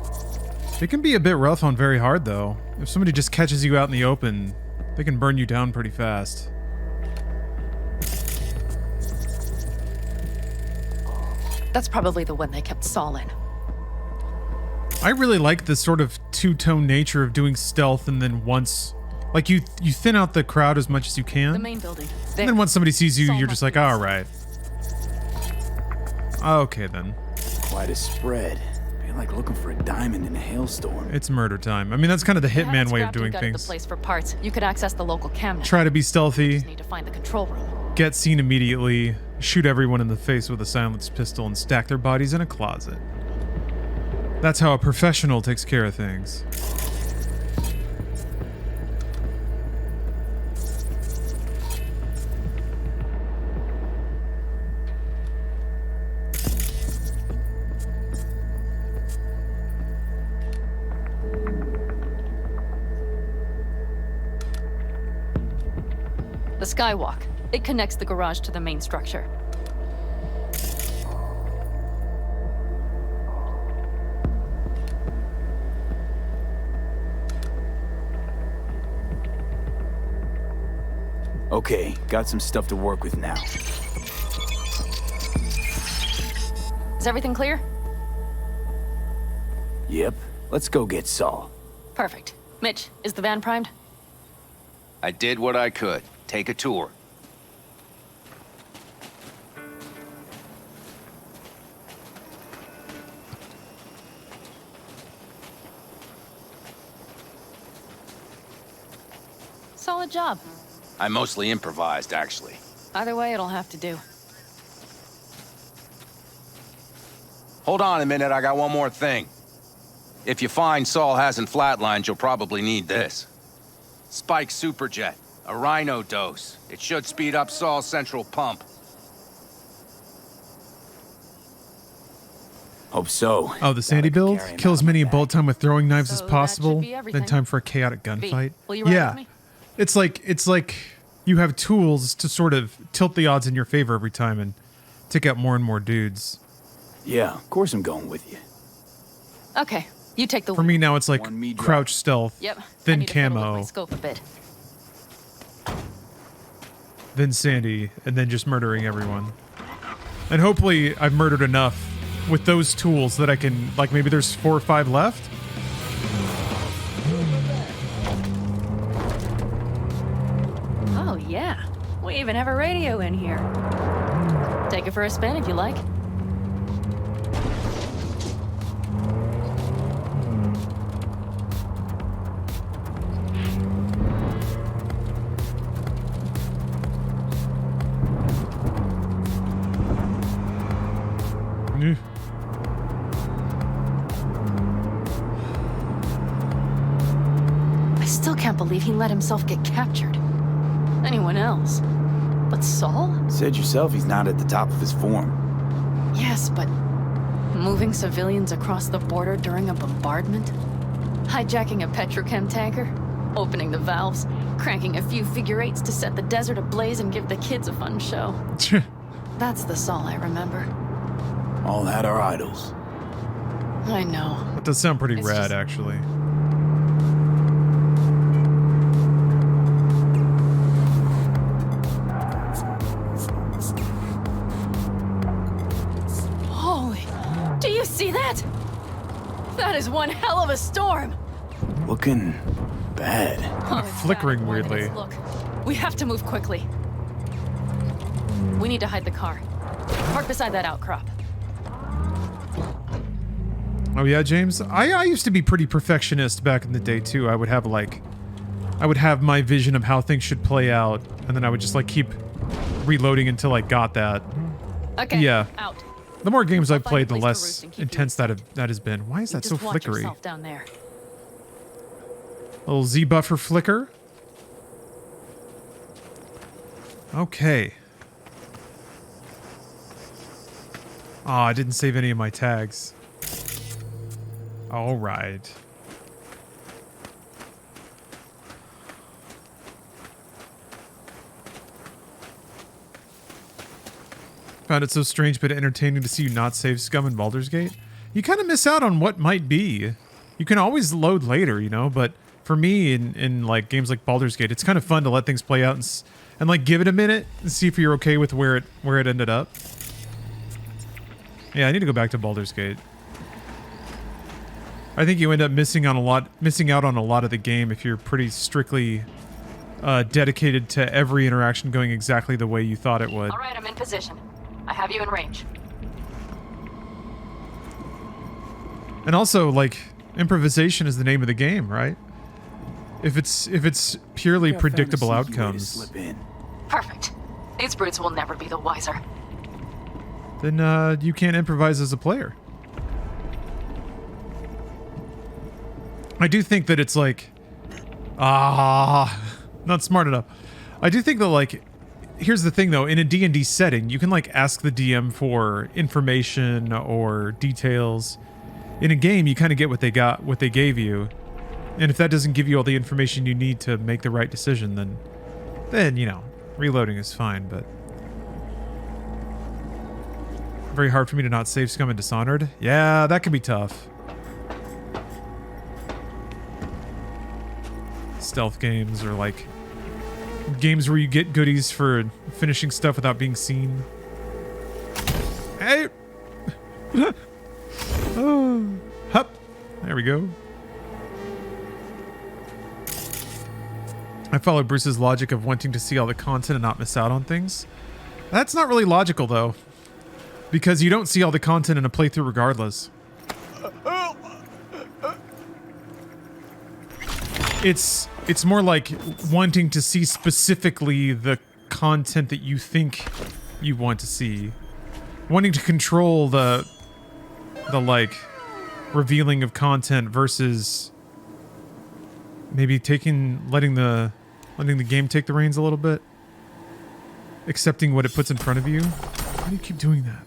It can be a bit rough on very hard, though. If somebody just catches you out in the open, they can burn you down pretty fast. That's probably the one they kept Saul in. I really like the sort of two-tone nature of doing stealth, and then once Like you thin out the crowd as much as you can. The main building. And then once somebody sees you, Saul you're must just like, be all right. Okay then. Quite a spread. Be like looking for a diamond in a hailstorm. It's murder time. I mean, that's kind of the If you hadn't hitman way of scrapped and doing gutted things. The place for parts. You could access the local cam net. Try to be stealthy. Just need to find the control room. Get seen immediately. Shoot everyone in the face with a silenced pistol and stack their bodies in a closet. That's how a professional takes care of things. The skywalk. It connects the garage to the main structure. Okay, got some stuff to work with now. Is everything clear? Yep, let's go get Saul. Perfect. Mitch, is the van primed? I did what I could. Take a tour. Solid job. I mostly improvised, actually. Either way, it'll have to do. Hold on a minute, I got one more thing. If you find Saul hasn't flatlined, you'll probably need this. Spike Superjet, a Rhino dose. It should speed up Saul's central pump. Hope so. Oh, the Sandy build? Kill as many in bullet time with throwing knives as So possible, that should be everything. then time for a chaotic gunfight. will you ride Yeah. with me? It's like you have tools to sort of tilt the odds in your favor every time and take out more and more dudes. Yeah, of course I'm going with you. Okay, you take the For me now it's like crouch stealth, Yep. I then need to fiddle with my camo, scope a bit. then Sandy, and then just murdering everyone. And hopefully I've murdered enough with those tools that I can, like maybe there's 4 or 5 left. Oh yeah, we even have a radio in here. Take it for a spin if you like. Eh. I still can't believe he let himself get captured. Anyone else? But Saul? Said yourself he's not at the top of his form. Yes, but moving civilians across the border during a bombardment? Hijacking a petrochem tanker? Opening the valves? Cranking a few figure eights to set the desert ablaze and give the kids a fun show? That's the Saul I remember. All had our idols. I know. That does sound pretty It's rad, just- actually. Holy, do you see that? That is one hell of a storm. Looking bad. Oh, it's Flickering bad more than weirdly. its look. We have to move quickly. We need to hide the car. Park beside that outcrop. Oh yeah, James? I used to be pretty perfectionist back in the day too. I would have my vision of how things should play out, and then I would just like keep reloading until I got that. Okay. Yeah. Out. The more games I've find a played, the place to less roost and keep intense that has been. Why is that so Just watch flickery? yourself down there. A little Z buffer flicker. Okay. Oh, I didn't save any of my tags. All right. Found it so strange but entertaining to see you not save scum in Baldur's Gate. You kind of miss out on what might be. You can always load later, you know, but for me in like games like Baldur's Gate, it's kind of fun to let things play out and like give it a minute and see if you're okay with where it ended up. Yeah, I need to go back to Baldur's Gate. I think you end up missing out on a lot of the game if you're pretty strictly dedicated to every interaction going exactly the way you thought it would. All right, I'm in position. I have you in range. And also, like, improvisation is the name of the game, right? If it's purely predictable outcomes, Perfect. These brutes will never be the wiser. then you can't improvise as a player. I do think that it's like, not smart enough. I do think that, like, here's the thing though, in a D&D setting, you can like ask the DM for information or details. In a game, you kind of get what they gave you. And if that doesn't give you all the information you need to make the right decision, then you know, reloading is fine, but very hard for me to not save Scum and Dishonored. Yeah, that can be tough. Stealth games or like games where you get goodies for finishing stuff without being seen. Hey! Oh, hup. There we go. I follow Bruce's logic of wanting to see all the content and not miss out on things. That's not really logical though, because you don't see all the content in a playthrough regardless. It's more like wanting to see specifically the content that you think you want to see. Wanting to control the like revealing of content versus maybe letting the game take the reins a little bit. Accepting what it puts in front of you. Why do you keep doing that?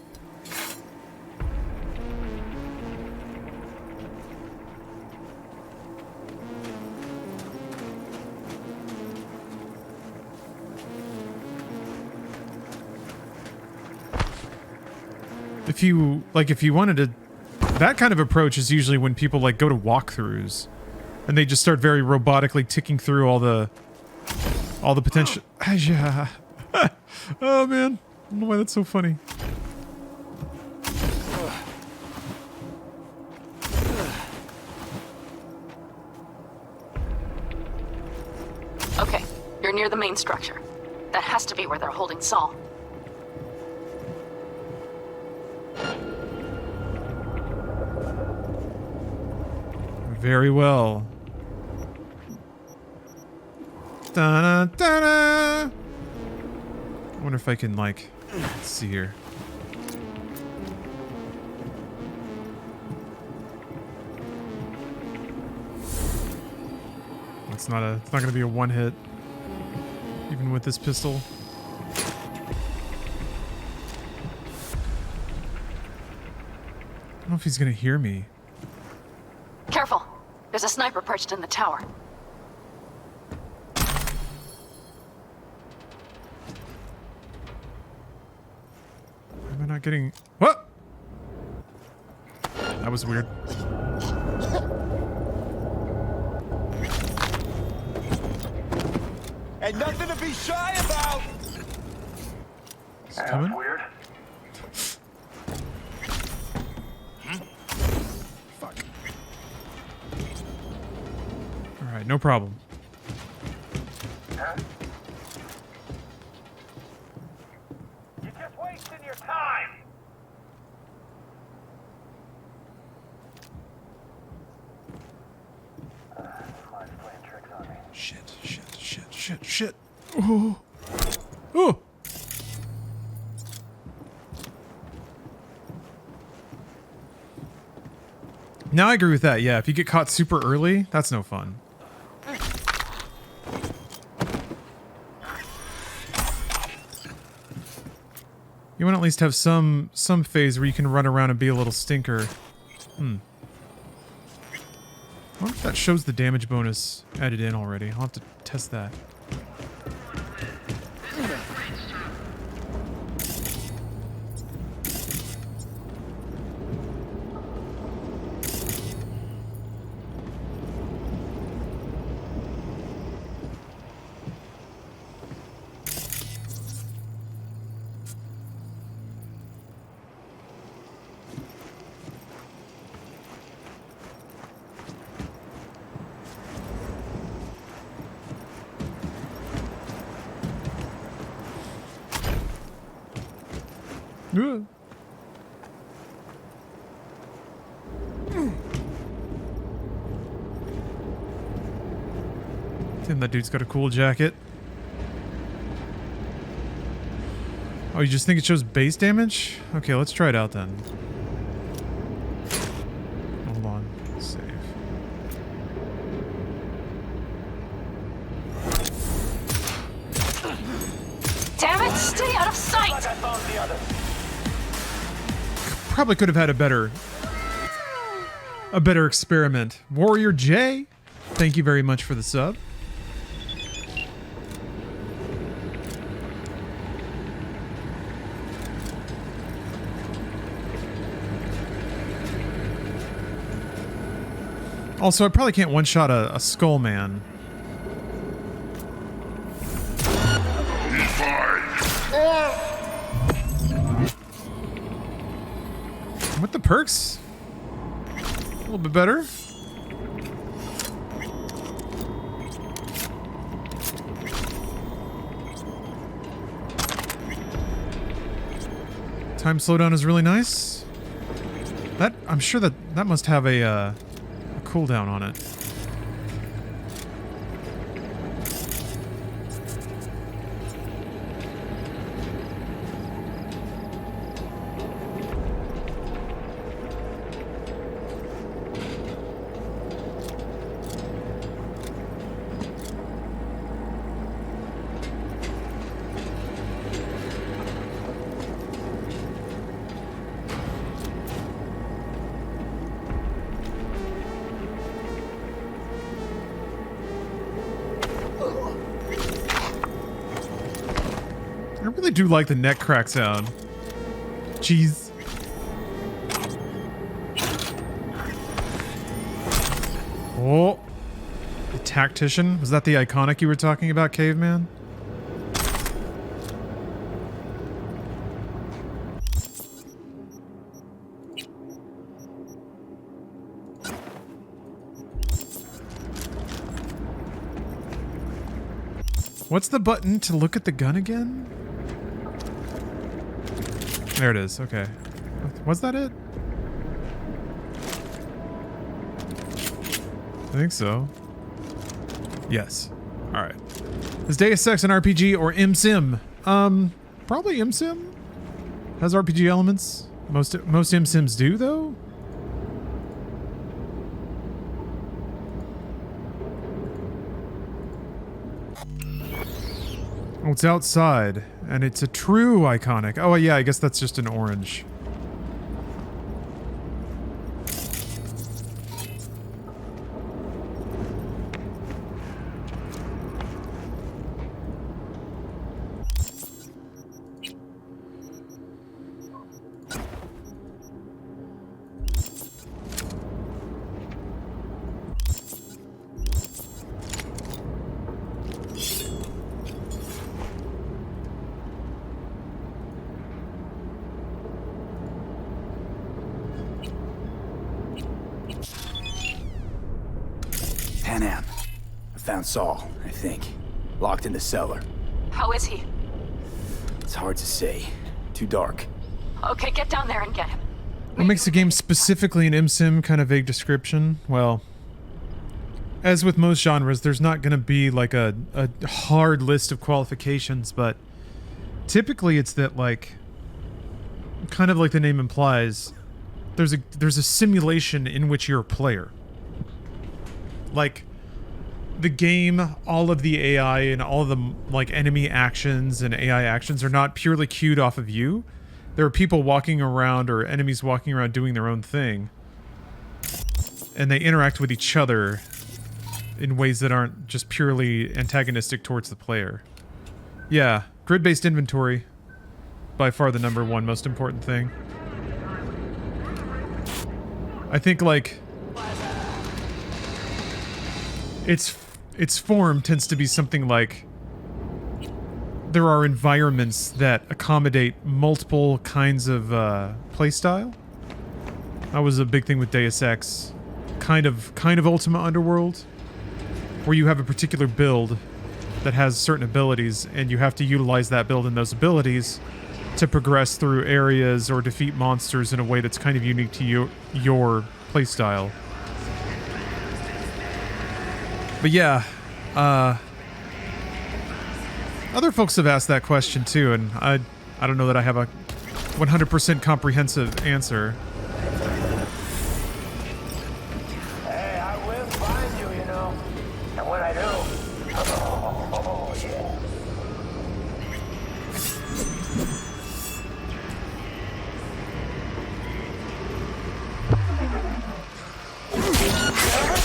If you wanted to, that kind of approach is usually when people like go to walkthroughs and they just start very robotically ticking through all the potential. Yeah. Oh man, I don't know why that's so funny. Okay, you're near the main structure. That has to be where they're holding Saul. Very well. Da-da, da-da. I wonder if I can, like, let's see here. It's not gonna be a one hit, even with this pistol. I don't know if he's gonna hear me. Careful. There's a sniper perched in the tower. Am I not getting... What? That was weird. And nothing to be shy about! Is it coming? Weird. Alright, no problem. Huh? You're just wasting your time. Mine's playing tricks on me. Shit. Oh. Oh. Now I agree with that. Yeah, if you get caught super early, that's no fun. You want to at least have some phase where you can run around and be a little stinker. I wonder if that shows the damage bonus added in already. I'll have to test that. Ugh. Damn, that dude's got a cool jacket. Oh, you just think it shows base damage? Okay, let's try it out then. Hold on. Save. Damn it! Stay out of sight! Probably could have had a better experiment. Warrior J, thank you very much for the sub. Also, I probably can't one-shot a skull man. With the perks, a little bit better. Time slowdown is really nice. That I'm sure that must have a cooldown on it. I really do like the neck crack sound. Jeez. Oh. The tactician? Was that the iconic you were talking about, caveman? What's the button to look at the gun again? There it is, okay. Was that it? I think so. Yes. Alright. Is Deus Ex an RPG or MSim? Probably MSim. Has RPG elements. Most MSims do, though. Oh, it's outside, and it's a true iconic. Oh, yeah, I guess that's just an orange. Saul, I think. Locked in the cellar. How is he? It's hard to say. Too dark. Okay, get down there and get him. What makes the game specifically an MSim? Kind of vague description? Well, as with most genres, there's not going to be like a hard list of qualifications, but typically it's that, like, kind of like the name implies, there's a simulation in which you're a player. Like, the game, all of the AI and all of the, like, enemy actions and AI actions are not purely cued off of you. There are people walking around or enemies walking around doing their own thing. And they interact with each other in ways that aren't just purely antagonistic towards the player. Yeah, grid-based inventory. By far the #1 most important thing. I think, like, its form tends to be something like there are environments that accommodate multiple kinds of playstyle. That was a big thing with Deus Ex. Kind of Ultima Underworld, where you have a particular build that has certain abilities, and you have to utilize that build and those abilities to progress through areas or defeat monsters in a way that's kind of unique to your playstyle. But yeah, other folks have asked that question too, and I don't know that I have a 100% comprehensive answer. Hey, I will find you, you know. And when I do, oh yeah.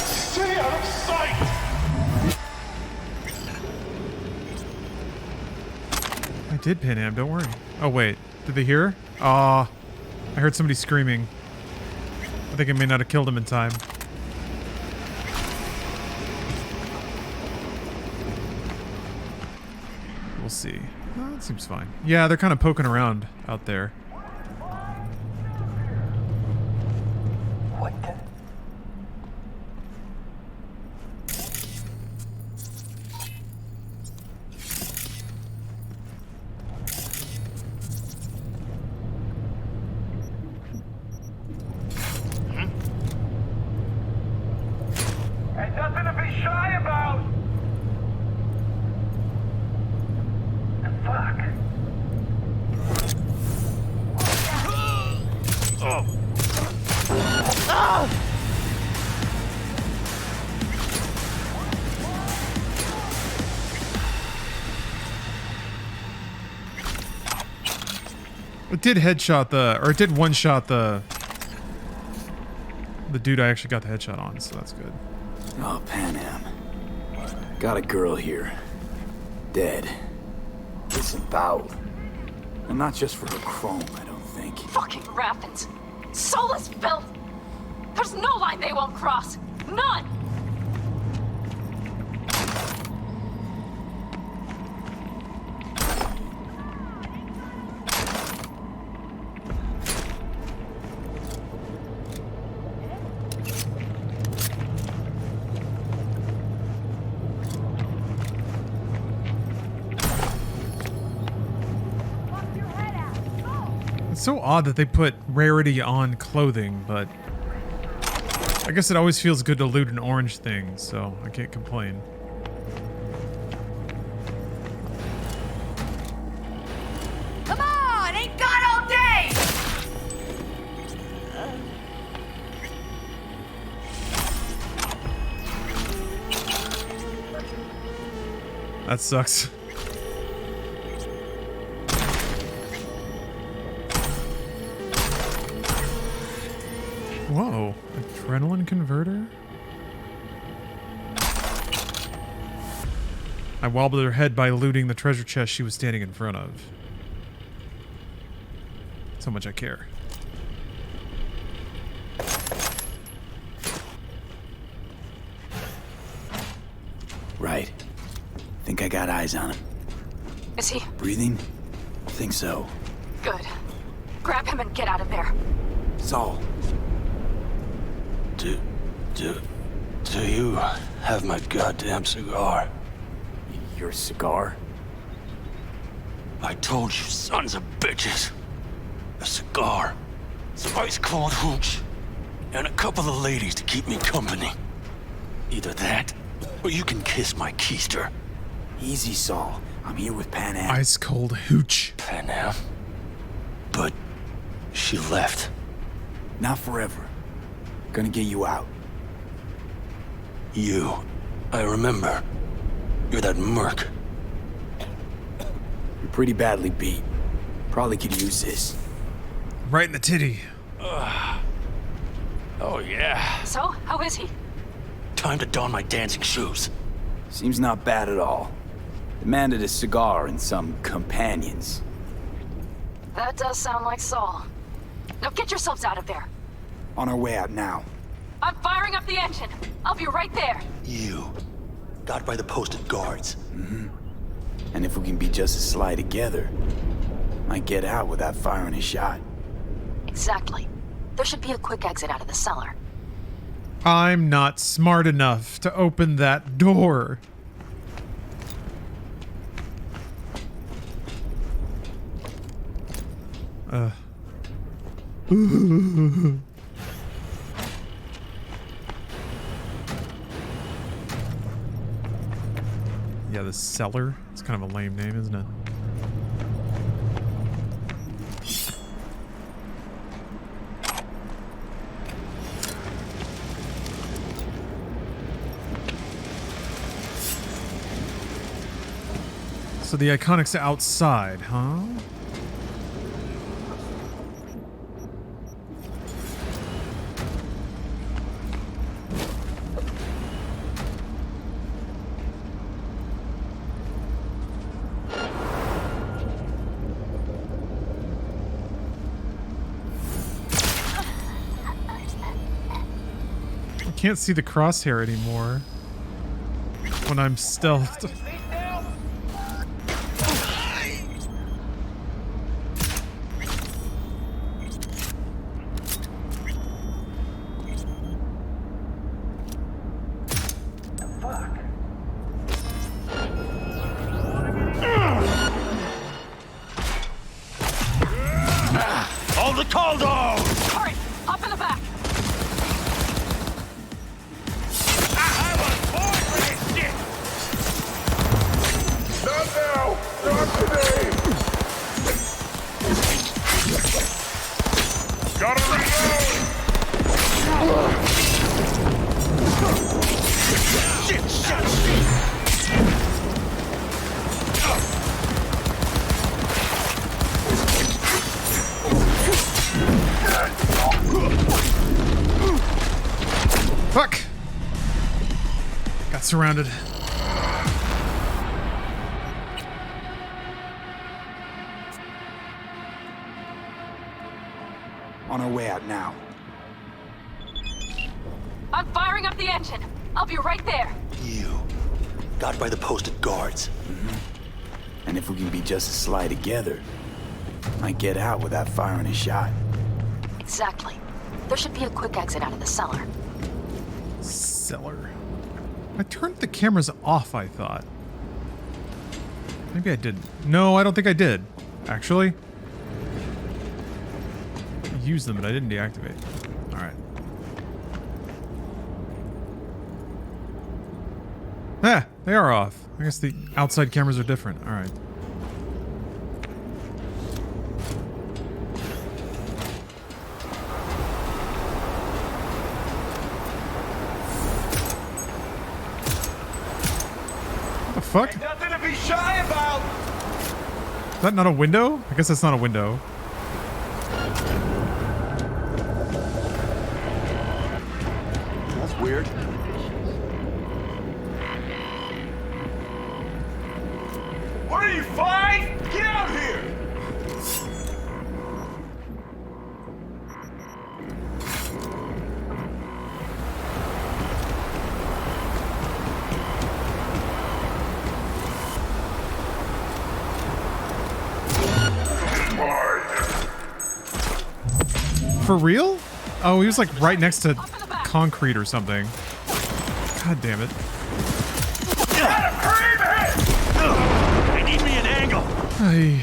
Stay out of sight! I did pin him, don't worry. Oh wait, did they hear? Aw, I heard somebody screaming. I think I may not have killed him in time. We'll see. Oh, that seems fine. Yeah, they're kind of poking around out there. What the? Ain't nothing to be shy about! Fuck. It did headshot or it did one-shot the dude I actually got the headshot on, so that's good. Oh, Pan Am. Got a girl here. Dead. Disemboweled. And not just for her chrome, I don't think. Fucking Raffins. Soulless filth. There's no line they won't cross. None. It's so odd that they put rarity on clothing, but I guess it always feels good to loot an orange thing, so I can't complain. Come on, ain't got all day. That sucks. Whoa, adrenaline converter? I wobbled her head by looting the treasure chest she was standing in front of. That's how much I care. Right. Think I got eyes on him. Is he? Breathing? Think so. Good. Grab him and get out of there. Saul. Do you have my goddamn cigar? Your cigar? I told you, sons of bitches. A cigar, some ice cold hooch, and a couple of ladies to keep me company. Either that, or you can kiss my keister. Easy, Saul. I'm here with Pan Am. Ice cold hooch. Pan Am? But she left. Not forever. Gonna get you out. You. I remember. You're that merc. You're pretty badly beat. Probably could use this. Right in the titty. Oh, yeah. So, how is he? Time to don my dancing shoes. Seems not bad at all. Demanded a cigar and some companions. That does sound like Saul. Now get yourselves out of there. On our way out now. I'm firing up the engine. I'll be right there. You. Got by the posted guards. Mm-hmm. And if we can be just as sly together, might get out without firing a shot. Exactly. There should be a quick exit out of the cellar. I'm not smart enough to open that door. Yeah, the cellar. It's kind of a lame name, isn't it? So the Iconic's outside, huh? I can't see the crosshair anymore when I'm stealthed. Hold the call down! Hurry! Hop in the back! Not now! Not today! Gotta reload! Shit, shit, shit! Fuck! Got surrounded. On our way out now. I'm firing up the engine. I'll be right there. You. Got by the posted guards. And if we can be just as sly together, might get out without firing a shot. Exactly. There should be a quick exit out of the cellar. Cellar. I turned the cameras off, I thought. Maybe I didn't. No, I don't think I did. Actually. I used them, but I didn't deactivate. Alright. Ah, they are off. I guess the outside cameras are different. Alright. The fuck? Ain't nothing to be shy about! Is that not a window? I guess that's not a window. That's weird. What are you, five? Get out here! For real? Oh, he was like right next to concrete or something. God damn it. I need me an angle! Ay.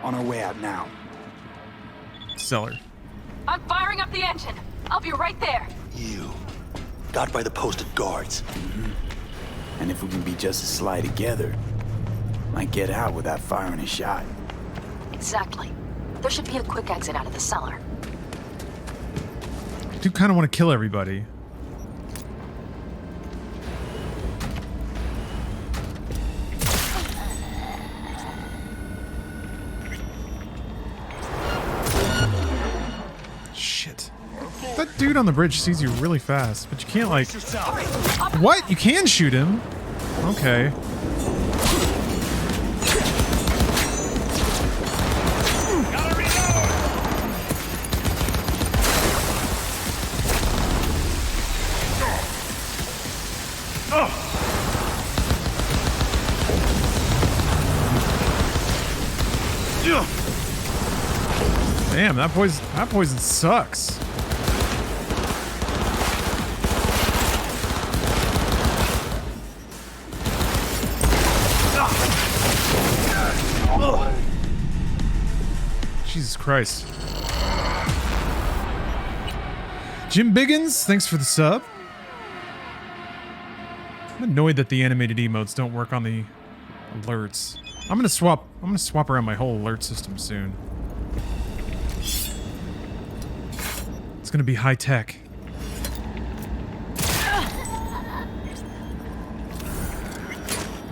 On our way out now. Cellar. I'm firing up the engine. I'll be right there. You. Got by the posted guards. And if we can be just as sly together, might get out without firing a shot. Exactly. There should be a quick exit out of the cellar. I do kind of want to kill everybody. Shit. That dude on the bridge sees you really fast, but you can't like... What? You can shoot him? Okay. Damn, that poison sucks. Jesus Christ. Jim Biggins, thanks for the sub. I'm annoyed that the animated emotes don't work on the alerts. I'm gonna swap around my whole alert system soon. It's gonna be high tech.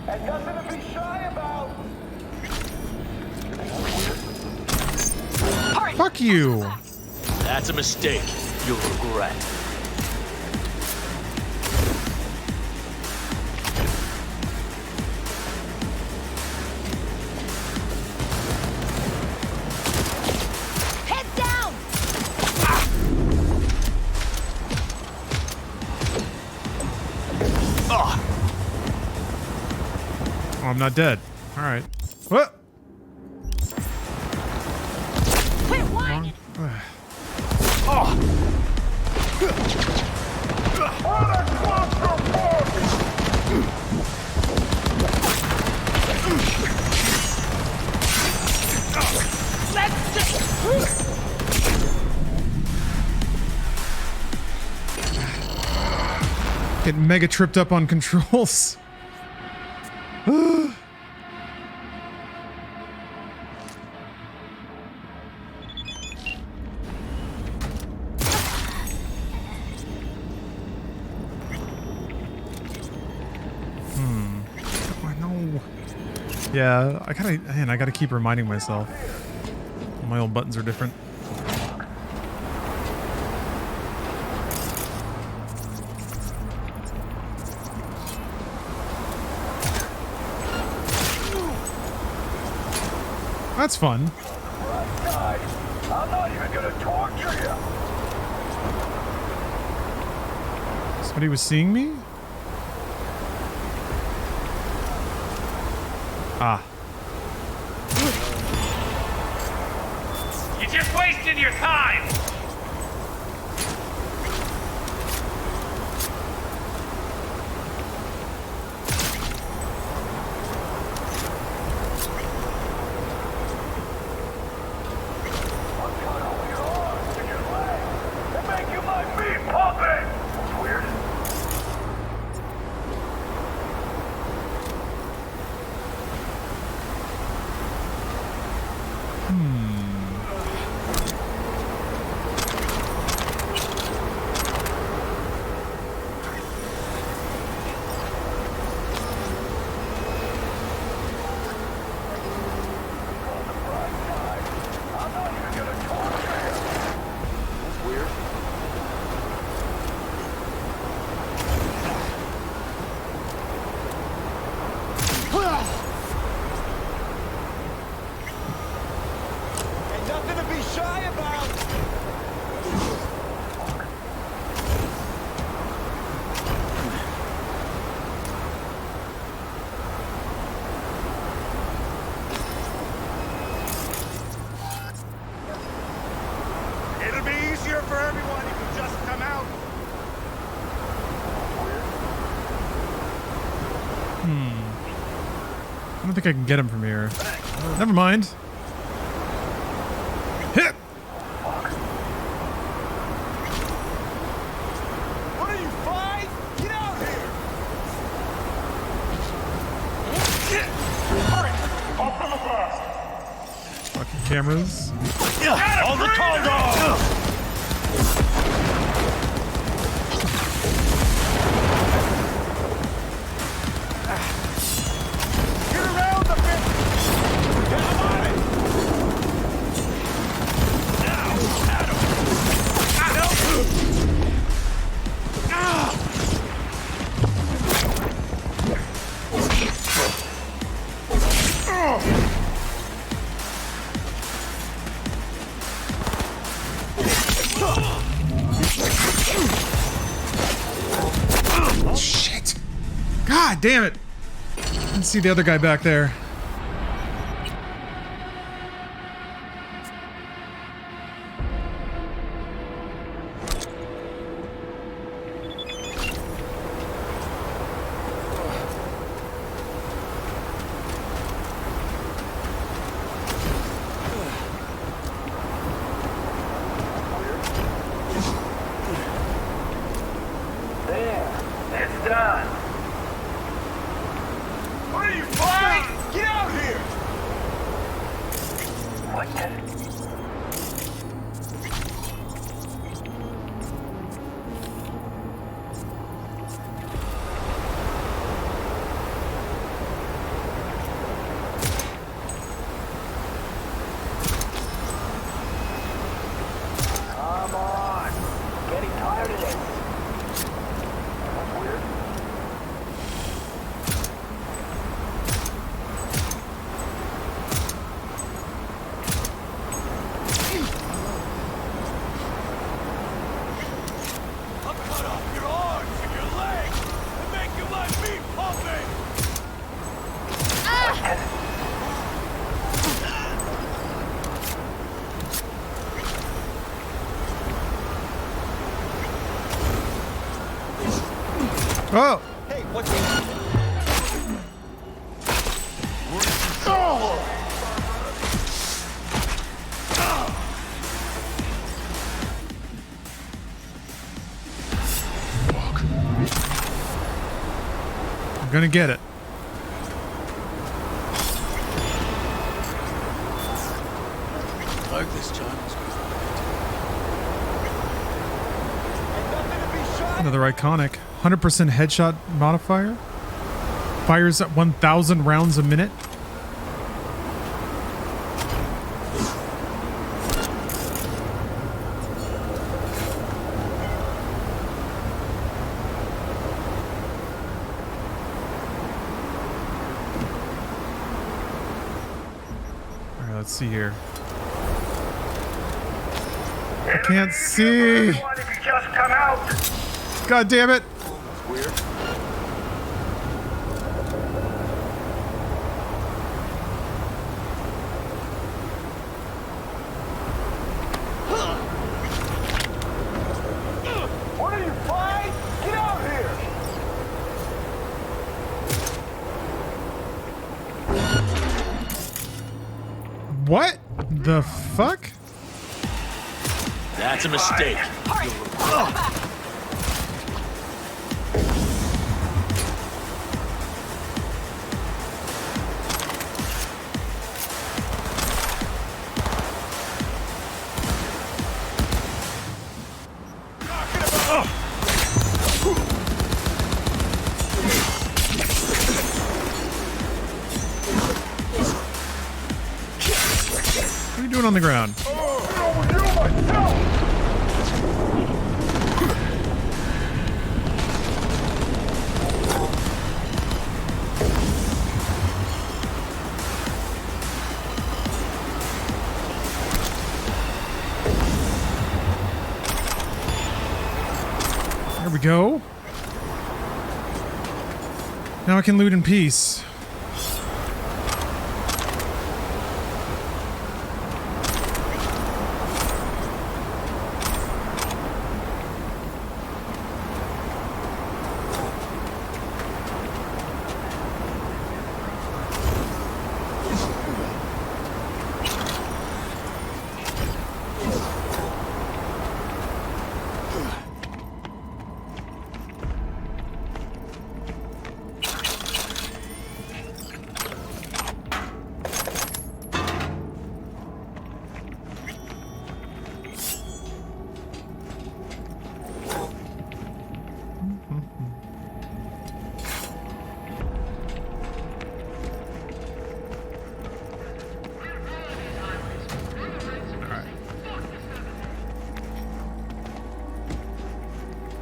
And nothing to be shy about. Fuck you! That's a mistake. You'll regret. Head down! Oh, I'm not dead. Alright. What? Quit whining! Getting mega tripped up on controls. Yeah, I gotta keep reminding myself. My old buttons are different. That's fun. I'm not even gonna torture you. Somebody was seeing me? Ah. You're just wasting your time. I don't think I can get him from here. Never mind. Hit! What are you, 5? Get out here! Hurry! Open the blast! Fucking cameras. On the tall dog! Shit! God damn it! I didn't see the other guy back there. Come on. Getting tired of this. That's weird. I'll cut off your arms and your legs and make you my meat puppet! Oh! Hey, what's Oh! I'm gonna get it. Like this, John. Another iconic. 100% headshot modifier. Fires at 1,000 rounds a minute. All right, let's see here. I can't see. Just come out! God damn it. Weird. What are you, fine? Get out here! What the fuck? That's a mistake. What are you doing on the ground? There we go. Now I can loot in peace.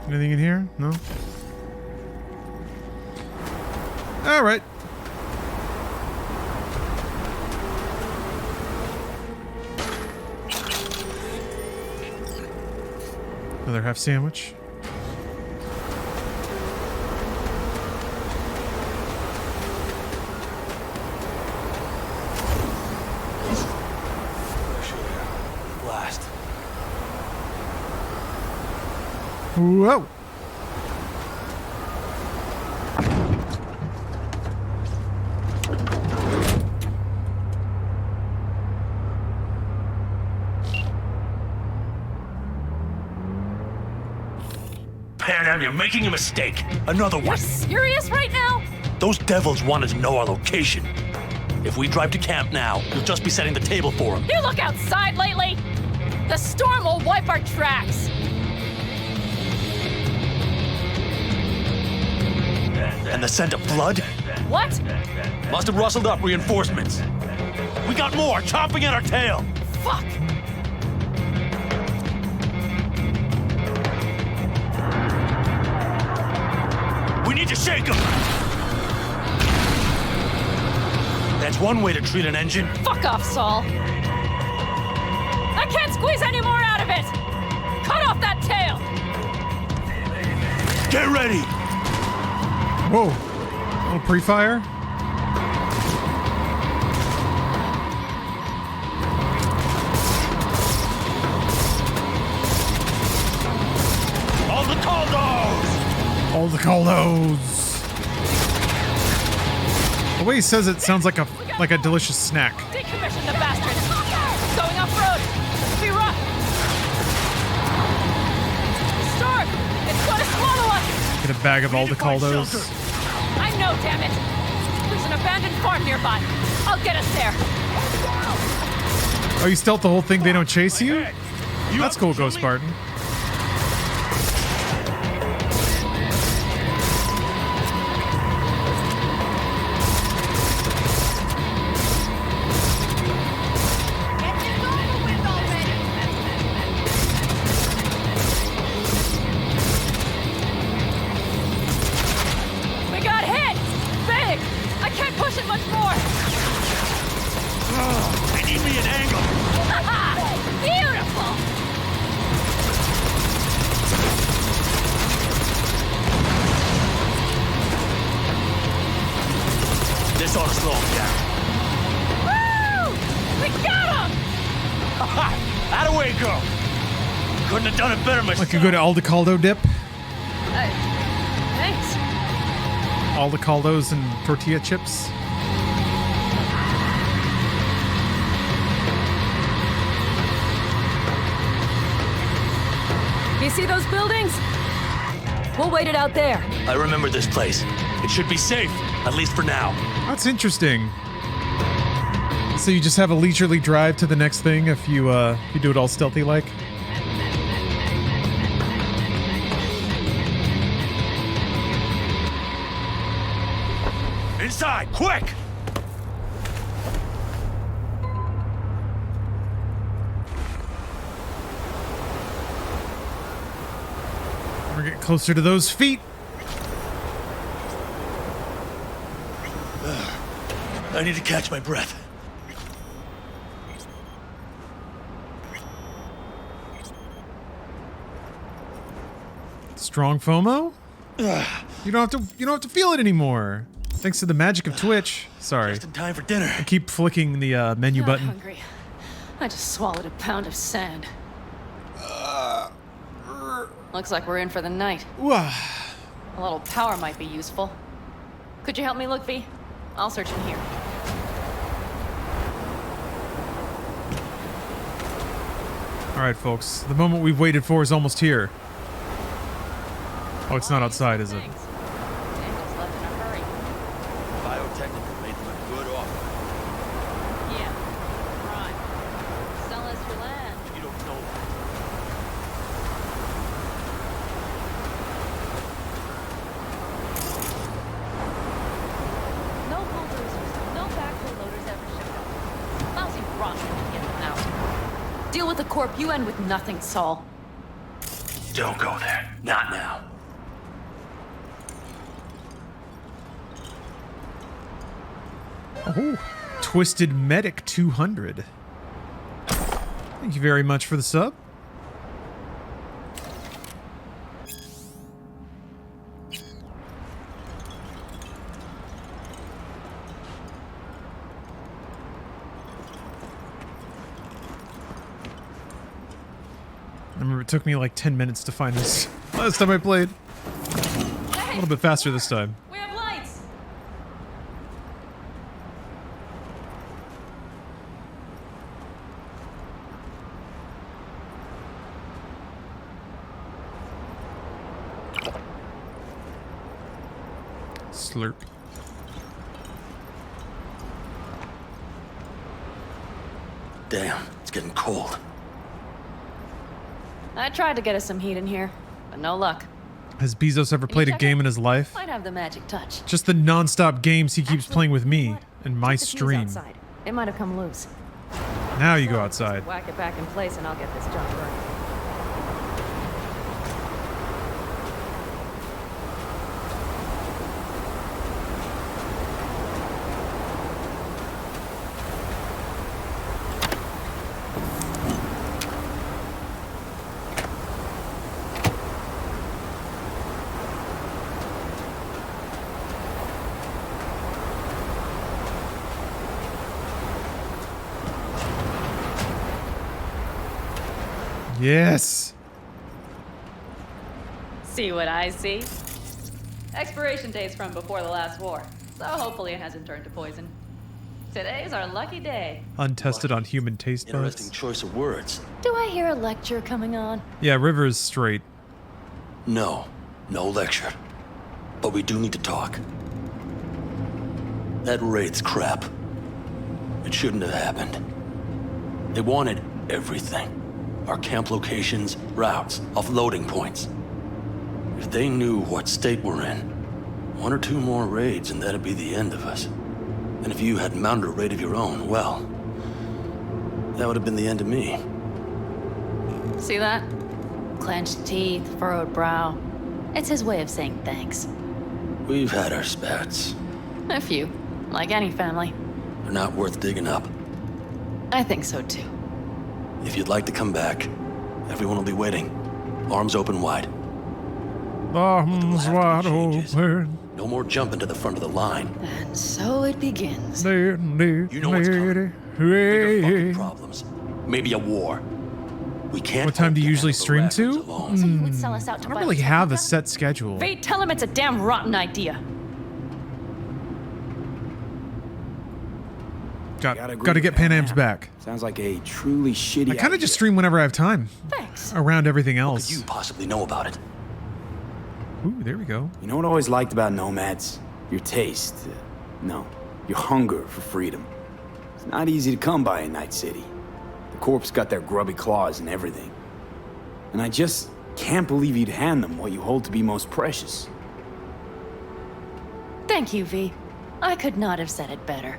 Anything in here? No? All right. Another half sandwich. Blast. Whoa. Panam, you're making a mistake. Another You're one. serious right now? Those devils wanted to know our location. If we drive to camp now, you'll just be setting the table for him. You look outside lately? The storm will wipe our tracks. And the scent of blood? What? Must have rustled up reinforcements. We got more chomping at our tail. Fuck! We need to shake him! That's one way to treat an engine. Fuck off, Saul. I can't squeeze any more out of it! Cut off that tail! Get ready! Whoa. A little pre-fire? All the Caldos! All the Caldos! The way he says it sounds like a delicious snack. Decommission the bastard! Going off-road! Be rough! Storm! It's gonna swallow us! Get a bag of all the Caldos. I know, damn it! There's an abandoned farm nearby. I'll get us there. Oh, you stealth the whole thing, they don't chase you? That's cool, Ghost Spartan. We got hit! Big! I can't push it much more! I need me an angle! Beautiful! This ought to slow him down. Woo! We got him! Out of way, go! Couldn't have done it better myself. Like a good Aldecaldo dip. Thanks. Aldecaldos and tortilla chips. You see those buildings? We'll wait it out there. I remember this place. It should be safe, at least for now. That's interesting. So you just have a leisurely drive to the next thing if you do it all stealthy like? Inside, quick! We're getting closer to those feet. I need to catch my breath. Strong FOMO? You don't have to feel it anymore. Thanks to the magic of Twitch. Sorry. Just in time for dinner. I keep flicking the menu Not button. hungry. I just swallowed a pound of sand. Looks like we're in for the night. A little power might be useful. Could you help me look, V? I'll search in here. All right, folks. The moment we've waited for is almost here. Oh, it's not outside, is it? Biotechnical made them a good offer. Yeah, right. Sell us your land. You don't know that. No bulldozers, no backhoe loaders ever showed up. Lousy roster to get them out. Deal with the corp, you end with nothing, Saul. Don't go there. Not now. Oh, Twisted Medic 200. Thank you very much for the sub. I remember it took me like 10 minutes to find this last time I played. A little bit faster this time. We have lights! Slurp. Damn, it's getting cold. I tried to get us some heat in here, but no luck. Has Bezos ever played a game in his life? Might have the magic touch. Just the non-stop games he keeps playing with me and my Check the fuse stream. outside. It might have come loose. Now you go outside. Whack it back in place and I'll get this job running. Yes. See what I see? Expiration date's from before the last war, so hopefully it hasn't turned to poison. Today's our lucky day. Untested on human taste Interesting buds. choice of words. Do I hear a lecture coming on? Yeah, River's straight. No, no lecture. But we do need to talk. That raid's crap. It shouldn't have happened. They wanted everything. Our camp locations, routes, offloading points. If they knew what state we're in, 1 or 2 more raids and that'd be the end of us. And if you had mounted a raid of your own, well, that would have been the end of me. See that? Clenched teeth, furrowed brow. It's his way of saying thanks. We've had our spats. A few, like any family. They're not worth digging up. I think so too. If you'd like to come back, everyone will be waiting. Arms open wide. Arms wide open. No more jumping to the front of the line. And so it begins. You know what's coming. Bigger fucking problems. Maybe a war. We can't. What time do you usually stream to? So you would sell us out to I don't really have a set schedule. Vade, tell him it's a damn rotten idea. Got to get Pan Am's back. Sounds like a truly shitty. I kind of just stream whenever I have time. Thanks. Around everything What else. could you possibly know about it? Ooh, there we go. You know what I always liked about nomads? Your taste. No, your hunger for freedom. It's not easy to come by in Night City. The Corps got their grubby claws and everything. And I just can't believe you'd hand them what you hold to be most precious. Thank you, V. I could not have said it better.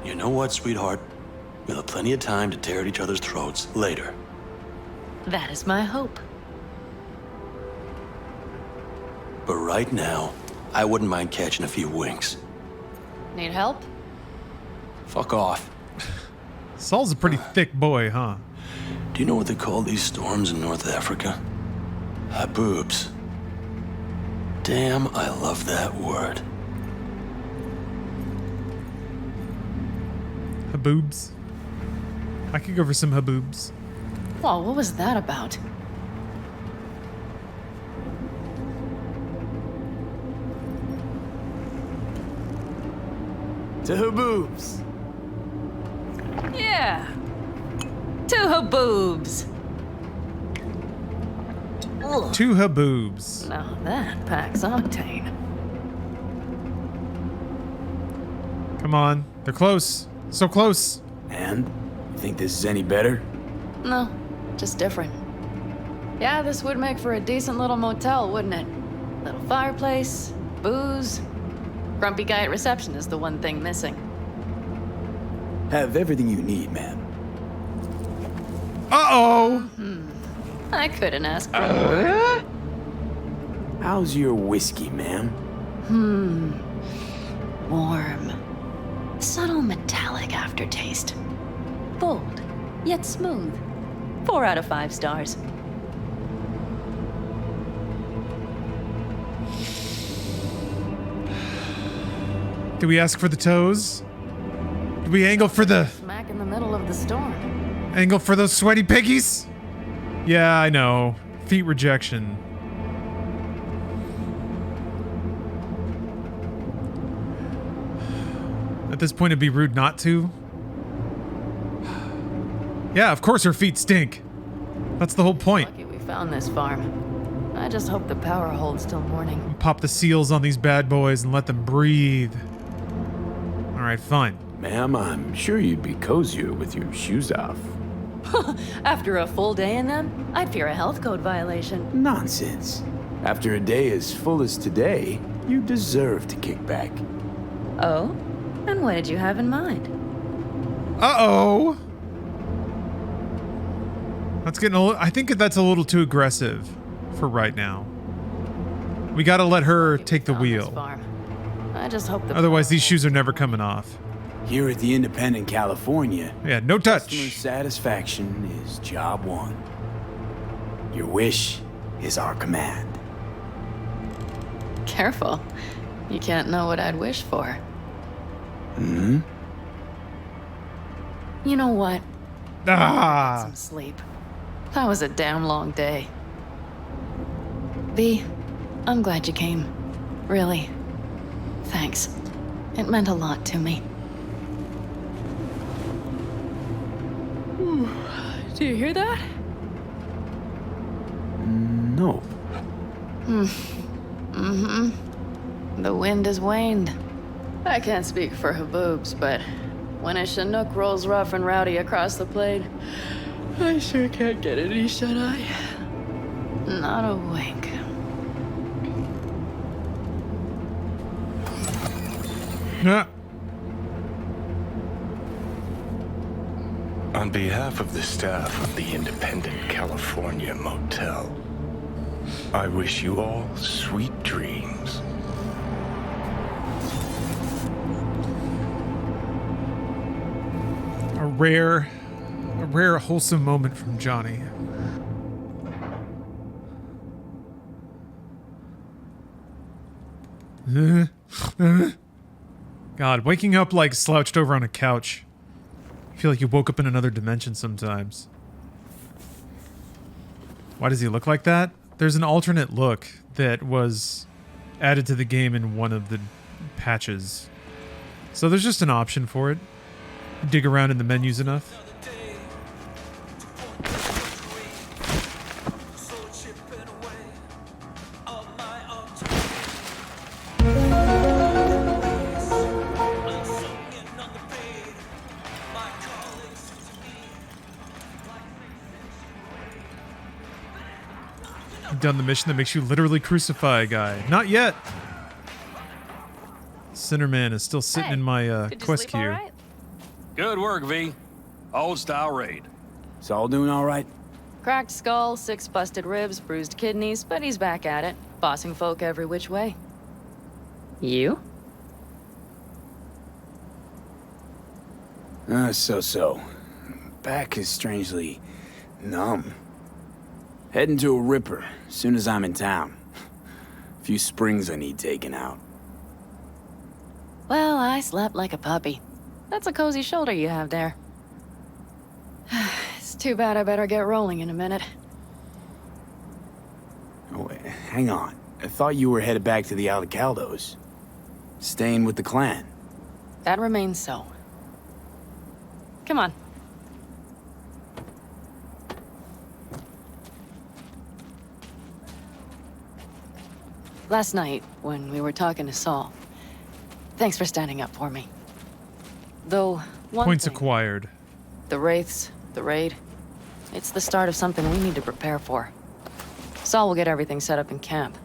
You know what, sweetheart? We'll have plenty of time to tear at each other's throats later. That is my hope. But right now, I wouldn't mind catching a few winks. Need help? Fuck off. Saul's a pretty thick boy, huh? Do you know what they call these storms in North Africa? Haboobs. Damn, I love that word. Haboobs. I could go for some haboobs. Whoa, what was that about? To haboobs. Yeah. To haboobs. Two haboobs. Now that packs octane. Come on. They're close. So close. And? You think this is any better? No, just different. Yeah, this would make for a decent little motel, wouldn't it? Little fireplace, booze. Grumpy guy at reception is the one thing missing. Have everything you need, man. Uh-oh! I couldn't ask for more. How's your whiskey, ma'am? Warm. Subtle metallic aftertaste. Bold, yet smooth. 4 out of 5 stars. Do we ask for the toes? Do we angle for the... Smack in the middle of the storm. Angle for those sweaty piggies? Yeah, I know. Feet rejection. At this point, it'd be rude not to. Yeah, of course her feet stink. That's the whole point. Lucky we found this farm. I just hope the power holds till morning. Pop the seals on these bad boys and let them breathe. Alright, fine. Ma'am, I'm sure you'd be cozier with your shoes off. After a full day in them, I'd fear a health code violation. Nonsense. After a day as full as today, you deserve to kick back. Oh? And what did you have in mind? Uh-oh. That's getting a little, I think that's a little too aggressive for right now. We gotta let her take the wheel. I just hope the Otherwise, these shoes are never coming off. Here at the Independent California, yeah, no touch. Customer satisfaction is job one. Your wish is our command. Careful. You can't know what I'd wish for. Hmm? You know what? Ah. Get some sleep. That was a damn long day. V, I'm glad you came. Really. Thanks. It meant a lot to me. Do you hear that? No. Mm-hmm. The wind has waned. I can't speak for Haboobs, but when a Chinook rolls rough and rowdy across the plain, I sure can't get any shut-eye. Not a wink. Yeah. On behalf of the staff of the Independent California Motel, I wish you all sweet dreams. A rare wholesome moment from Johnny. God, waking up like slouched over on a couch. I feel like you woke up in another dimension sometimes. Why does he look like that? There's an alternate look that was added to the game in one of the patches. So there's just an option for it. Dig around in the menus enough. You've done the mission that makes you literally crucify a guy. Not yet. Sinnerman is still sitting in my quest queue. Right? Good work, V. Old style raid. Saul doing all right? Cracked skull, 6 busted ribs, bruised kidneys, but he's back at it, bossing folk every which way. You? So. Back is strangely numb. Heading to a ripper as soon as I'm in town. A few springs I need taken out. Well, I slept like a puppy. That's a cozy shoulder you have there. It's too bad I better get rolling in a minute. Oh, wait, hang on. I thought you were headed back to the Alcaldos. Staying with the clan. That remains so. Come on. Last night, when we were talking to Saul, thanks for standing up for me. Though, one Points thing, acquired. the Wraiths, the raid, it's the start of something we need to prepare for. Saul will get everything set up in camp.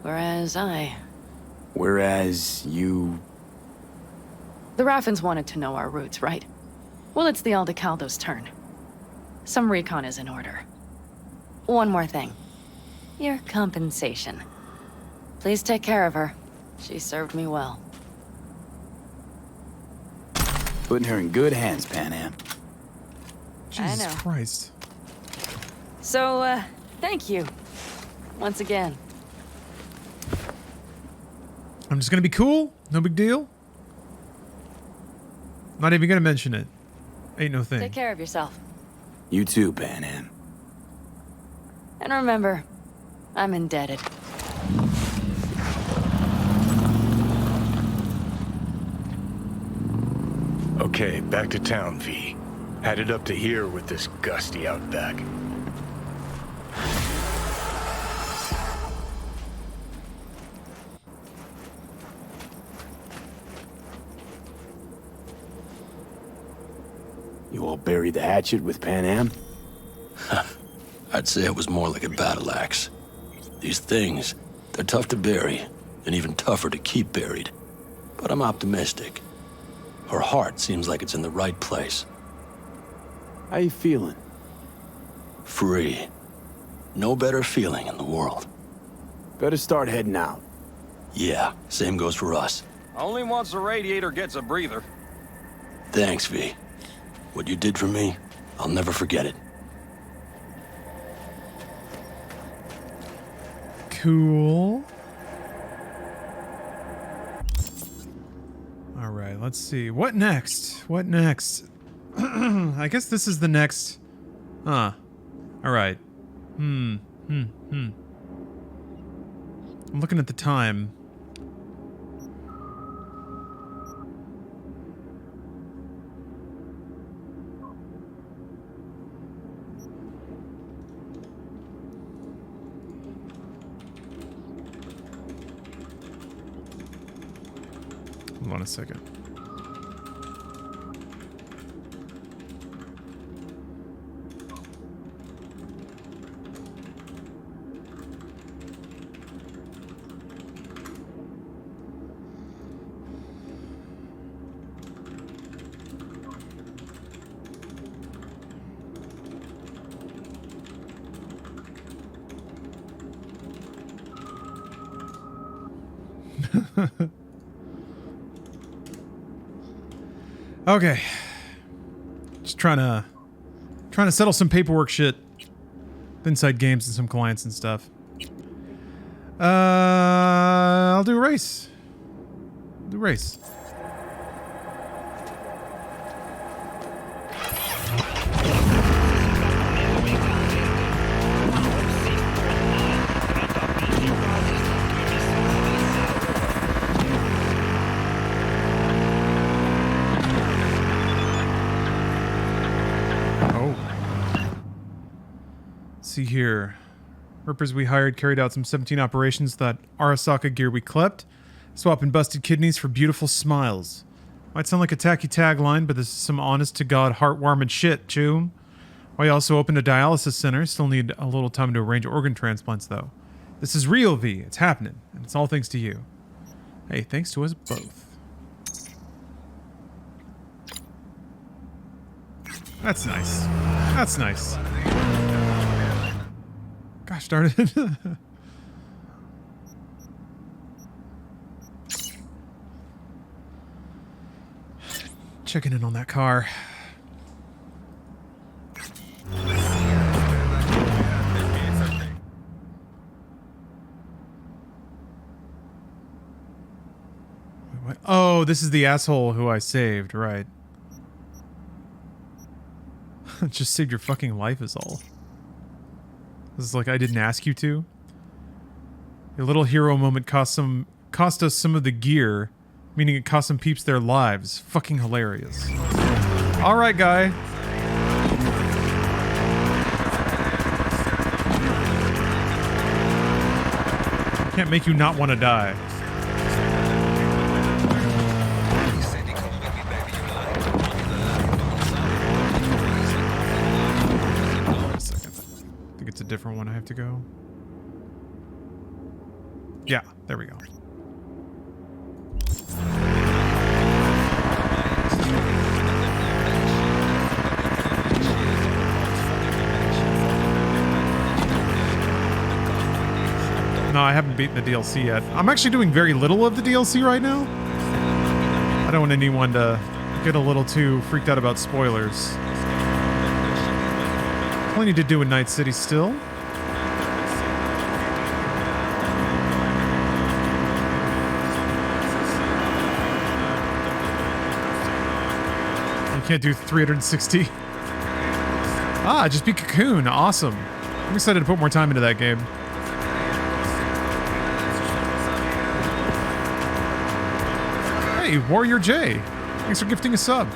Whereas you... The Raffins wanted to know our roots, right? Well, it's the Aldecaldo's turn. Some recon is in order. One more thing. Your compensation. Please take care of her. She served me well. Putting her in good hands, Panam. Jesus I know. Christ. So, thank you. Once again. I'm just gonna be cool. No big deal. Not even gonna mention it. Ain't no thing. Take care of yourself. You too, Panam. And remember, I'm indebted. Okay, back to town, V. Headed up to here with this gusty outback. You all buried the hatchet with Pan Am? I'd say it was more like a battle axe. These things, they're tough to bury, and even tougher to keep buried. But I'm optimistic. Her heart seems like it's in the right place. How you feeling? Free. No better feeling in the world. Better start heading out. Yeah, same goes for us. Only once the radiator gets a breather. Thanks, V. What you did for me, I'll never forget it. Cool. All right, let's see. What next? What next? I guess this is the next... All right. I'm looking at the time. Hold on a second. Okay. Just trying to settle some paperwork shit. Inside games and some clients and stuff. I'll do a race. See here. Rippers we hired carried out some 17 operations with that Arasaka gear we clept, swapping busted kidneys for beautiful smiles. Might sound like a tacky tagline, but this is some honest-to-God heartwarming shit, Chew. Why also opened a dialysis center. Still need a little time to arrange organ transplants, though. This is real, V. It's happening, and it's all thanks to you. Hey, thanks to us both. That's nice. That's nice. Gosh darn it. Checking in on that car. What? Oh, this is the asshole who I saved, right. Just saved your fucking life is all. This is like I didn't ask you to. Your little hero moment cost us some of the gear, meaning it cost some peeps their lives. Fucking hilarious. All right, guy. Can't make you not want to die. It's a different one I have to go. Yeah, there we go. No, I haven't beaten the DLC yet. I'm actually doing very little of the DLC right now. I don't want anyone to get a little too freaked out about spoilers. Plenty to do in Night City still. You can't do 360. Ah, just beat Cocoon. Awesome. I'm excited to put more time into that game. Hey, Warrior J. Thanks for gifting a sub.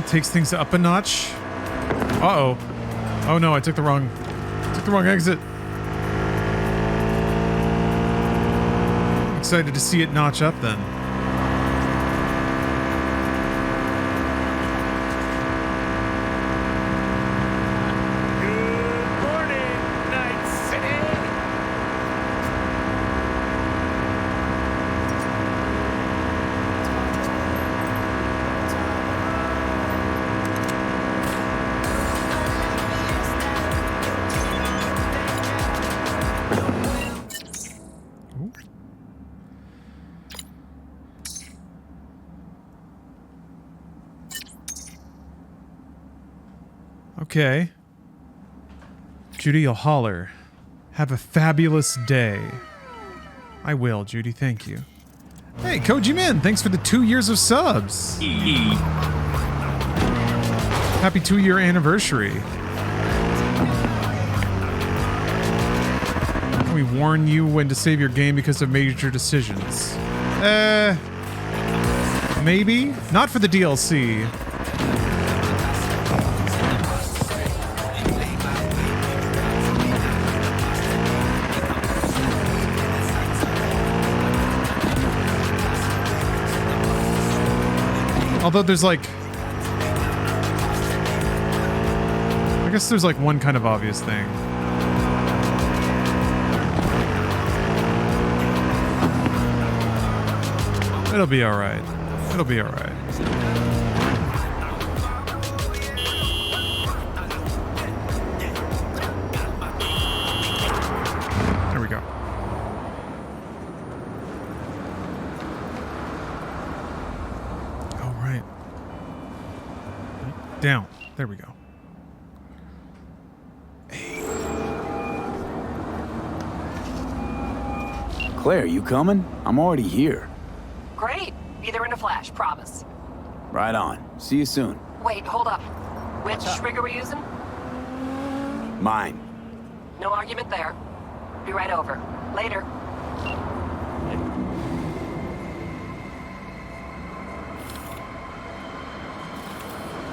takes things up a notch. Uh-oh. Oh no, I took the wrong exit. Excited to see it notch up then. Okay. Judy, you'll holler. Have a fabulous day. I will, Judy. Thank you. Hey, Koji Min, thanks for the 2 years of subs. Happy 2-year anniversary. We warn you when to save your game because of major decisions. Maybe? Not for the DLC. Although there's like... I guess there's like one kind of obvious thing. It'll be alright. It'll be alright. There we go. Alright. Down. There we go. Claire, you coming? I'm already here. Great. Be there in a flash, promise. Right on. See you soon. Wait, hold up. Which rig are we using? Mine. No argument there. Be right over. Later.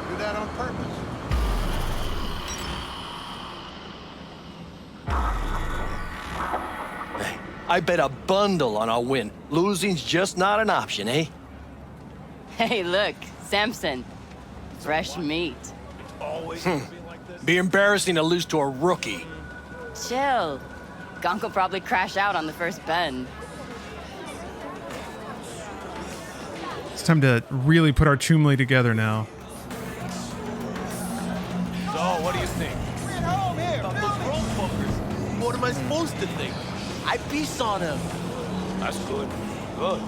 Do that on purpose. I bet a bundle on our win. Losing's just not an option, eh? Hey, look, Samson. Fresh meat. Be embarrassing to lose to a rookie. Chill. Gunk will probably crash out on the first bend. It's time to really put our chumli together now. So, what do you think? We're at home here. Those grown fuckers. What am I supposed to think? I peace on him. That's good. Good.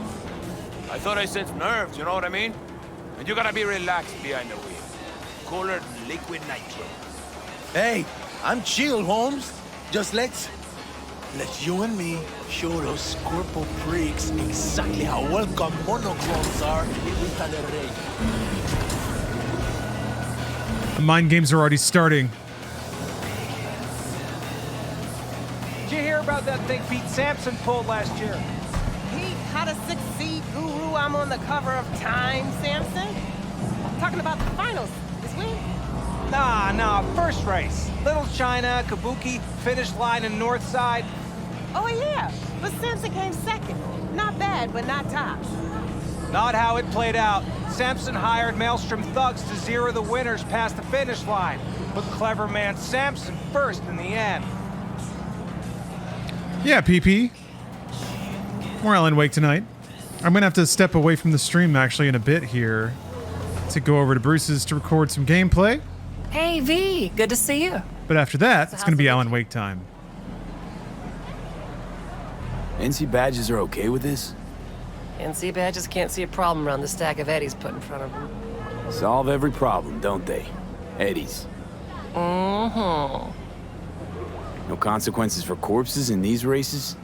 I thought I sensed nerves, you know what I mean? And you gotta be relaxed behind the wheel. Cooler than liquid nitro. Hey, I'm chill, Holmes. Just let's you and me show those Scorpo freaks exactly how welcome monochrons are in Vista del Rey. The mind games are already starting. Did you hear about that thing Pete Sampson pulled last year? Pete, how to succeed, guru. I'm on the cover of Time, Samson. Talking about the finals this week. Nah, first race. Little China, Kabuki, finish line in North Side. Oh, yeah. But Samson came second. Not bad, but not top. Not how it played out. Sampson hired Maelstrom thugs to zero the winners past the finish line. Put clever man Sampson first in the end. Yeah, PP. More Alan Wake tonight. I'm gonna have to step away from the stream actually in a bit here to go over to Bruce's to record some gameplay. Hey, V. Good to see you. But after that, it's gonna be Alan Wake time. NC badges are okay with this? NC badges can't see a problem around the stack of Eddies put in front of them. Solve every problem, don't they? Eddies. Mm-hmm. No consequences for corpses in these races?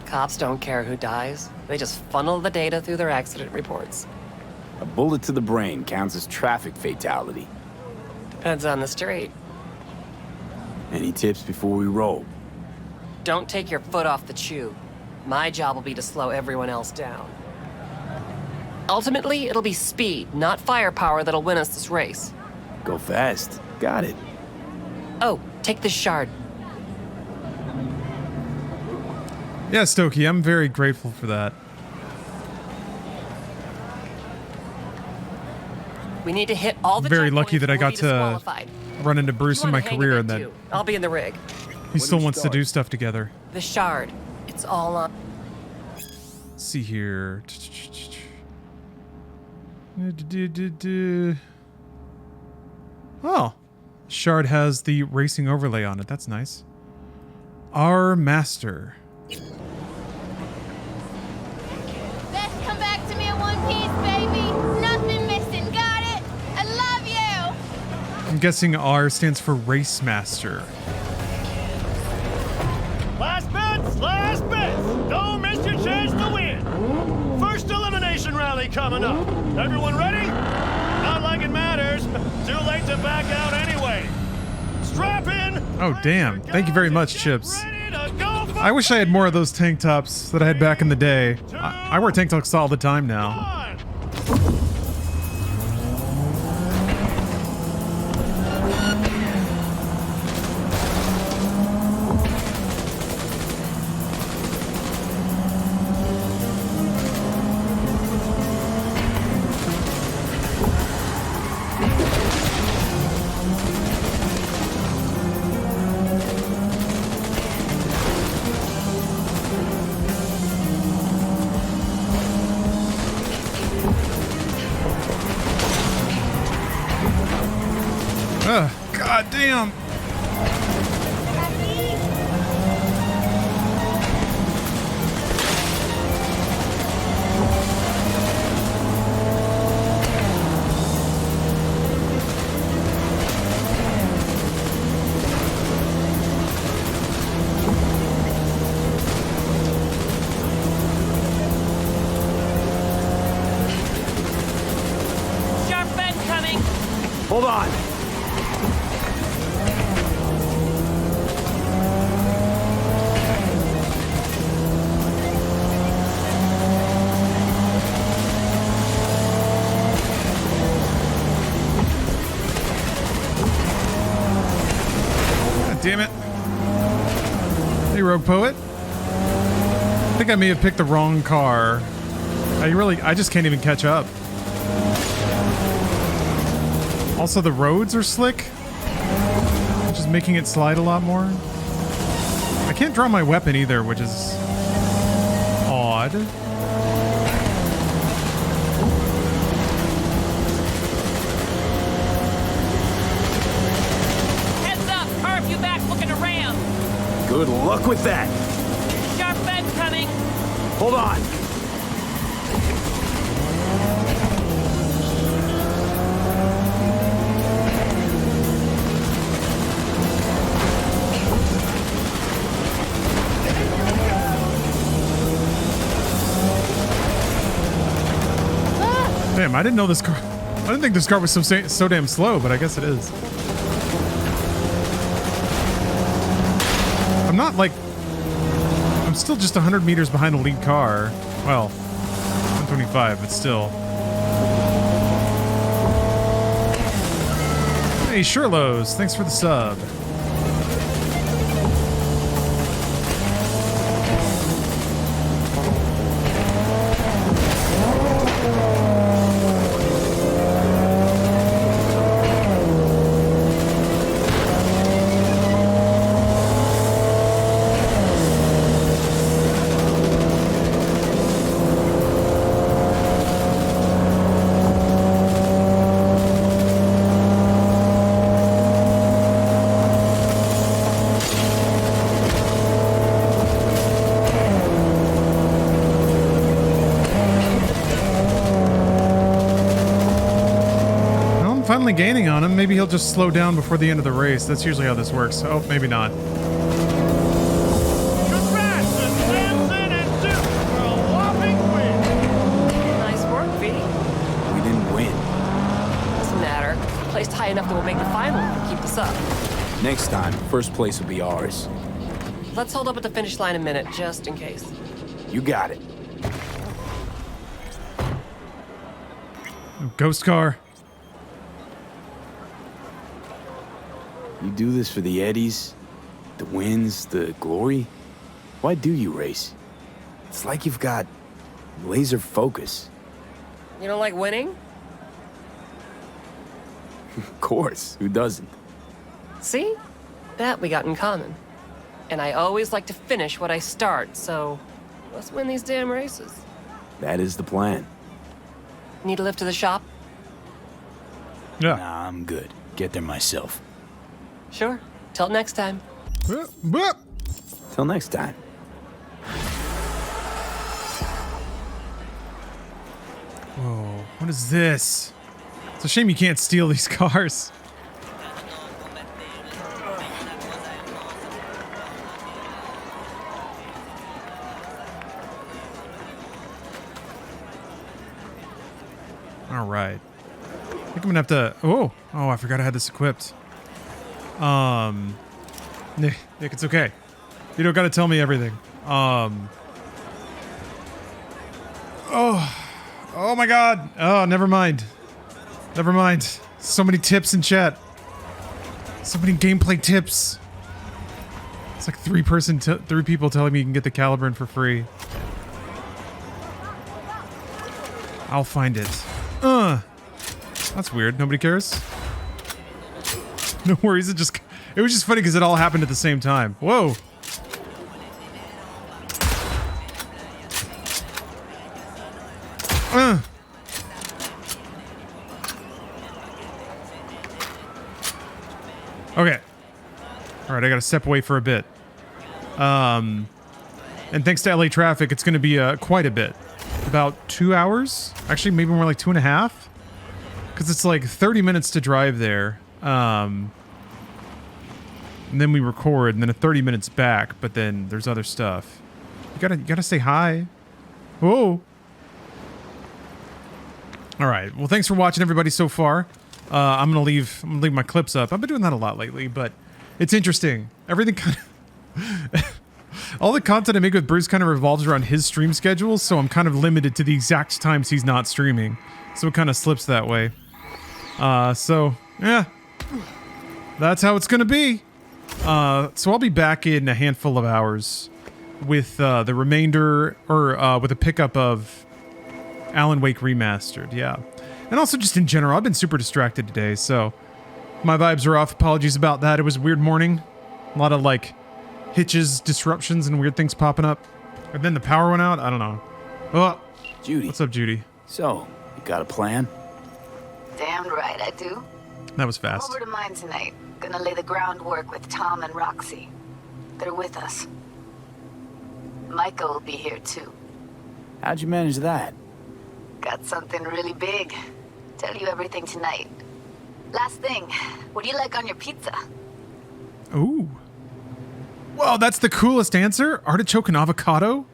Cops don't care who dies. They just funnel the data through their accident reports. A bullet to the brain counts as traffic fatality. Depends on the street. Any tips before we roll? Don't take your foot off the chew. My job will be to slow everyone else down. Ultimately, it'll be speed, not firepower, that'll win us this race. Go fast. Got it. Oh, take this shard. Yeah, Stokey, I'm very grateful for that. We need to hit all the Very lucky checkpoints that I or we'll got be to disqualified. run into Bruce You in my wanna hang career a and bit, that too. I'll be in the rig. he still wants to do stuff together. The shard. It's all on. Let's see here. Oh, shard has the racing overlay on it. That's nice. Our master. Best come back to me in one piece, baby. Nothing missing. Got it? I love you. I'm guessing R stands for race master. Last bets, last bets. Don't miss your chance to win. First elimination rally coming up. Everyone ready? Not like it matters. Too late to back out anyway. Strap in. Oh, damn. Thank you very much, Chips. I wish I had more of those tank tops that I had back in the day. I wear tank tops all the time now. God damn. Sharp bend coming. Hold on. God damn it. Hey, Rogue Poet. I think I may have picked the wrong car. I just can't even catch up. Also, the roads are slick, which is making it slide a lot more. I can't draw my weapon either, which is odd. Heads up, car a few back looking to ram. Good luck with that. Sharp bend coming. Hold on. Damn, I didn't know this car. I didn't think this car was so damn slow, but I guess it is. I'm not like. I'm still just 100 meters behind the lead car. Well, 125, but still. Hey, Sherlows, thanks for the sub. Finally gaining on him. Maybe he'll just slow down before the end of the race. That's usually how this works. Oh, maybe not. Nice work, V. We didn't win. Doesn't matter. Placed high enough that we'll make the final if we keep this up. Next time, first place will be ours. Let's hold up at the finish line a minute, just in case. You got it. Ghost car. You do this for the eddies, the wins, the glory? Why do you race? It's like you've got laser focus. You don't like winning? Of course, who doesn't? See? That we got in common. And I always like to finish what I start, so let's win these damn races. That is the plan. Need a lift to the shop? Yeah. Nah, I'm good. Get there myself. Sure. Till next time. Till next time. Whoa, what is this? It's a shame you can't steal these cars. All right. I think I'm gonna have to. Oh, I forgot I had this equipped. Nick, it's okay. You don't gotta tell me everything. Oh my God. Oh, never mind. Never mind. So many tips in chat. So many gameplay tips. It's like three people telling me you can get the Caliburn for free. I'll find it. That's weird. Nobody cares. No worries. It was just funny because it all happened at the same time. Whoa. Okay. All right, I got to step away for a bit. And thanks to LA traffic, it's going to be quite a bit. About 2 hours? Actually, maybe more like 2.5. Because it's like 30 minutes to drive there. And then we record, and then 30 minutes back, but then there's other stuff. You gotta say hi. Whoa. All right. Well, thanks for watching, everybody, so far. I'm gonna leave my clips up. I've been doing that a lot lately, but it's interesting. Everything kind of all the content I make with Bruce kind of revolves around his stream schedule, so I'm kind of limited to the exact times he's not streaming. So it kind of slips that way. So yeah, that's how it's gonna be. So I'll be back in a handful of hours with the remainder, or with a pickup of Alan Wake Remastered. Yeah. And also just in general, I've been super distracted today, so my vibes are off. Apologies about that. It was a weird morning. A lot of like hitches, disruptions, and weird things popping up. And then the power went out. I don't know. Oh, Judy. What's up, Judy? So, you got a plan? Damn right I do. That was fast. Over to mine tonight. Gonna lay the groundwork with Tom and Roxy. They're with us. Micah will be here too. How'd you manage that? Got something really big. Tell you everything tonight. Last thing, what do you like on your pizza? Ooh. Whoa, that's the coolest answer. Artichoke and avocado?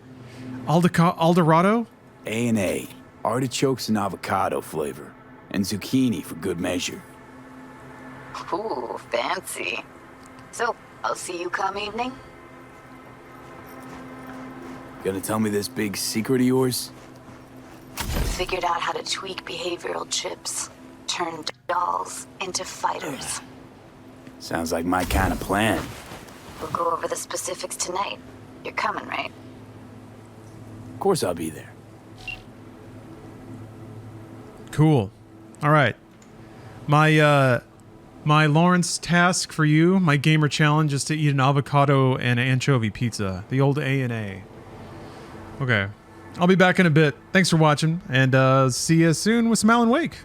Eldorado? A&A. Artichokes and avocado flavor. And zucchini for good measure. Ooh, fancy. So, I'll see you come evening? Gonna tell me this big secret of yours? Figured out how to tweak behavioral chips. Turn dolls into fighters. Sounds like my kind of plan. We'll go over the specifics tonight. You're coming, right? Of course I'll be there. Cool. All right. My Lawrence task for you, my gamer challenge, is to eat an avocado and anchovy pizza. The old A&A. Okay. I'll be back in a bit. Thanks for watching, and see you soon with some Alan Wake.